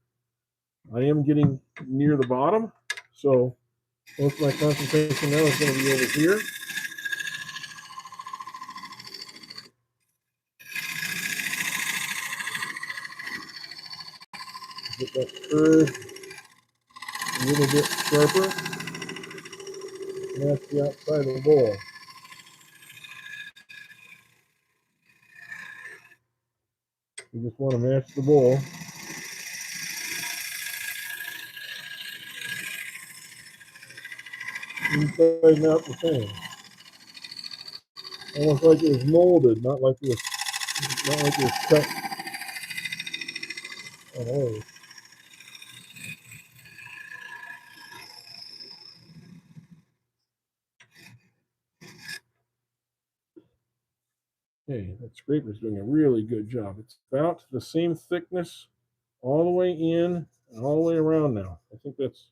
I am getting near the bottom, so most of my concentration now is going to be over here. Get that curve a little bit sharper. And that's the outside of the bowl. You just want to match the bowl. Inside and out the same. Almost like it was molded, not like it was cut. Oh, Okay, that scraper's doing a really good job. It's about the same thickness all the way in and all the way around now. I think that's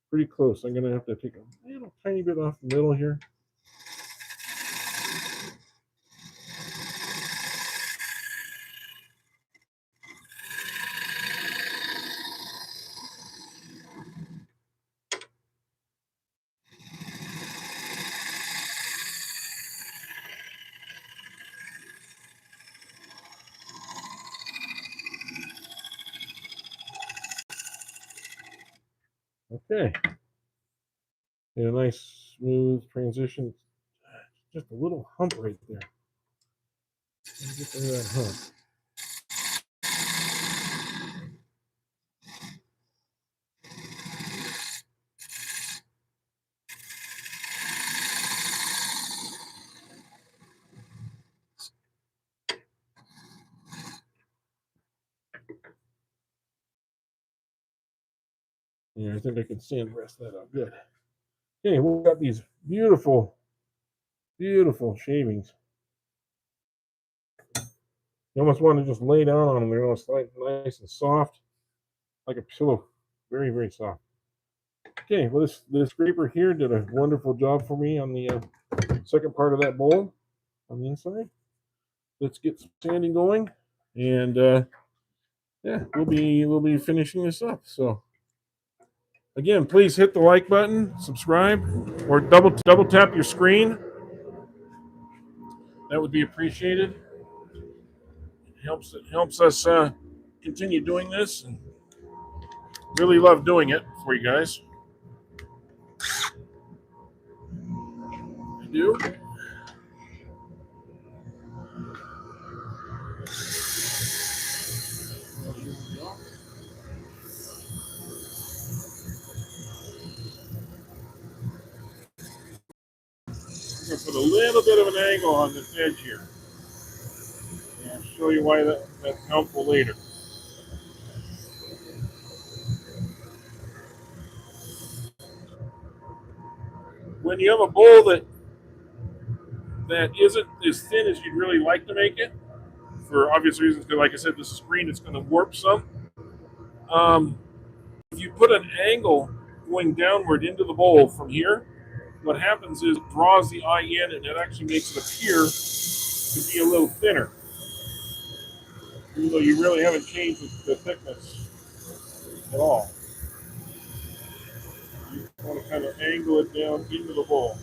pretty close. I'm going to have to take a little tiny bit off the middle here. Okay. And a nice smooth transition. Just a little hump right there. Get rid of that hump. Yeah, I think I can sand the rest of that out good. Okay, we've got these beautiful, beautiful shavings. You almost want to just lay down on them. They're almost nice and soft, like a pillow. Very, very soft. Okay, well, this scraper here did a wonderful job for me on the second part of that bowl on the inside. Let's get some sanding going, and yeah, we'll be finishing this up. So again, please hit the like button, subscribe, or double tap your screen. That would be appreciated. It helps us continue doing this, and really love doing it for you guys. I do. I'm going to put a little bit of an angle on this edge here. And I'll show you why that's helpful later. When you have a bowl that isn't as thin as you'd really like to make it, for obvious reasons, because like I said, this is green, it's going to warp some. Um, if you put an angle going downward into the bowl from here, what happens is it draws the eye in and it actually makes it appear to be a little thinner, even though you really haven't changed the thickness at all. You want to kind of angle it down into the bowl.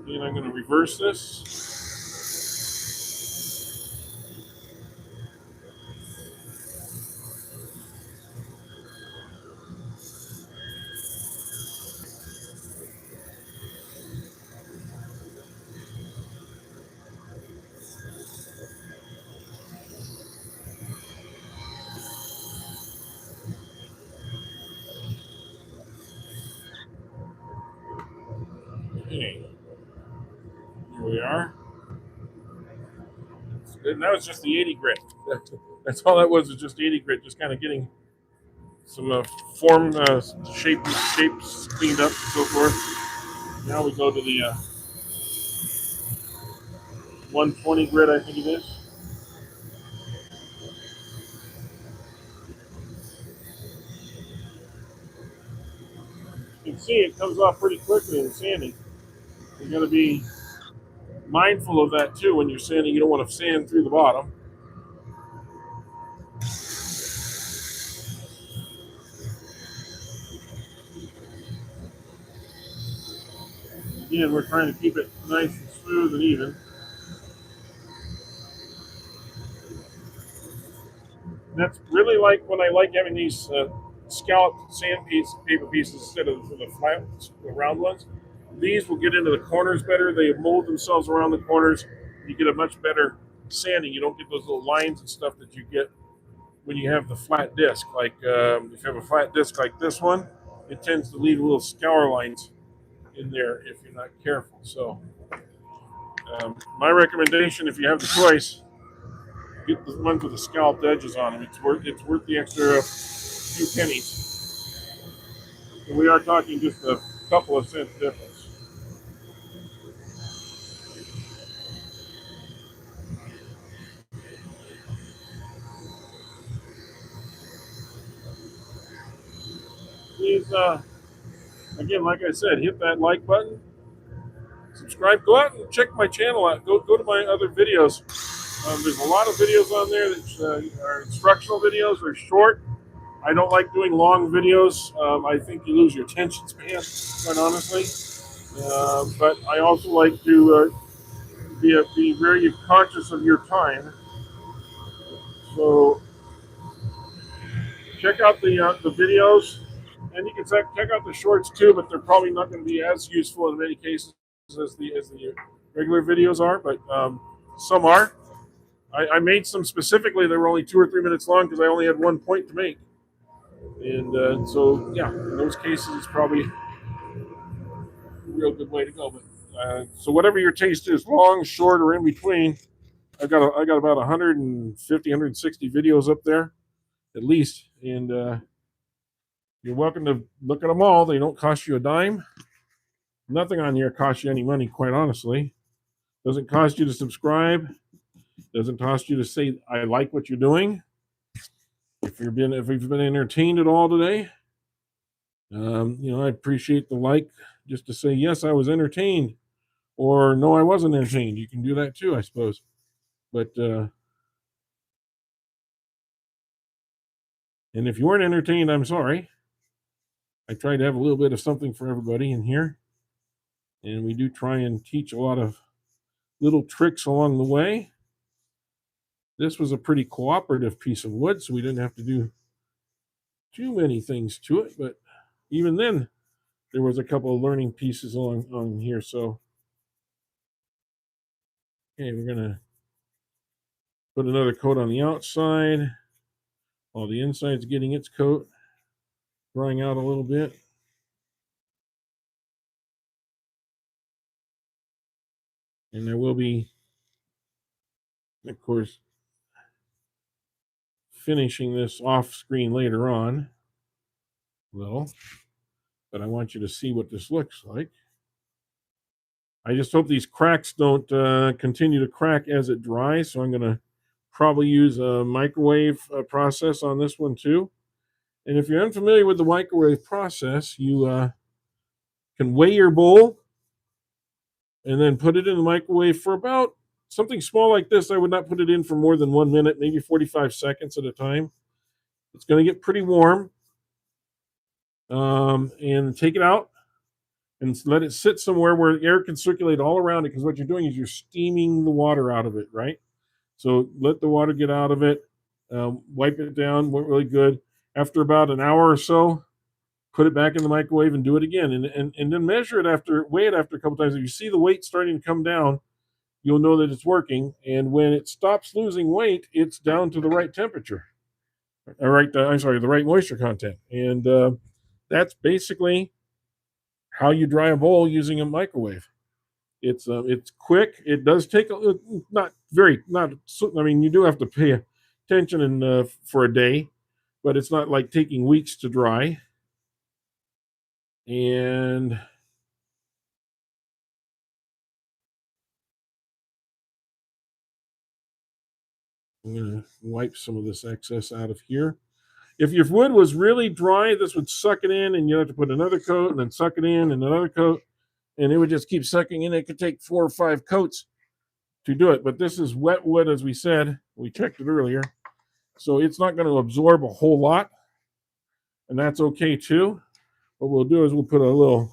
And I'm going to reverse this. Okay, here we are. And that was just the 80 grit. That's all that was just 80 grit, just kind of getting some form shapes cleaned up and so forth. Now we go to the 120 grit, I think it is. You can see it comes off pretty quickly in sanding. You got to be mindful of that too when you're sanding. You don't want to sand through the bottom. Again, we're trying to keep it nice and smooth and even. That's really like when I like having these scalloped paper pieces instead of the flat, the round ones. These will get into the corners better. They mold themselves around the corners. You get a much better sanding. You don't get those little lines and stuff that you get when you have the flat disc. Like if you have a flat disc like this one, it tends to leave little scour lines in there if you're not careful. So my recommendation, if you have the choice, get the ones with the scalloped edges on them. It's worth the extra few pennies. And we are talking just a couple of cents difference. Please, again, like I said, hit that like button, subscribe, go out and check my channel out. Go to my other videos. There's a lot of videos on there that are instructional videos. They're short. I don't like doing long videos. I think you lose your attention span, quite honestly. But I also like to be very conscious of your time. So check out the videos, and you can check out the shorts too. But they're probably not going to be as useful in many cases as the regular videos are. But some are. I made some specifically that were only 2 or 3 minutes long because I only had one point to make. And so, yeah, in those cases, it's probably a real good way to go. But so, whatever your taste is, long, short, or in between, I got about 150, 160 videos up there at least, and you're welcome to look at them all. They don't cost you a dime. Nothing on here costs you any money, quite honestly. Doesn't cost you to subscribe. Doesn't cost you to say I like what you're doing. If you've been entertained at all today, I appreciate the like just to say yes, I was entertained, or no, I wasn't entertained. You can do that too, I suppose. But and if you weren't entertained, I'm sorry. I try to have a little bit of something for everybody in here, and we do try and teach a lot of little tricks along the way. This was a pretty cooperative piece of wood, so we didn't have to do too many things to it. But even then, there was a couple of learning pieces on here. So, okay, we're gonna put another coat on the outside while the inside's getting its coat, drying out a little bit. And there will be, of course, finishing this off screen later on a little, but I want you to see what this looks like. I just hope these cracks don't continue to crack as it dries. So I'm going to probably use a microwave process on this one too. And if you're unfamiliar with the microwave process, you can weigh your bowl and then put it in the microwave for about something small like this. I would not put it in for more than 1 minute, maybe 45 seconds at a time. It's going to get pretty warm. And take it out and let it sit somewhere where air can circulate all around it, because what you're doing is you're steaming the water out of it, right? So let the water get out of it, wipe it down, really good. After about an hour or so, put it back in the microwave and do it again. And then measure it weigh it after a couple times. If you see the weight starting to come down, you'll know that it's working. And when it stops losing weight, it's down to the right temperature. All right, the right moisture content. And that's basically how you dry a bowl using a microwave. It's quick. It does take not very not. I mean, you do have to pay attention for a day, but it's not like taking weeks to dry. And I'm gonna wipe some of this excess out of here. If your wood was really dry, this would suck it in, and you have to put another coat, and then suck it in, and another coat, and it would just keep sucking in. It could take 4 or 5 coats to do it. But this is wet wood, as we said. We checked it earlier. So it's not going to absorb a whole lot, and that's okay too. What we'll do is we'll put a little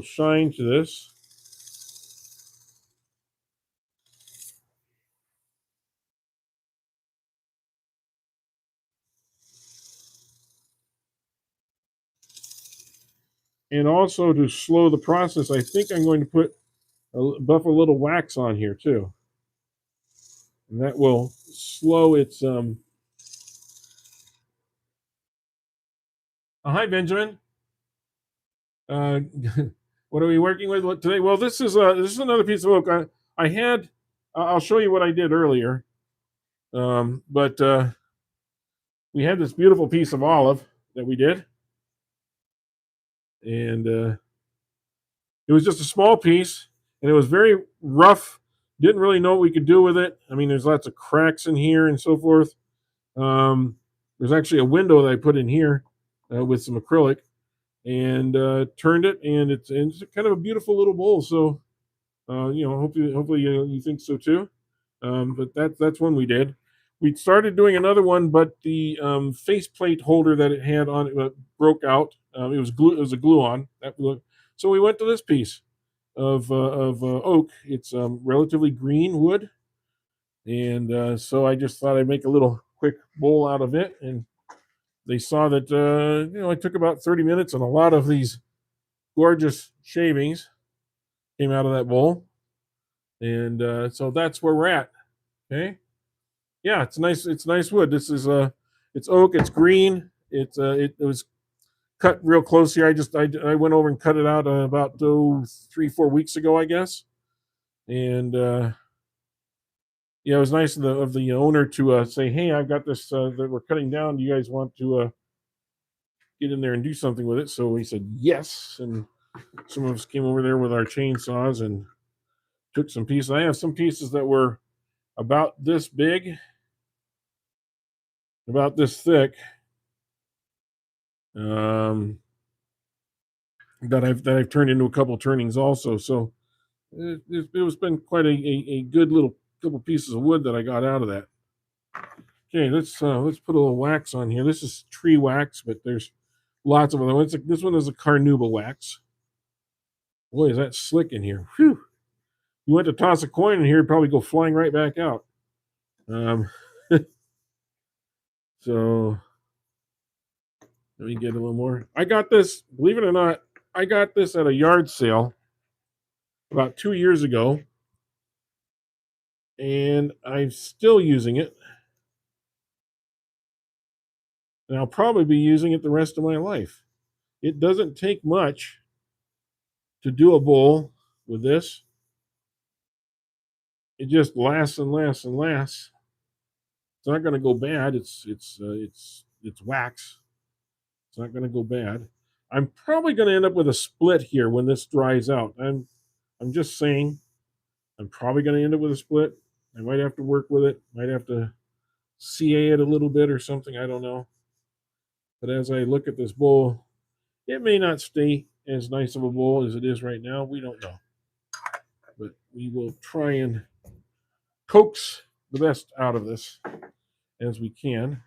shine to this. And also to slow the process, I think I'm going to put buff a little wax on here too. And that will slow its hi Benjamin. Uh, what are we working with today? Well, this is another piece of oak. I had I'll show you what I did earlier. But we had this beautiful piece of olive that we did. and it was just a small piece, and it was very rough. Didn't really know what we could do with it. I mean, there's lots of cracks in here and so forth. There's actually a window that I put in here with some acrylic, and turned it, and it's kind of a beautiful little bowl. So hopefully you think so too. But that's one we did. We started doing another one, but the faceplate holder that it had on it broke out. It was glue. It was a glue on. So we went to this piece of oak. It's relatively green wood, and so I just thought I'd make a little quick bowl out of it. And they saw that it took about 30 minutes, and a lot of these gorgeous shavings came out of that bowl. And so that's where we're at. Okay. Yeah, it's nice. It's nice wood. This is it's oak. It's green. It was cut real close here. I went over and cut it out about 3-4 weeks ago, I guess. And yeah, it was nice of the owner to say, "Hey, I've got this that we're cutting down. Do you guys want to get in there and do something with it?" So we said yes, and some of us came over there with our chainsaws and took some pieces. I have some pieces that were about this big, about this thick, um, that I've turned into a couple turnings also. So it was been quite a good little couple pieces of wood that I got out of that. Okay, let's put a little wax on here. This is tree wax, but there's lots of other ones. This one is a carnauba wax. Boy, is that slick in here. Whew. You went to toss a coin in here, it'd probably go flying right back out. Um, so let me get a little more. I got this, believe it or not, I got this at a yard sale about 2 years ago, and I'm still using it. And I'll probably be using it the rest of my life. It doesn't take much to do a bowl with this. It just lasts and lasts and lasts. It's not going to go bad. It's wax. It's not going to go bad. I'm probably going to end up with a split here when this dries out. I'm just saying. I'm probably going to end up with a split. I might have to work with it. Might have to CA it a little bit or something. I don't know. But as I look at this bowl, it may not stay as nice of a bowl as it is right now. We don't know. But we will try and coax the best out of this as we can.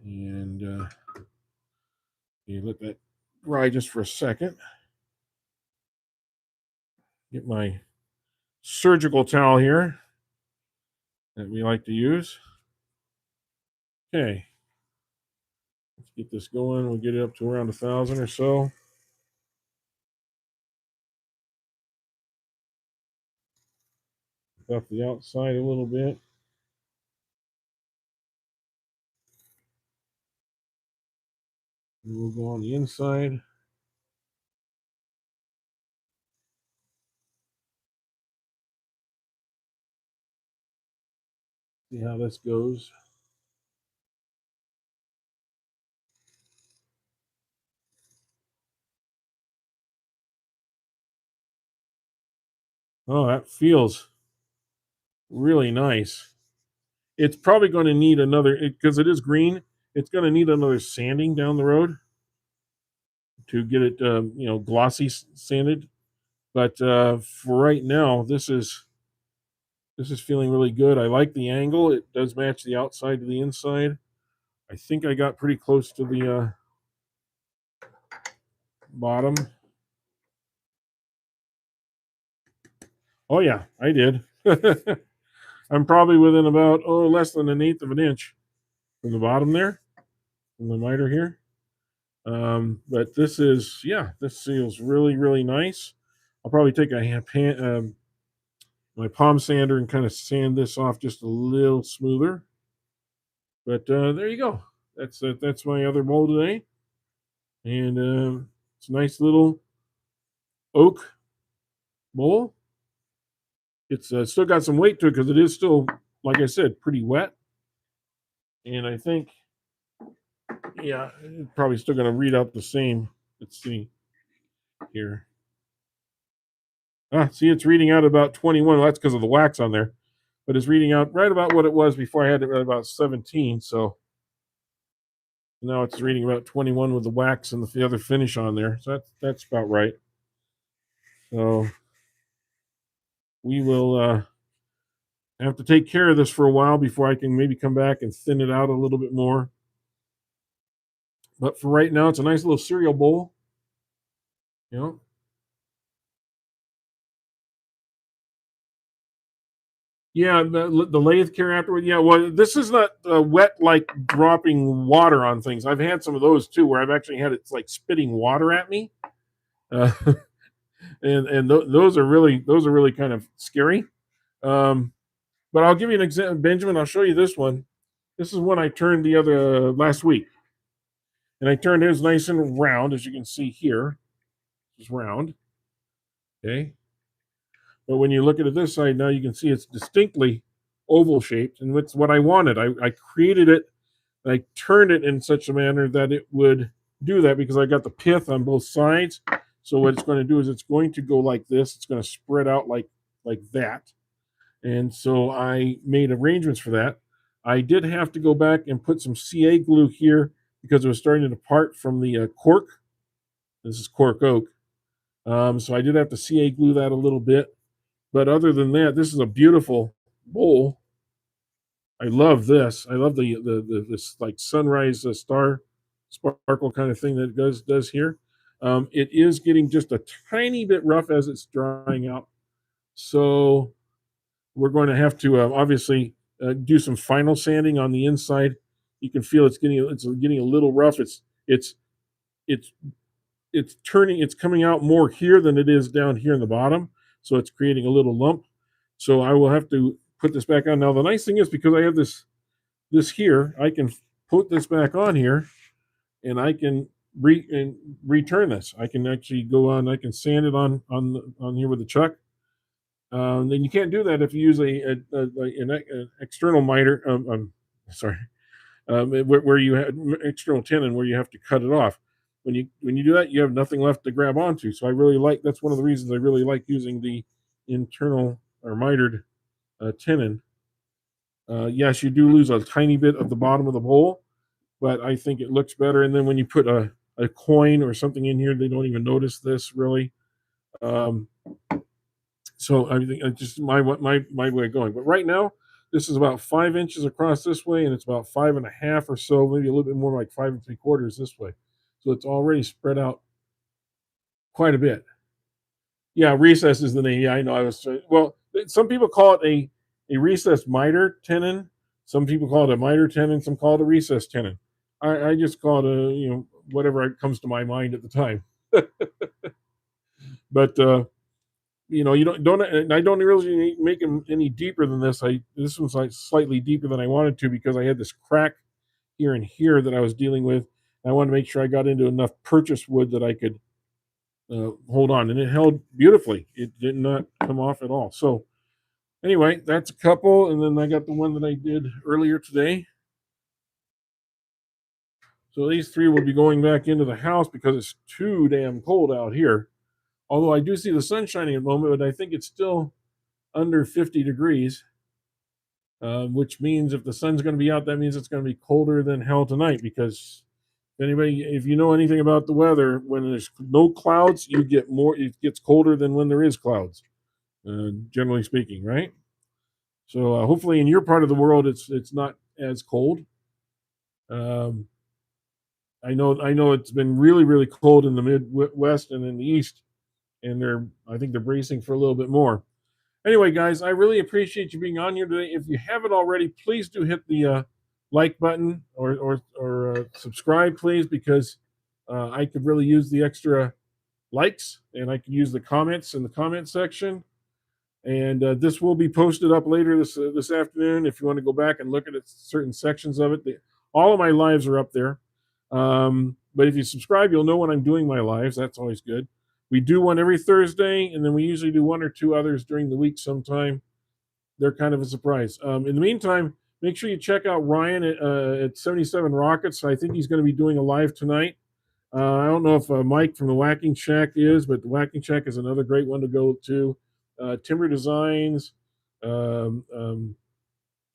And you let that dry just for a second. Get my surgical towel here that we like to use. Okay. Let's get this going. We'll get it up to around 1,000 or so. Buff the outside a little bit. And we'll go on the inside. See how this goes. Oh, that feels really nice. It's probably going to need another, because it is green, it's going to need another sanding down the road to get it, glossy sanded. But for right now, this is feeling really good. I like the angle. It does match the outside to the inside. I think I got pretty close to the bottom. Oh yeah, I did. I'm probably within about less than 1/8 of an inch from the bottom there, from the miter here. But this feels really really nice. I'll probably take my palm sander and kind of sand this off just a little smoother. But there you go. That's my other bowl today, and it's a nice little oak bowl. It's still got some weight to it because it is still, like I said, pretty wet. And I think Yeah, it's probably still going to read out the same. Let's see here. Ah, see, it's reading out about 21. Well, that's because of the wax on there, but it's reading out right about what it was before I had it at about 17. So now it's reading about 21 with the wax and the other finish on there. So that's about right. So we will have to take care of this for a while before I can maybe come back and thin it out a little bit more. But for right now, it's a nice little cereal bowl. You know, yeah, the lathe care afterward. Yeah, well, this is not wet like dropping water on things. I've had some of those too, where I've actually had it like spitting water at me, uh, those are really kind of scary. Um, but I'll give you an example, Benjamin. I'll show you this one. This is one I turned the other last week, and I turned it nice and round, as you can see here. It's round, okay. But when you look at it this side now, you can see it's distinctly oval shaped, and it's what I wanted. I created it. I turned it in such a manner that it would do that because I got the pith on both sides. So what it's going to do is it's going to go like this. It's going to spread out like that. And so I made arrangements for that. I did have to go back and put some CA glue here because it was starting to depart from the cork. This is cork oak. So I did have to CA glue that a little bit. But other than that, this is a beautiful bowl. I love this. I love the this like sunrise star sparkle kind of thing that it does here. It is getting just a tiny bit rough as it's drying out, so we're going to have to obviously do some final sanding on the inside. You can feel it's getting a little rough. It's it's it's turning. It's coming out more here than it is down here in the bottom, so it's creating a little lump. So I will have to put this back on. Now the nice thing is because I have this here, I can put this back on here, and I can return this. I can actually go on. I can sand it on here with a chuck. Then you can't do that if you use an external miter. Sorry, where you have external tenon where you have to cut it off. When you do that, you have nothing left to grab onto. So I really like that's one of the reasons I really like using the internal or mitered tenon. Yes, you do lose a tiny bit of the bottom of the bowl, but I think it looks better. And then when you put a coin or something in here, they don't even notice this really. Um, so I think it's just my way of going. But right now, this is about 5 inches across this way, and it's about 5.5 or so, maybe a little bit more like 5 3/4 this way. So it's already spread out quite a bit. Yeah, recess is the name. Yeah, I know. Well. Some people call it a recessed miter tenon. Some people call it a miter tenon. Some call it a recessed tenon. I just call it a whatever comes to my mind at the time. But you don't. And I don't really make them any deeper than this. This one's like slightly deeper than I wanted to because I had this crack here and here that I was dealing with. I wanted to make sure I got into enough purchase wood that I could hold on, and it held beautifully. It did not come off at all. So anyway, that's a couple, and then I got the one that I did earlier today. So these three will be going back into the house because it's too damn cold out here. Although I do see the sun shining at the moment, but I think it's still under 50 degrees, which means if the sun's going to be out, that means it's going to be colder than hell tonight. Because if you know anything about the weather, when there's no clouds, you get more. It gets colder than when there is clouds, generally speaking, right? So hopefully, in your part of the world, it's not as cold. Um, I know it's been really really cold in the Midwest and in the East, and I think they're bracing for a little bit more. Anyway, guys, I really appreciate you being on here today. If you haven't already, please do hit the like button or subscribe, please, because I could really use the extra likes, and I could use the comments in the comment section. And this will be posted up later this afternoon. If you want to go back and look at certain sections of it, all of my lives are up there. But if you subscribe, you'll know when I'm doing my lives. That's always good. We do one every Thursday, and then we usually do one or two others during the week sometime. They're kind of a surprise. In the meantime, Make sure you check out Ryan at 77 Rockets. I think he's going to be doing a live tonight. I don't know if Mike from the Whacking Shack is, but the Whacking Shack is another great one to go to. Timber Designs, um, um,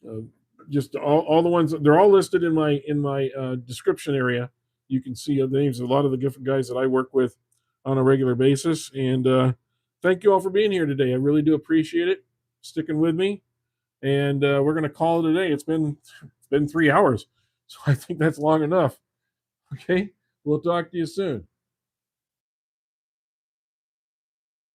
uh, just all the ones. They're all listed in my description area. You can see the names of a lot of the different guys that I work with on a regular basis. And thank you all for being here today. I really do appreciate it, sticking with me. And we're going to call it a day. It's been 3 hours, so I think that's long enough. Okay, we'll talk to you soon.